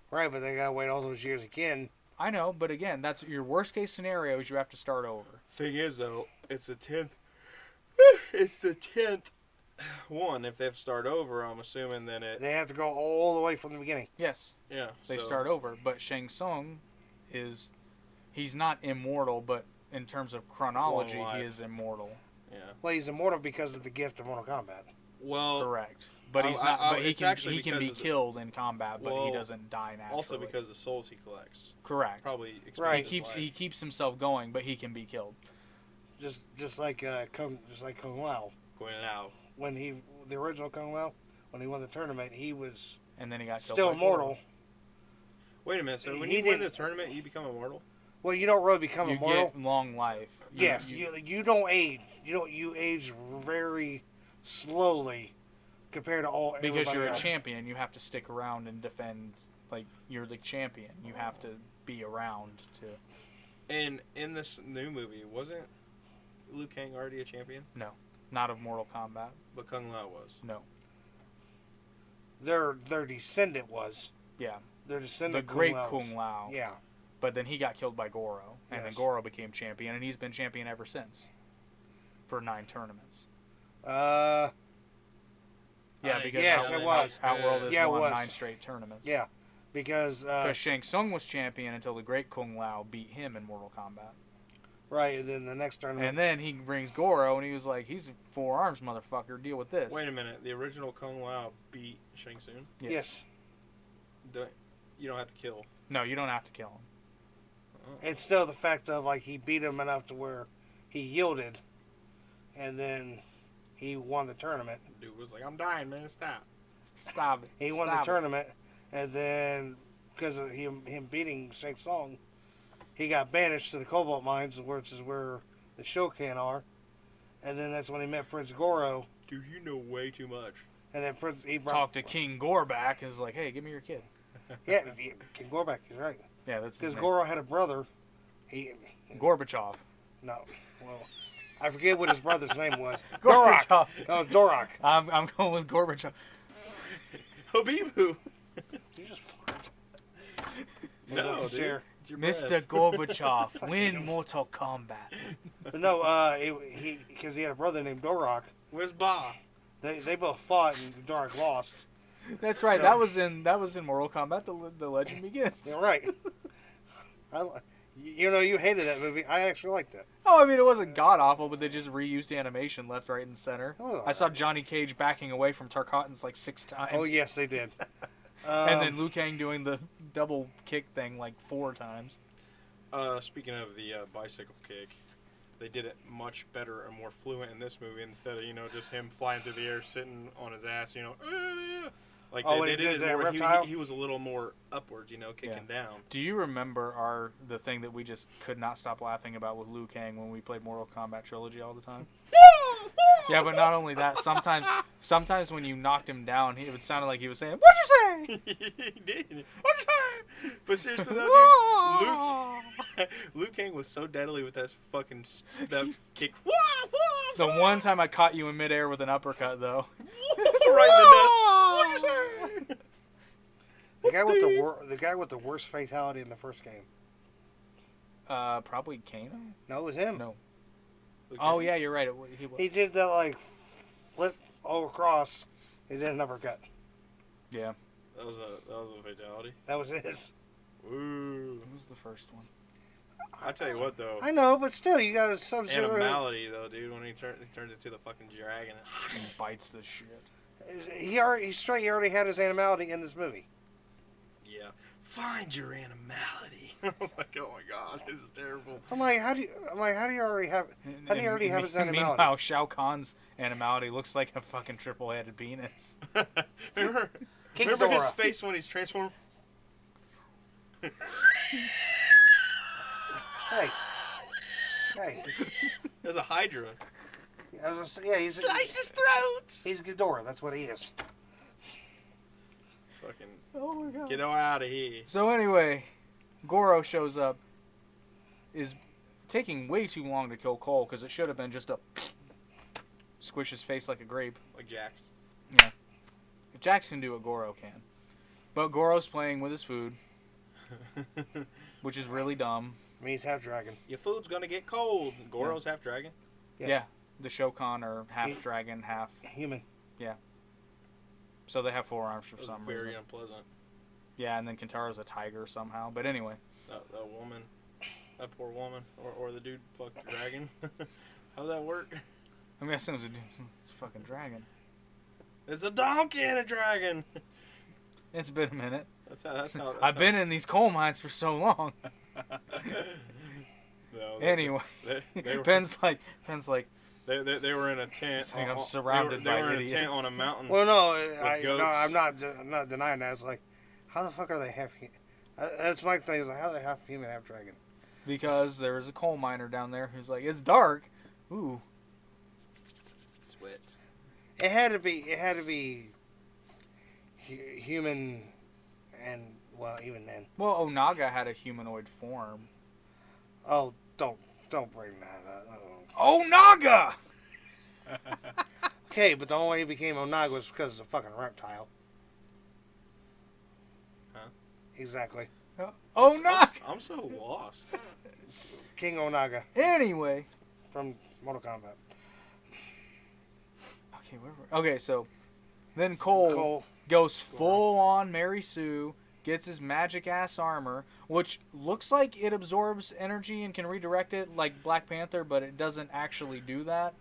Right, but they gotta wait all those years again. I know, but again, that's your worst case scenario. Is you have to start over. thing is though, it's the 10th. It's the 10th one, if they have to start over, I'm assuming then it. They have to go all the way from the beginning. Yes, Yeah. they so- start over. But Shang Tsung he's not immortal, but in terms of chronology, Long life. he is immortal. Yeah. Well, he's immortal because of the gift of Mortal Kombat. Well. Correct. But he's not. But he it's can actually he can because be of the- killed in combat, but he Well, doesn't die naturally. Also because the souls he collects correct. probably Right. explains He his life. he keeps himself going, but he can be killed. Just like Kung Lao. Pointed out. When the original Kung Lao, when he won the tournament, he was And then he got killed still by immortal. Goro. Wait a minute. So when He you win didn't- the tournament, you become immortal? Well, you don't really become You immortal. get long life. Yes, you don't age. You age very slowly compared to because everybody you're a else. champion, you have to stick around and defend. Like you're the champion, you have to be around to. And in this new movie, wasn't Liu Kang already a champion? Not of Mortal Kombat. But Kung Lao was. No. Their descendant was. Yeah. Their descendant. The great Kung Lao's. Kung Lao. Yeah. But then he got killed by Goro, and then Yes. Goro became champion, and he's been champion ever since. For 9 tournaments. Yeah, because yes, Outworld, it was. Outworld has Yeah, it won was. 9 straight tournaments. Yeah, because Shang Tsung was champion until the great Kung Lao beat him in Mortal Kombat. right, and then the next tournament. And then he brings Goro, and he was like, he's 4 arms, motherfucker, deal with this. Wait a minute. The original Kung Lao beat Shang Tsung? yes, You don't have to kill. No, you don't have to kill him. it's still the fact of like he beat him enough to where he yielded, and then he won the tournament. Dude was like, I'm dying, man. Stop. Stop it. He won Stop the it. tournament, and then because of him beating Shang Tsung, he got banished to the Cobalt Mines, which is where the Shokan are. And then that's when he met Prince Goro. Dude, you know way too much. And then he brought Talk to King Gorback, and is like, hey, give me your kid. yeah, King Gorback. He's right. Yeah, that's his Because name. Goro had a brother. Gorbachev. No, well, I forget what his brother's name was. Gorbachev. Dorak. No, it's Dorak. I'm going with Gorbachev. Habibu. You just farted. No, dude. Share. It's your Mr. breath. Gorbachev, win Mortal Kombat. But no, because he had a brother named Dorak. Where's Ba? They both fought and Dorak lost. That's right. So- That was in Mortal Kombat. The legend begins. You're right. You hated that movie. I actually liked it. Oh, I mean, it wasn't god awful, but they just reused animation left, right, and center. Oh, I saw Johnny Cage backing away from Tarkatans like 6 times. Oh yes, they did. And then Liu Kang doing the double kick thing like 4 times. Speaking of the bicycle kick, they did it much better and more fluent in this movie instead of just him flying through the air, sitting on his ass. Like Oh, when they he did did it that more. reptile? He was a little more upward, kicking down. Do you remember the thing that we just could not stop laughing about with Liu Kang when we played Mortal Kombat Trilogy all the time? Yeah, but not only that. Sometimes when you knocked him down, it would sound like he was saying, "What'd you say?" He did. What'd you say? But seriously though, dude, Liu Kang was so deadly with that fucking that kick. The one time I caught you in midair with an uppercut, though. Right in the nuts. What'd you say? the guy with the worst fatality in the first game. Probably Kano. No, it was him. No. Oh yeah, you're right. He was. He did that like flip over cross. He did an uppercut. Yeah. That was a fatality. That was his. Ooh. What was the first one? I tell you what though. I know, but still, you got a Sub-Zero. Animality though, dude, when he turns into the fucking dragon. And bites the shit. He already had his animality in this movie. Yeah. Find your animality. I was like, oh my god, this is terrible. I'm like, how do you already have? How do you already have his animality? Meanwhile, Shao Kahn's animality looks like a fucking triple-headed penis. remember King his Dora. face when he's transformed? Hey, There's a Hydra. I was gonna say, yeah, he's his throat. he's Ghidorah. That's what he is. Fucking Oh my god. get out of here. So anyway, Goro shows up, is taking way too long to kill Cole because it should have been just a squish his face like a grape. Like Jax. Yeah. If Jax can do it, Goro can. But Goro's playing with his food, which is really dumb. I mean, he's half dragon. Your food's gonna get cold. Goro's half dragon. Yes. Yeah. The Shokan are half dragon, half human. So they have forearms for That was some very reason. unpleasant. Yeah, and then Kentaro's a tiger somehow. But anyway. That woman, that poor woman, or the dude fucked the dragon. How'd that work? I'm guessing it's a fucking dragon. It's a donkey and a dragon. It's been a minute. That's how. I've been in these coal mines for so long. No, Anyway, they were, Ben's like, they were in a tent. Saying I'm surrounded they by were in idiots. a tent on a mountain. Well, no, goats. I'm not denying that. It's like, how the fuck are they half? That's my thing. Is like, how are they half human, half dragon? because there was a coal miner down there who's like, it's dark. Ooh. It's wet. It had to be human, and well, even then. Well, Onaga had a humanoid form. Oh, don't bring that up. Onaga! Okay, but the only way he became Onaga was because of a fucking reptile. Huh? Exactly. Onaga! I'm so lost. King Onaga Anyway. from Mortal Kombat. Okay, so then Cole goes full on Mary Sue, gets his magic ass armor, which looks like it absorbs energy and can redirect it like Black Panther, but it doesn't actually do that.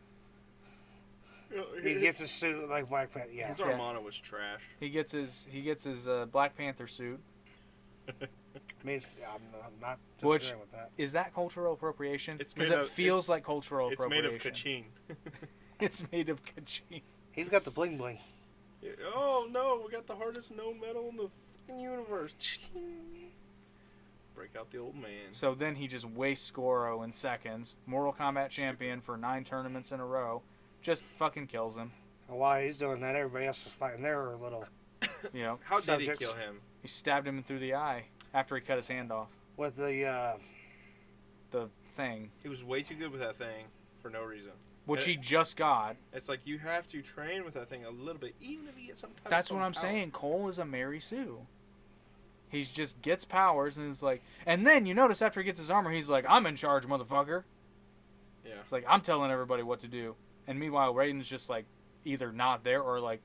He gets his suit like Black Panther. Yeah. His Armada was trash. He gets his Black Panther suit. I'm not Which- disagreeing with that. Is that cultural appropriation? It's Because made it of- feels like cultural It's made appropriation. of kaching. It's made of kaching. He's got the bling bling. Oh no, we got the hardest known metal in the fucking universe. Break out the old man. So then he just wastes Goro in seconds. Mortal Kombat champion for 9 tournaments in a row. Just fucking kills him. And while he's doing that, everybody else is fighting their little You know, How did he Subjects. kill him? he stabbed him through the eye after he cut his hand off. with the. The thing, He was way too good with that thing for no reason. which he just got. It's like you have to train with that thing a little bit, even if you get some type That's of what I'm power. saying. Cole is a Mary Sue. He's just gets powers and is like, and then you notice after he gets his armor, he's like, I'm in charge, motherfucker. Yeah. It's like, I'm telling everybody what to do. And meanwhile, Raiden's just like, either not there or like,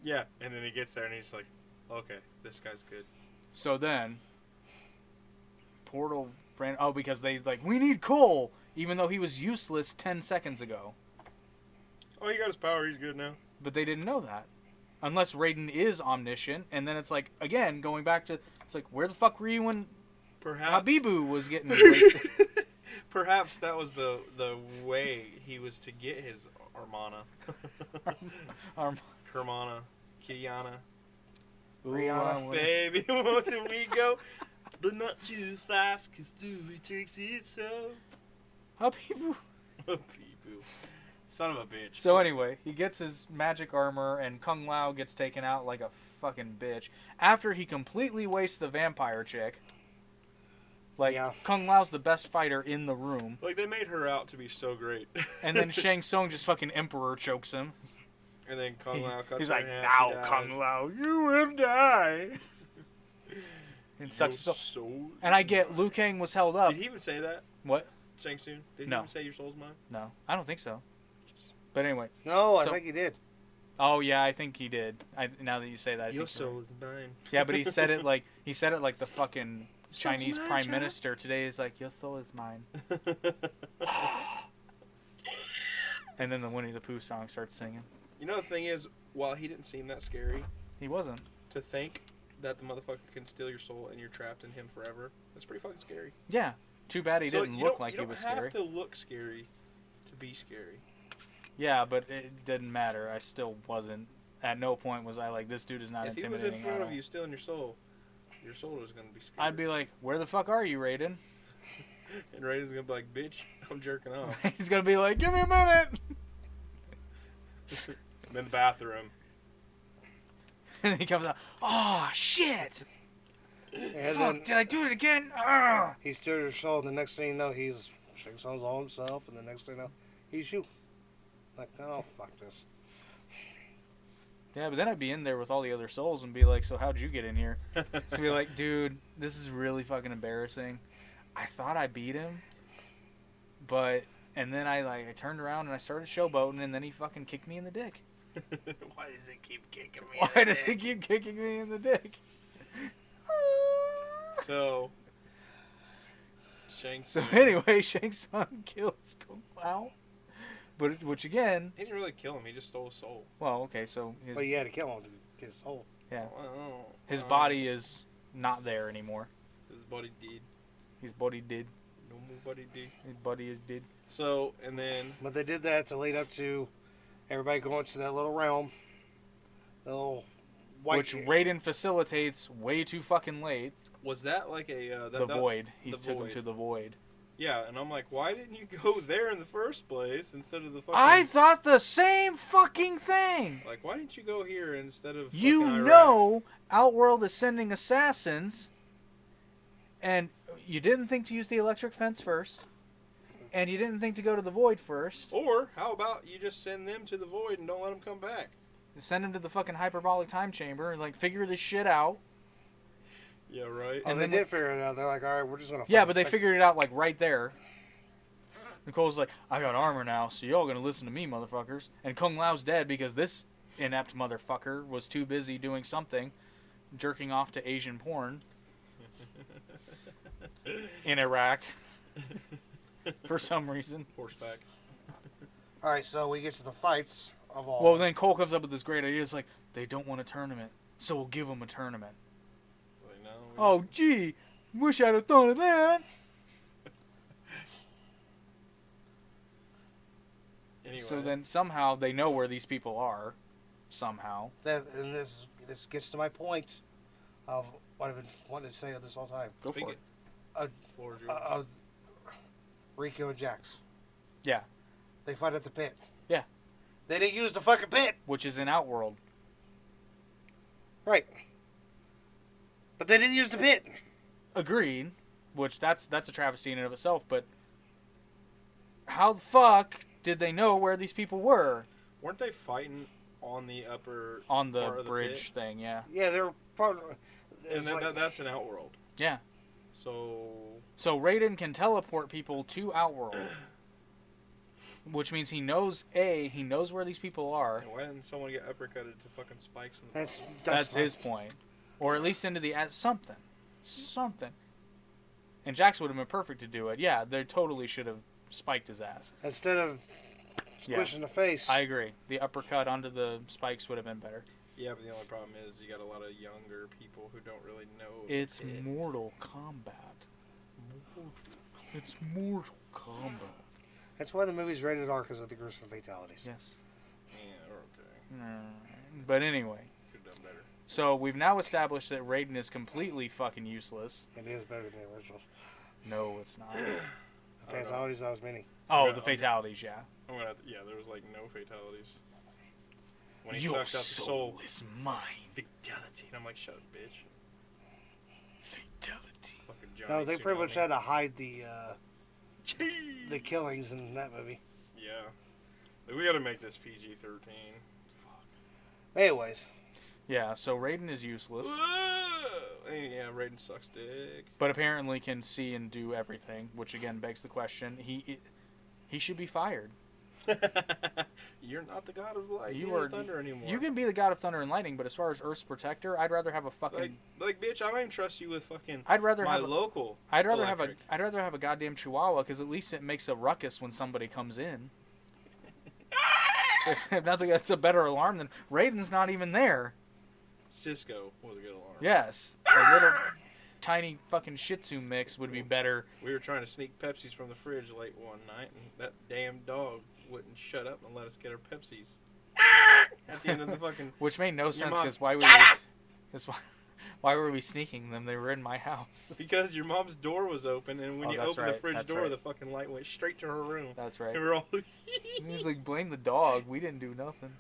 Yeah, and then he gets there and he's like, okay, this guy's good. So then, Portal ran. Oh, because they like, we need Cole, even though he was useless 10 seconds ago. Oh, he got his power. He's good now. But they didn't know that, unless Raiden is omniscient. And then it's like, again, going back to, it's like, where the fuck were you when Perhaps. Habibu was getting wasted? Perhaps that was the way he was to get his Armana. Arm- Hermana. Kiana. Rihanna. Baby, won't we go? But not too fast, cause Dewey takes it so. Habibu. Peepoo. Son of a bitch. So anyway, he gets his magic armor, and Kung Lao gets taken out like a fucking bitch after he completely wastes the vampire chick. Like, Yeah. Kung Lao's the best fighter in the room. Like, they made her out to be so great. And then Shang Tsung just fucking Emperor chokes him. And then Kung Lao cuts He's her like, in half, now, she died. Kung Lao, you will die. And sucks Your so. soul- And I get Liu Kang was held up. Did he even say that? What? Shang Tsung? Did he No. even say your soul's mine? No, I don't think so. But anyway. No, I So- think he did. Oh yeah, I think he did. Now that you say that, I Your think you're right. soul is mine. Yeah, but he said it like the fucking Chinese mine, prime child. minister today is like, your soul is mine. And then the Winnie the Pooh song starts singing. You know the thing is, while he didn't seem that scary, He wasn't. to think that the motherfucker can steal your soul and you're trapped in him forever, that's pretty fucking scary. Yeah. Too bad he So didn't you look don't- like you he was don't scary. have to look scary to be scary. Yeah, but it didn't matter. I still wasn't. At no point was I like, this dude is not If he was intimidating. in front at of all. you stealing your soul is going to be scary. I'd be like, where the fuck are you, Raiden? And Raiden's going to be like, bitch, I'm jerking off. He's gonna be like, give me a minute. I'm in the bathroom. And he comes out, oh shit! And Fuck, then did I do it again? Ugh. he steals your soul, and the next thing you know, he's Shang Tsung's all himself, and the next thing you know, he's you. Like, oh, fuck this. Yeah, but then I'd be in there with all the other souls and be like, so how'd you get in here? So be like, dude, this is really fucking embarrassing. I thought I beat him, but And then I turned around and I started showboating, and then he fucking kicked me in the dick. Why does it keep kicking me? Why does he keep kicking me in the dick? So, Shang So Tsung. anyway, Shang Tsung kills Kung Lao, but which again, He didn't really kill him. He just stole his soul. well, okay, so his But you had to kill him to get his soul. his body is not there anymore. His body did. His body did. No more body did. His body is dead. So, and then But they did that to lead up to everybody going to that little realm. The little white. Which Raiden facilitates way too fucking late. was that like a The void. He the took him void. to the void. Yeah, and I'm like, why didn't you go there in the first place instead of the fucking? I thought the same fucking thing. Like, why didn't you go here instead of? You fucking Iraq? know, Outworld is sending assassins, and you didn't think to use the electric fence first, and you didn't think to go to the void first. Or how about you just send them to the void and don't let them come back? Send them to the fucking hyperbolic time chamber and like figure this shit out. Yeah, right. Oh, and they then did figure it out. They're like, all right, we're just gonna. Yeah, fucking but they take- figured it out like right there. Nicole's like, I got armor now, so y'all gonna listen to me, motherfuckers. And Kung Lao's dead because this inept motherfucker was too busy doing something, jerking off to Asian porn in Iraq for some reason. Horseback. All right, so we get to the fights of all. Well, then Cole comes up with this great idea. It's like, they don't want a tournament, so we'll give them a tournament. Like, no, Oh, gee, wish I'd have thought of that. Anyway. So then somehow they know where these people are. Somehow. And this gets to my point of what I've been wanting to say this whole time. Go Speak for it. it. Floor is yours. Of Rico and Jax. Yeah. They fight at the pit. Yeah. They didn't use the fucking pit. Which is in Outworld. Right. But they didn't use the pit. Agreed. Which that's a travesty in and of itself, but how the fuck did they know where these people were? Weren't they fighting on the upper On the part of the bridge pit? thing, yeah. Yeah, they're part. And that's an Outworld. Yeah. So So Raiden can teleport people to Outworld. Which means he knows where these people are. why didn't someone get uppercutted to fucking spikes in the That's his point. Or at least into the something. Something. And Jax would have been perfect to do it. Yeah, they totally should have spiked his ass. Instead of squishing the face. I agree. The uppercut onto the spikes would have been better. Yeah, but the only problem is you got a lot of younger people who don't really know. It's it. Mortal Kombat. It's Mortal Kombat. That's why the movie's rated R, because of the gruesome fatalities. Yes. Yeah, okay. But anyway. Could have done better. So we've now established that Raiden is completely fucking useless. It is better than the originals. No, it's not. The fatalities, that was many. Oh, Yeah, the fatalities, yeah. I'm gonna. Yeah, there was like no fatalities. When he Your sucked out the soul. is mine. Fatality. And I'm like, shut up, bitch. Fatality. Fucking Johnny No, they pretty much Tsunami. had to hide the killings in that movie. Yeah. Like, we gotta make this PG-13. Anyways, Yeah, so Raiden is useless, Yeah, Raiden sucks dick. but apparently can see and do everything, which again begs the question: he should be fired. You're not the god of light You and are- thunder anymore. You can be the god of thunder and lightning, but as far as Earth's protector, I'd rather have a fucking. like, bitch, I don't even trust you with fucking I'd rather my have. local. I'd rather electric. have a goddamn chihuahua because at least it makes a ruckus when somebody comes in. if nothing, that's a better alarm than Raiden's not even there. Cisco was a good alarm. Yes, a little tiny fucking Shih Tzu mix would be better. We were trying to sneak Pepsis from the fridge late one night, and that damn dog wouldn't shut up and let us get our Pepsis. At the end of the fucking. Which made no sense mom- because why were we sneaking them? They were in my house. Because your mom's door was open, and when Oh, you that's opened the right, fridge that's door, right. the fucking light went straight to her room. That's right. And we were all. He was like, blame the dog. We didn't do nothing.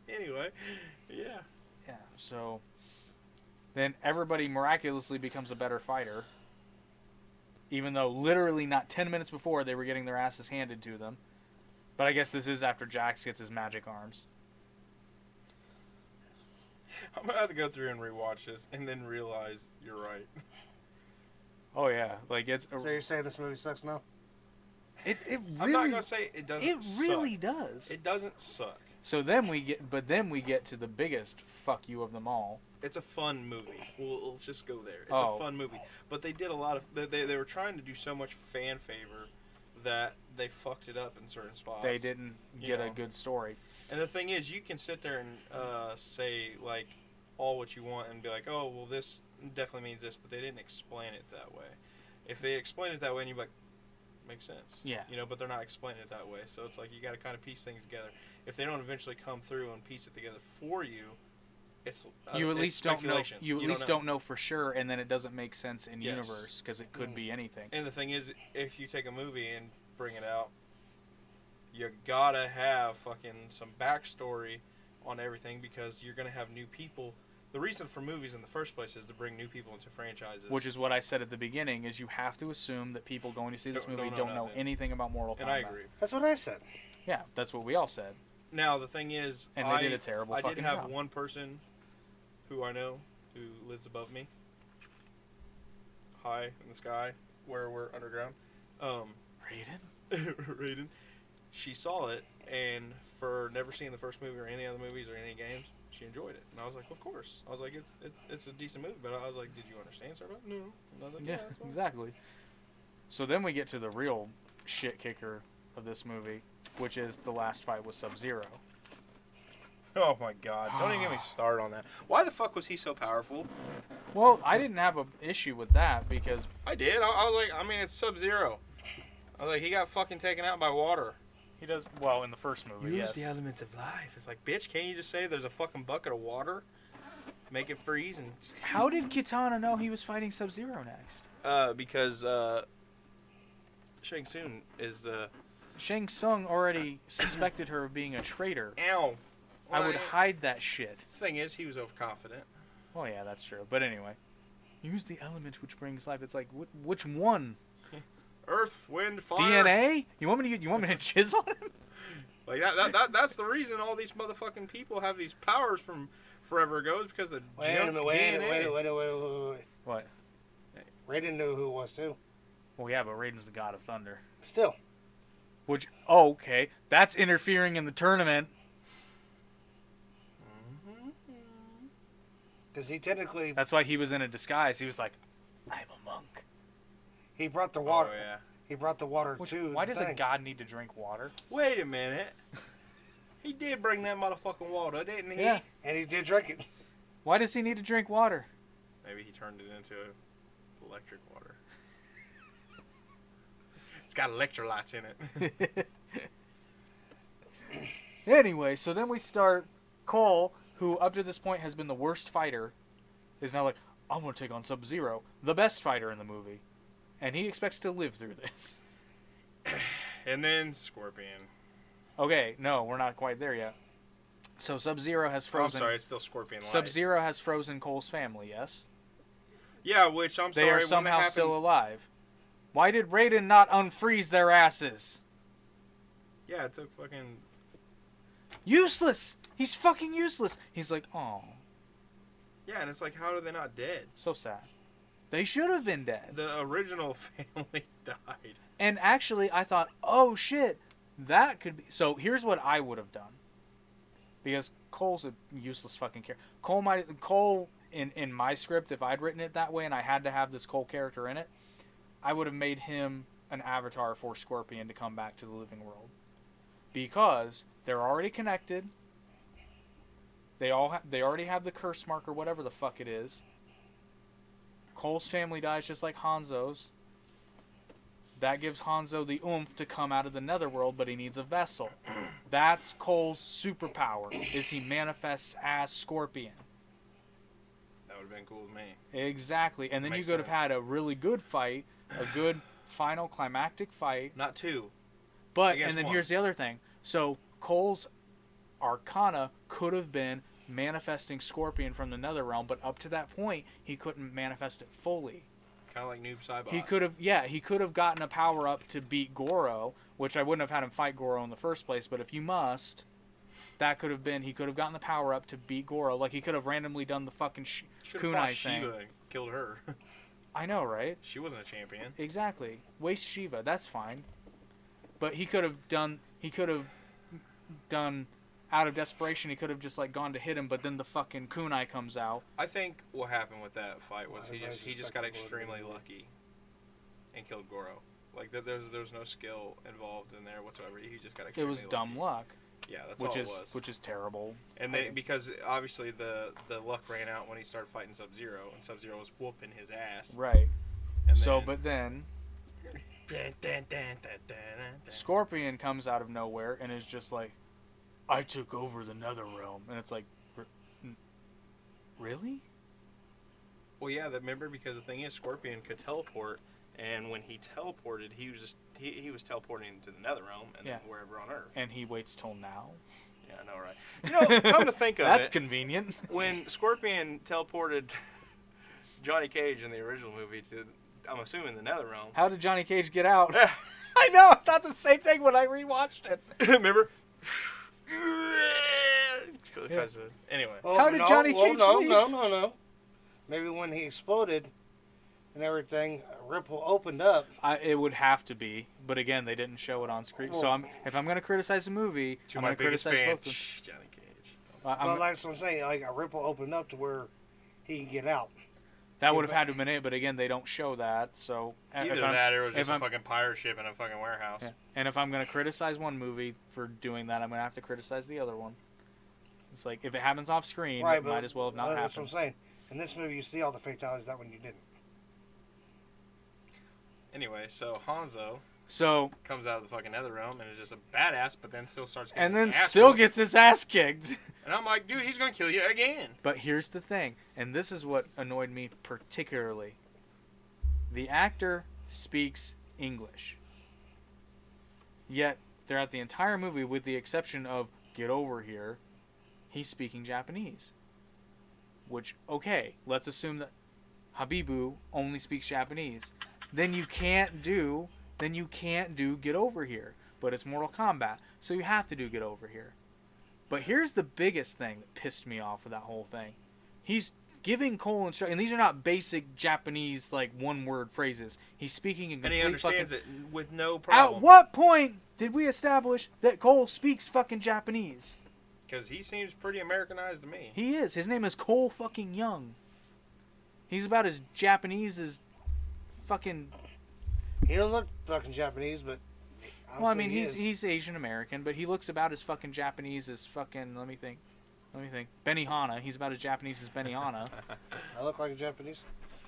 Anyway, yeah. Yeah. So then everybody miraculously becomes a better fighter, even though literally not 10 minutes before they were getting their asses handed to them. But I guess this is after Jax gets his magic arms. I'm gonna have to go through and rewatch this, and then realize you're right. Oh yeah, like it's. so you're saying this movie sucks now? It I'm not really gonna say it doesn't. it really suck. does. It doesn't suck. So then we get to the biggest fuck you of them all. It's a fun movie. Well, let's just go there. It's Oh. a fun movie. But they did a lot of. They were trying to do so much fan favor that they fucked it up in certain spots. They didn't get a good story. And the thing is, you can sit there and say like all what you want and be like, oh well, this definitely means this, but they didn't explain it that way. If they explained it that way, and you're like, makes sense. Yeah. You know, but they're not explaining it that way. So it's like you got to kind of piece things together. If they don't eventually come through and piece it together for you, it's You at it's least don't know. speculation. You at least don't know for sure, and then it doesn't make sense in Yes. universe because it could be anything. And the thing is, if you take a movie and bring it out, you gotta have fucking some backstory on everything because you're gonna have new people. The reason for movies in the first place is to bring new people into franchises. Which is what I said at the beginning: is you have to assume that people going to see this movie Don't don't know know nothing. anything about Mortal Kombat. And I agree. That's what I said. Yeah, that's what we all said. Now the thing is, And they did a terrible I fucking did have job. one person who I know who lives above me, high in the sky, where we're underground. Raiden? Raiden. She saw it, and for never seeing the first movie or any other movies or any games, she enjoyed it. And I was like, of course. I was like, it's a decent movie, but I was like, did you understand, sir? No. And I was like, Yeah, that's fine." exactly. So then we get to the real shit kicker of this movie, which is the last fight with Sub-Zero. Oh my god! Don't even get me started on that. Why the fuck was he so powerful? Well, I didn't have an issue with that because I did. I was like, I mean, it's Sub-Zero. I was like, he got fucking taken out by water. he does well in the first movie. Use yes. the elements of life. It's like, bitch, can't you just say there's a fucking bucket of water, make it freeze, and How did Kitana know he was fighting Sub-Zero next? because Shang Tsung is the Shang Tsung already suspected her of being a traitor. ow. I would hide that shit. Thing is, he was overconfident. Oh yeah, that's true. But anyway, use the element which brings life. It's like which one? Earth, wind, fire. DNA? You want me to jizz on him? Like that's the reason all these motherfucking people have these powers from forever ago is because the Wait a minute, DNA. wait. What? Raiden knew who it was too. Well, yeah, but Raiden's the god of thunder. Still. Which, oh, okay, that's interfering in the tournament. Because he technically, That's why he was in a disguise. He was like, I'm a monk. he brought the water. Oh yeah. He brought the water Which, to why the does a thing. god need to drink water? Wait a minute. He did bring that motherfucking water, didn't he? Yeah. And he did drink it. Why does he need to drink water? Maybe he turned it into electric water. It's got electrolytes in it. Anyway, so then we start Cole, who up to this point has been the worst fighter, is now like, I'm going to take on Sub-Zero, the best fighter in the movie. And he expects to live through this. And then Scorpion. Okay, no, we're not quite there yet. So Sub-Zero has I'm frozen... sorry, it's still Scorpion Light. Sub-Zero has frozen Cole's family, yes? Yeah, which I'm They sorry. are when that somehow happened- still alive. Why did Raiden not unfreeze their asses? Yeah, it took fucking. Useless! He's fucking useless! He's like, oh, Yeah, and it's like, how are they not dead? so sad. They should have been dead. The original family died. And actually, I thought, oh shit, that could be... So here's what I would have done. Because Cole's a useless fucking character. Cole, in my script, if I'd written it that way and I had to have this Cole character in it, I would have made him an avatar for Scorpion to come back to the living world. Because they're already connected. They already have the curse mark or whatever the fuck it is. Cole's family dies just like Hanzo's. That gives Hanzo the oomph to come out of the netherworld, but he needs a vessel. That's Cole's superpower, is he manifests as Scorpion. That would have been cool with me. Exactly. And then you Makes could have sense. had a really good fight, a good final climactic fight. Not two. But, Against and then one. here's the other thing. So Cole's Arcana could have been manifesting Scorpion from the Netherrealm, but up to that point, he couldn't manifest it fully. Kind of like Noob Saibot. He could have gotten a power up to beat Goro, which I wouldn't have had him fight Goro in the first place, but if you must, that could have been, he could have gotten the power up to beat Goro. Like, he could have randomly done the fucking Should've kunai fought thing. Shiva and killed her. I know, right? She wasn't a champion. Exactly. Waste Shiva, that's fine. But he could have done out of desperation. He could have just like gone to hit him, but then the fucking kunai comes out. I think what happened with that fight was he just got extremely lucky and killed Goro. Like there was no skill involved in there whatsoever. He just got extremely lucky. It was dumb luck. Yeah, that's all it was. Which is terrible. And because obviously the luck ran out when he started fighting Sub-Zero, and Sub-Zero was whooping his ass. Right. And but then Scorpion comes out of nowhere and is just like, I took over the Nether Realm, and it's like, really? Well, yeah, remember, because the thing is, Scorpion could teleport, and when he teleported, he was teleporting to the Nether Realm and wherever on Earth. And he waits till now. Yeah, I know, right? You know, come to think of That's it, convenient. When Scorpion teleported Johnny Cage in the original movie to, I'm assuming, the Nether Realm. How did Johnny Cage get out? I know, I thought the same thing when I rewatched it. Remember? Yeah. Anyway. How did Johnny Cage leave? No. Maybe when he exploded and everything, a ripple opened up. It would have to be, but again, they didn't show it on screen. So if I'm going to criticize a movie, I'm going to criticize both of them. Johnny Cage. So that's what I'm saying. Like a ripple opened up to where he can get out. That would have had to have been it, but again, they don't show that. So either that, or it was just a fucking pirate ship in a fucking warehouse. Yeah. And if I'm going to criticize one movie for doing that, I'm going to have to criticize the other one. It's like, if it happens off screen, it might as well have not happened. That's what I'm saying. In this movie, you see all the fatalities. That one you didn't. Anyway, so Hanzo comes out of the fucking Nether Realm and is just a badass, but then still starts getting gets his ass kicked. And I'm like, dude, he's gonna kill you again. But here's the thing, and this is what annoyed me particularly. The actor speaks English. Yet throughout the entire movie, with the exception of "Get over here," he's speaking Japanese. Which, okay, let's assume that Habibu only speaks Japanese. Then you can't do Get Over Here. But it's Mortal Kombat, so you have to do Get Over Here. But here's the biggest thing that pissed me off with that whole thing. He's giving Cole instructions, and these are not basic Japanese, like, one-word phrases. He's speaking in complete and he understands it with no problem. At what point did we establish that Cole speaks fucking Japanese? Because he seems pretty Americanized to me. He is. His name is Cole fucking Young. He's about as Japanese as fucking... He don't look fucking Japanese, but... Well, I mean, he's Asian American, but he looks about as fucking Japanese as fucking... Let me think. Benihana. He's about as Japanese as Benihana. I look like a Japanese?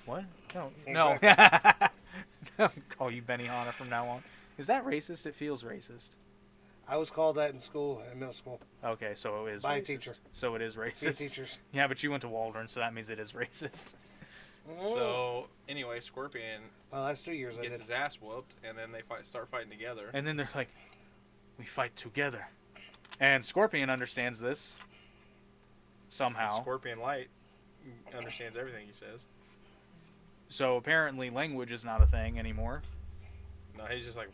What? No. Exactly. No. Call you Benihana from now on. Is that racist? It feels racist. I was called that in school, in middle school. Okay, so it is by racist. a teacher. So it is racist. Teachers. Yeah, but you went to Waldron, so that means it is racist. So, anyway, Scorpion well, that's 2 years gets his ass whooped, and then they start fighting together. And then they're like, we fight together. And Scorpion understands this. Somehow. Scorpion Light understands everything he says. So apparently language is not a thing anymore. No, he's just like,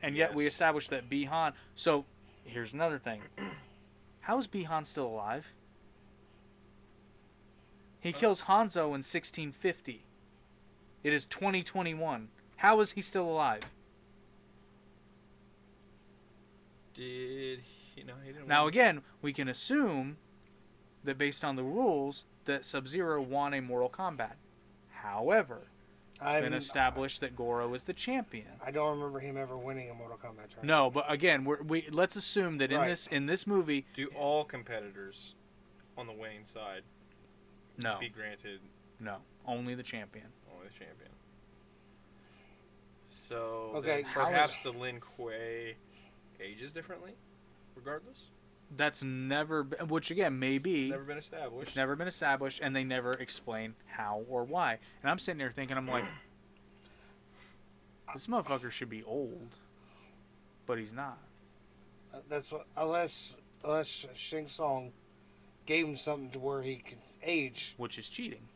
and yet we established that Bihan... So, here's another thing. How is Bihan still alive? He kills Hanzo in 1650. It is 2021. How is he still alive? Did he? No, he didn't. Now, again, we can assume that based on the rules, that Sub-Zero won a Mortal Kombat. However... It's been established that Goro is the champion. I don't remember him ever winning a Mortal Kombat tournament. No, but again, let's assume that in this movie, do all competitors on the winning side be granted? No, only the champion. Only the champion. So okay, perhaps the Lin Kuei ages differently, regardless. That's never, which again maybe it's never been established. It's never been established, and they never explain how or why. And I'm sitting there thinking, I'm like, this motherfucker should be old, but he's not. That's what, unless Shang Tsung gave him something to where he could age, which is cheating.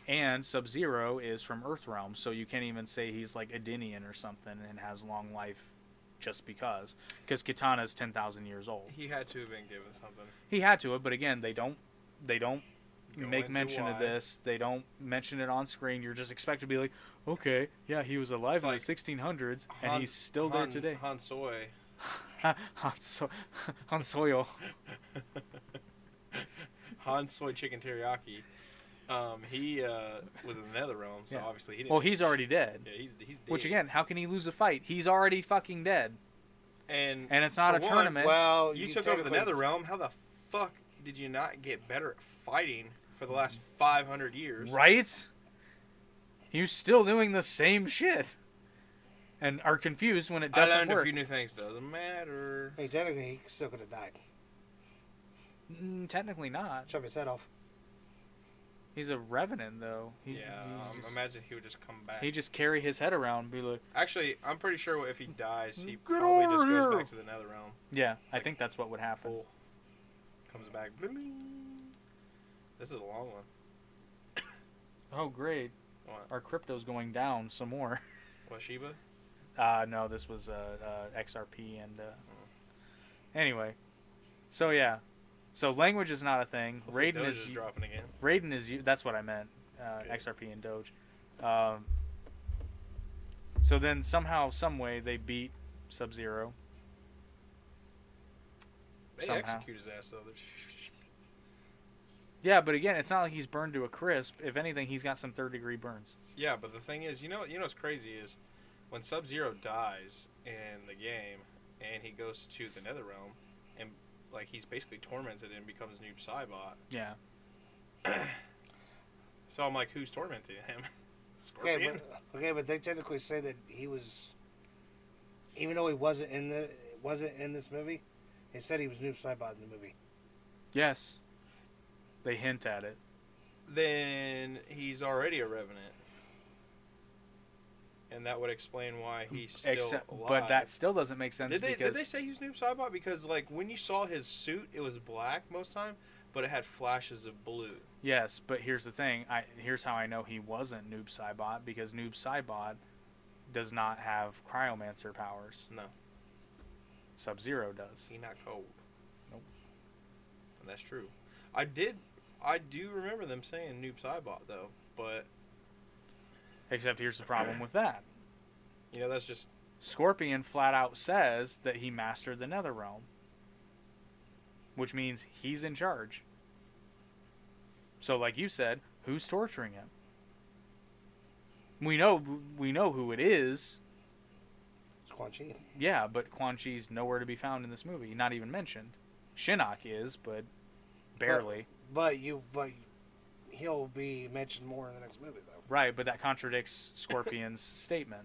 And Sub-Zero is from Earthrealm, so you can't even say he's like Adinian or something and has long life just because. Because Kitana is 10,000 years old. He had to have been given something. He had to have, but again, they don't make mention of this. They don't mention it on screen. You're just expected to be like, okay, yeah, he was alive in the 1600s, and he's still there today. Han Soy. Han Soyo. Han Soy chicken teriyaki. He was in the Netherrealm, so obviously he didn't. Well, he's already dead. Yeah, he's dead. Which again, how can he lose a fight? He's already fucking dead. And it's not a tournament. Well, you took over the Netherrealm. How the fuck did you not get better at fighting for the last 500 years? Right? You're still doing the same shit. And are confused when it doesn't work. I learned a few new things. Doesn't matter. Hey, technically, he still could have died. Technically not. Chop his head off. He's a revenant, though. Imagine he would just come back. He just carry his head around and be like... Actually, I'm pretty sure if he dies, he probably just goes back to the Netherrealm. Yeah, I think that's what would happen. Comes back. This is a long one. Oh, great. What? Our crypto's going down some more. What, Shiba? No, this was XRP and... Anyway. So, yeah. So language is not a thing. Hopefully Doge is dropping again. Raiden is... That's what I meant. XRP and Doge. So then somehow, some way, they beat Sub-Zero. They execute his ass, though. Yeah, but again, it's not like he's burned to a crisp. If anything, he's got some third-degree burns. Yeah, but the thing is, you know what's crazy is when Sub-Zero dies in the game and he goes to the Netherrealm and like he's basically tormented and becomes Noob Saibot. Yeah. So I'm like, who's tormenting him? Scorpion. Okay, but they technically say that he was, even though he wasn't in this movie, they said he was Noob Saibot in the movie. Yes. They hint at it. Then he's already a Revenant. And that would explain why he's still alive. But that still doesn't make sense. Did they say he was Noob Saibot? Because like when you saw his suit, it was black most time, but it had flashes of blue. Yes, but here's the thing. Here's how I know he wasn't Noob Saibot, because Noob Saibot does not have cryomancer powers. No. Sub-Zero does. He not cold. Nope. And that's true. I do remember them saying Noob Saibot though, but except here's the problem with that. You know, that's just... Scorpion flat out says that he mastered the Netherrealm. Which means he's in charge. So like you said, who's torturing him? We know who it is. It's Quan Chi. Yeah, but Quan Chi's nowhere to be found in this movie. Not even mentioned. Shinnok is, but barely. But he'll be mentioned more in the next movie, though. Right, but that contradicts Scorpion's statement.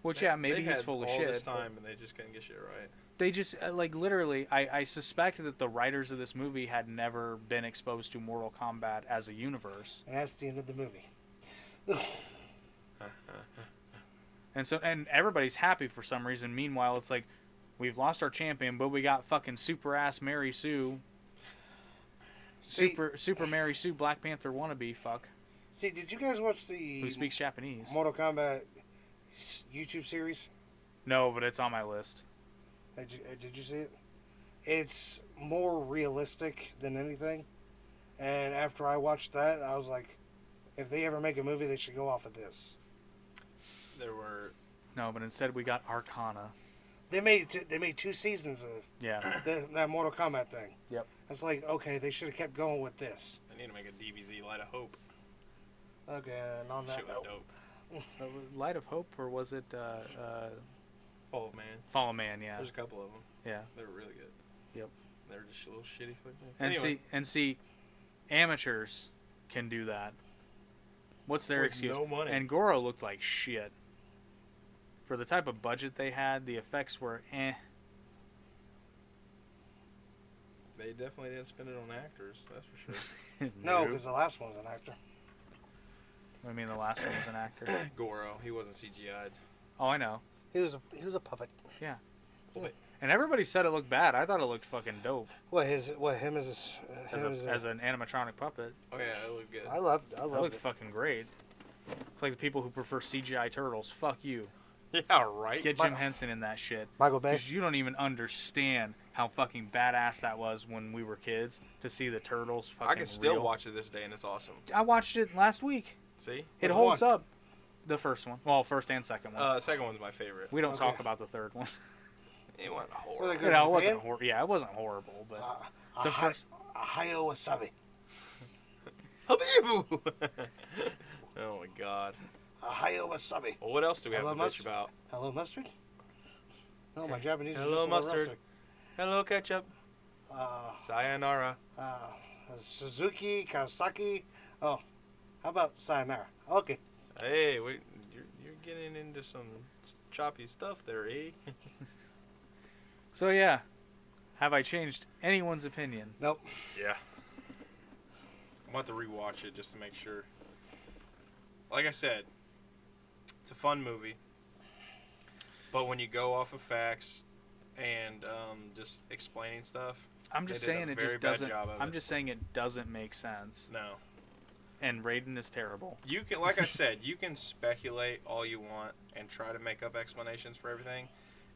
Which, maybe he's full of shit. All this time and they just couldn't get shit right. They just, literally, I suspect that the writers of this movie had never been exposed to Mortal Kombat as a universe. And that's the end of the movie. And everybody's happy for some reason. Meanwhile, it's like, we've lost our champion, but we got fucking super-ass Mary Sue. Super Mary Sue Black Panther wannabe, fuck. See, did you guys watch the... Who speaks Japanese? Mortal Kombat YouTube series? No, but it's on my list. Did you see it? It's more realistic than anything. And after I watched that, I was like, if they ever make a movie, they should go off of this. There were... No, but instead we got Arcana. They made 2 seasons of that Mortal Kombat thing. Yep. It's like, okay, they should have kept going with this. They need to make a DBZ Light of Hope. Okay, and on that Shit was dope. Light of Hope, or was it Fall of Man. Fall of Man? Yeah. There's a couple of them. Yeah. They were really good. Yep. They were just little shitty fucking things. And see, amateurs can do that. What's their excuse? No money. And Goro looked like shit. For the type of budget they had, the effects were eh. They definitely didn't spend it on actors, that's for sure. No, because the last one was an actor. I mean, the last one was an actor. Goro, he wasn't CGI'd. Oh, I know. He was a puppet. Yeah. Puppet. And everybody said it looked bad. I thought it looked fucking dope. As an animatronic puppet. Oh yeah, it looked good. I loved It looked fucking great. It's like the people who prefer CGI turtles. Fuck you. Yeah, right. Get Jim Henson in that shit. Michael Bay. Because you don't even understand how fucking badass that was when we were kids to see the turtles fucking I can still real. watch it this day, and it's awesome. I watched it last week. See? It Which holds one? up. The first one. Well, first and second one. Second one's my favorite. We don't Okay. talk about the third one. It went Were horrible. they You good know, in it wasn't Japan? yeah, it wasn't horrible, but the Hi- first. Ohio wasabi. oh my god. Ohio wasabi. Well, what else do we have Hello, to bitch mustard? about? Hello, mustard? No, my Japanese Hello, is just a little mustard. rustic. Hello, ketchup. Sayonara. Suzuki, Kawasaki. Oh, how about sayonara? Okay. Hey, wait, you're getting into some choppy stuff there, eh? So yeah, have I changed anyone's opinion? Nope. Yeah. I'm about to rewatch it just to make sure. Like I said, it's a fun movie. But when you go off of facts and just explaining stuff, I'm just They did a saying it very just bad doesn't. job of I'm it. just saying it doesn't make sense. no. And Raiden is terrible. You can, like I said, you can speculate all you want and try to make up explanations for everything,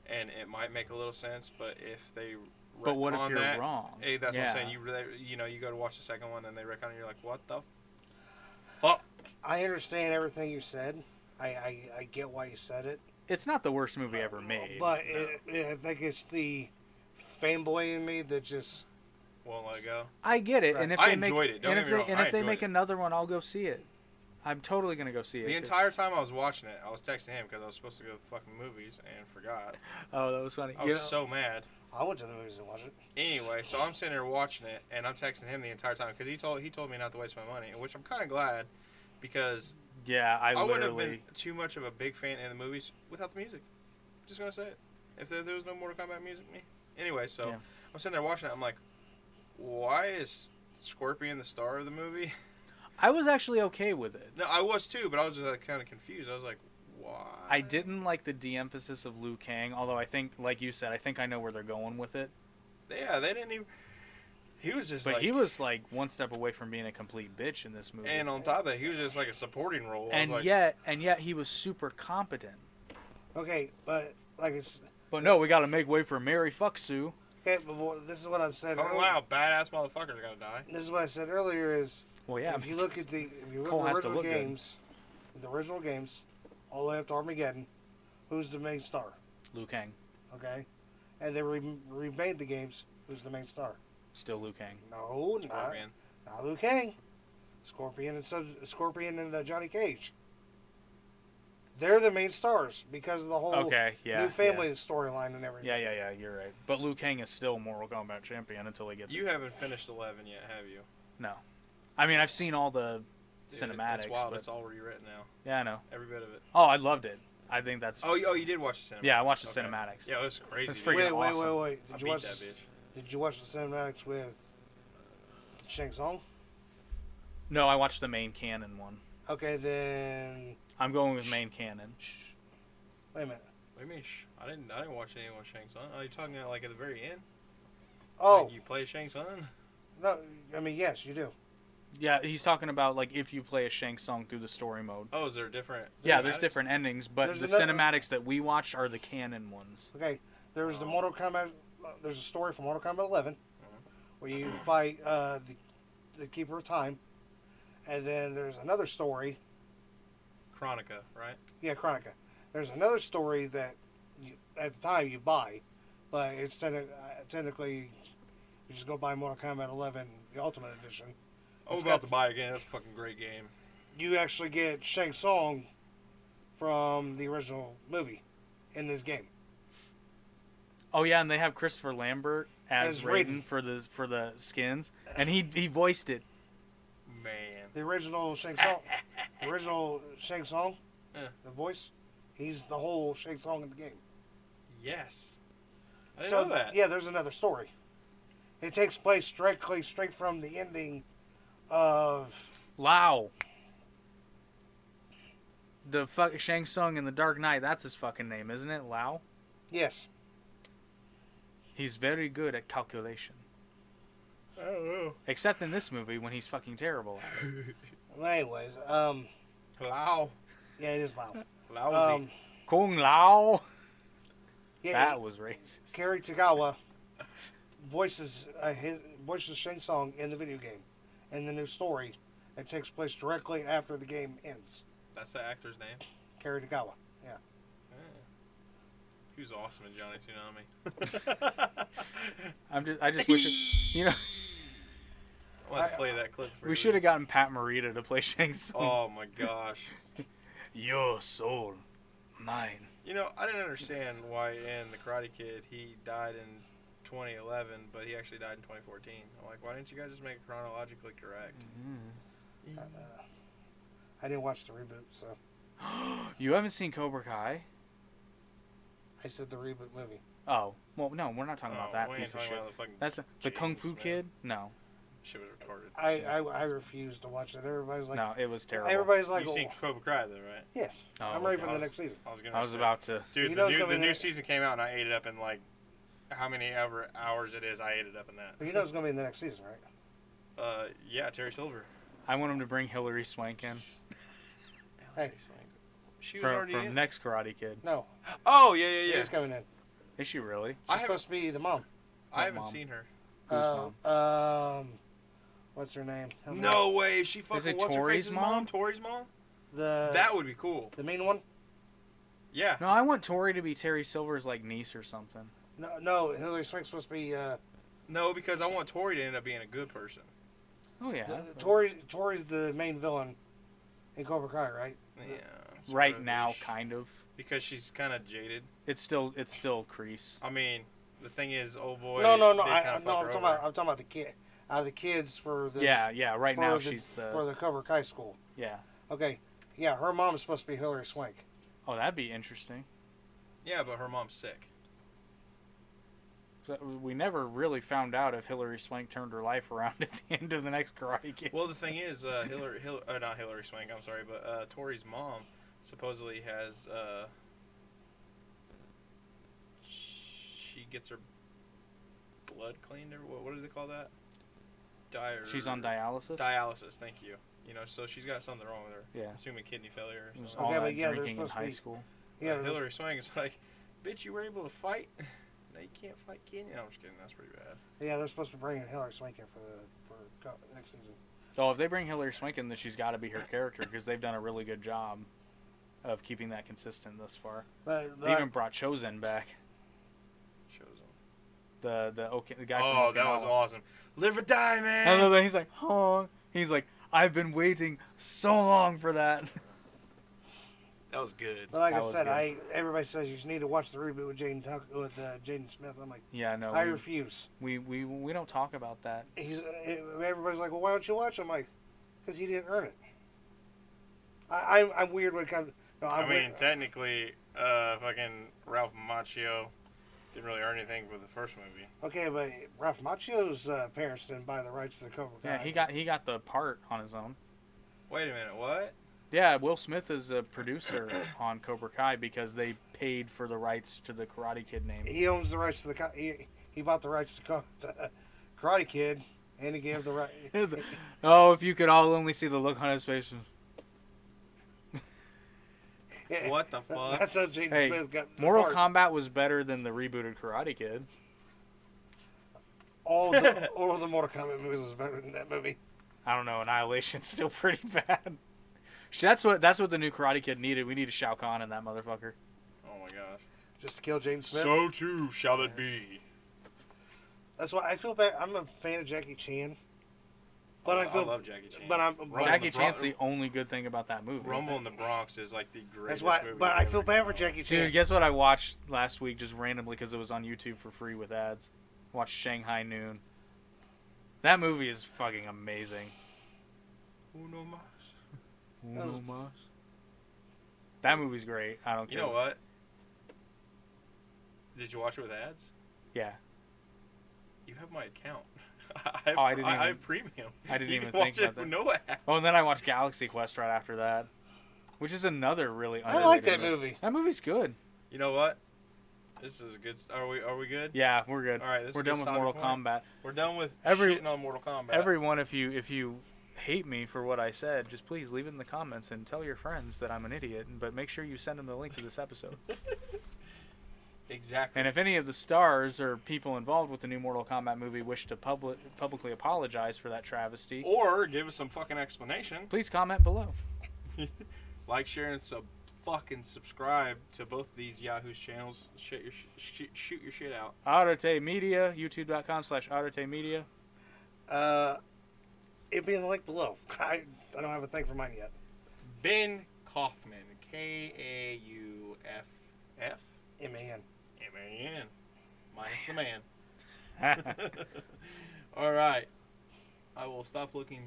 and it might make a little sense. But if they But what if retcon you're that, wrong? hey, that's yeah. what I'm saying. You know, you go to watch the second one, and they retcon it, you're like, what the fuck? I understand everything you said. I get why you said it. It's not the worst movie ever made. But I think it's the fanboy in me that just... Won't let it go. I get it, Right. and if I they enjoyed make it, don't and get if me they wrong, and I if they enjoyed make it. another one, I'll go see it. I'm totally gonna go see it. The 'cause- entire time I was watching it, I was texting him because I was supposed to go to fucking movies and forgot. Oh, that was funny. I was so mad. I went to the movies and watched it. Anyway, so I'm sitting there watching it, and I'm texting him the entire time because he told me not to waste my money, which I'm kind of glad because yeah, I wouldn't have literally. been too much of a big fan in the movies without the music. Just gonna say it. If there was no Mortal Kombat music, me. Anyway, so Yeah. I'm sitting there watching it. I'm like, why is Scorpion the star of the movie? I was actually okay with it. No, I was too, but I was just like, kind of confused. I was like, why? I didn't like the de-emphasis of Liu Kang, although I think, like you said, I think I know where they're going with it. Yeah, they didn't even. He was just But like, he was like one step away from being a complete bitch in this movie. and on top of that, he was just like a supporting role. I And was like, yet he was super competent. Okay, but like it's... But no, we got to make way for Mary. Fuck Sue. Okay, but this is what I've said oh earlier. wow, badass motherfuckers are gonna die. This is what I said earlier is... Well, yeah. if you look at the Cole has to original look good. games, all the way up to Armageddon, who's the main star? Liu Kang, Okay, and they remade the games. Who's the main star? still Liu Kang. No, Scorpion. not Liu Kang. Scorpion and Johnny Cage. They're the main stars because of the whole Okay, yeah. new family storyline and everything. Yeah. You're right. But Liu Kang is still Mortal Kombat champion until he gets. You haven't finished 11 yet, have you? No, I mean I've seen all the Dude, cinematics. It's wild. but- It's all rewritten now. yeah, I know. Every bit of it. Oh, I loved it. I think that's. Oh, you did watch the cinematics. Yeah, I watched the Okay. cinematics. Yeah, it was crazy. It's dude. freaking Wait, awesome. wait. I Did you beat watch that this? bitch. Did you watch the cinematics with Shang Tsung? No, I watched the main canon one. Okay, then I'm going with main canon. wait a minute. What do you mean? I didn't watch anyone with Shang Tsung. Are you talking about like at the very end? Oh Like you play Shang Tsung? no, I mean yes, you do. Yeah, he's talking about like if you play a Shang Tsung through the story mode. Oh, is there different? Yeah, there's cinematics? different endings, but There's the another- cinematics that we watched are the canon ones. Okay, there's the Oh. Mortal Kombat. There's a story from Mortal Kombat 11 Uh-huh. where you fight the Keeper of Time, and then there's another story. Chronica, right? Yeah, Chronica. There's another story that at the time you buy, but it's technically you just go buy Mortal Kombat 11, the Ultimate Edition. I'm It's about got- to buy again. That's a fucking great game. You actually get Shang Tsung from the original movie in this game. Oh yeah, and they have Christopher Lambert as As Raiden Raiden. for the skins, and he voiced it. Man. The original Shang Tsung, the original Shang Tsung, Yeah. the voice, he's the whole Shang Tsung in the game. Yes. I didn't So know that. yeah, there's another story. It takes place straight from the ending of Lao. The fuck Shang Tsung in the Dark Knight. That's his fucking name, isn't it? Lao. yes. He's very good at calculation. I don't know. Except in this movie when he's fucking terrible at it. Well, anyways, Lao. yeah, it is loud. Lousy. Kung Lao. Yeah, That was racist. Kerry Tagawa voices Shang Tsung in the video game, in the new story that takes place directly after the game ends. That's the actor's name. Kerry Tagawa. Yeah. He was awesome in Johnny Tsunami. I just wish it, I want to play that clip for you. we should have gotten Pat Morita to play Shang Tsung. Oh my gosh. Your soul, mine. I didn't understand why in The Karate Kid he died in 2011, but he actually died in 2014. I'm like, why didn't you guys just make it chronologically correct? I didn't watch the reboot, so You haven't seen Cobra Kai? I said the reboot movie. Oh, well, no, we're not talking about that we ain't piece of talking shit. about the fucking That's the James, Kung Fu man. Kid? No. Shit was retarded. I refuse to watch it. Everybody's like, No, it was terrible. everybody's like, You've seen Cobra Kai though, right? yes, Oh, I'm ready okay. for the next season. I was about to. Dude, You know it's the gonna be new the- season came out and I ate it up in like how many hours it is. I ate it up in that. But you know it's gonna be in the next season, right? Yeah, Terry Silver. I want him to bring Hilary Swank in Hey. She was already from in. next Karate Kid. No, Oh yeah. she's coming in. Is she really? She's supposed to be the mom. I haven't Mom. seen her. Who's What's her name? No way. She fucking. it What's her Tori's face's mom? Tori's mom. The That would be cool. the main one. Yeah. No, I want Tori to be Terry Silver's like niece or something. No, Hillary Swank's supposed to be. No, because I want Tori to end up being a good person. Oh yeah. Tori's the main villain in Cobra Kai, right? Yeah. Right sort of now, ish. kind of. Because she's kind of jaded. It's still Kreese. I mean, the thing is, old boy. No. did kinda I'm fuck her talking over. about the kid. The kids for the Yeah. Right for now the, she's for the the Cobra Kai school. yeah. Okay, yeah, her mom is supposed to be Hillary Swank. Oh, that'd be interesting. Yeah, but her mom's sick. So we never really found out if Hilary Swank turned her life around at the end of the next Karate Kid. Well, the thing is, not Hillary Swank. I'm sorry, but Tori's mom supposedly has. She gets her blood cleaned, or what do they call that? She's on dialysis. Dialysis. Thank you. So she's got something wrong with her. Yeah. Assuming kidney failure. It was Or all Okay, that but yeah, they're drinking in supposed to high be- school. Yeah, Hillary Swank is like, bitch, you were able to fight. Now you can't fight, can you? No, I'm just kidding. That's pretty bad. yeah, they're supposed to bring Hillary Swank in for next season. Oh, if they bring Hilary Swank in, then she's got to be her character because they've done a really good job of keeping that consistent thus far. But They even brought Chozen back. Shows them. The guy from Oh, that was Okinawa. awesome. Live or die, I man. love that. He's like, oh. He's like, I've been waiting so long for that. That was good. But like That I was said, good. everybody says you just need to watch the reboot with Jaden Smith. I'm like, Yeah, no. I refuse. We don't talk about that. Everybody's like, well, why don't you watch? I'm like, because he didn't earn it. I'm weird when it comes. No, I mean, weird. technically, fucking Ralph Macchio didn't really earn anything for the first movie. Okay, but Ralph Macchio's parents didn't buy the rights to the Cobra Kai. Yeah, he got the part on his own. Wait a minute, what? Yeah, Will Smith is a producer on Cobra Kai because they paid for the rights to the Karate Kid name. He owns the rights to he bought the rights to Karate Kid, and he gave the right. Oh, if you could all only see the look on his face. What the fuck? That's how Jaden Hey, Smith got the Mortal part. Kombat was better than the rebooted Karate Kid. All of the Mortal Kombat movies was better than that movie. I don't know, Annihilation's still pretty bad. That's what the new Karate Kid needed. We need a Shao Kahn in that motherfucker. Oh my gosh. Just to kill Jaden Smith. So too shall it be. That's why I feel bad. I'm a fan of Jackie Chan, but I feel. love Jackie Chan. But I'm. Rumble Jackie in the Chan's Bronx- the only good thing about that movie. Rumble in the Bronx is like the greatest That's why. movie. But I ever. feel bad for Jackie Chan. Dude, guess what I watched last week just randomly because it was on YouTube for free with ads? Watched Shanghai Noon. That movie is fucking amazing. Uno mas. Uno mas. That movie's great. I don't care. You know what? Did you watch it with ads? Yeah. You have my account. I didn't I even- have premium. I didn't You even can think watch about it that. with no ads. Oh, and then I watched Galaxy Quest right after that, which is another really I like underrated that movie. That movie's good. You know what? This is a good. Are we good? Yeah, we're good. All right. This is We're a done good with stopping Mortal point. Kombat. We're done with Every- shitting on Mortal Kombat. Everyone, if you hate me for what I said, just please leave it in the comments and tell your friends that I'm an idiot. But make sure you send them the link to this episode. Exactly. And if any of the stars or people involved with the new Mortal Kombat movie wish to publicly apologize for that travesty, or give us some fucking explanation, please comment below. like, share, and fucking subscribe to both of these Yahoo's channels. Shoot your shit out. Audite Media, youtube.com/Audite Media. It'd be in the link below. I don't have a thing for mine yet. Ben Kaufman, Kauff, M-A-N. M-A-N, minus the man. All right, I will stop looking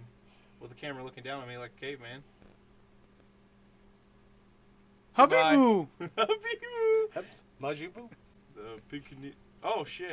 with the camera looking down on me like a caveman. Habibu! Habibu! Majibu? The big. Oh shit.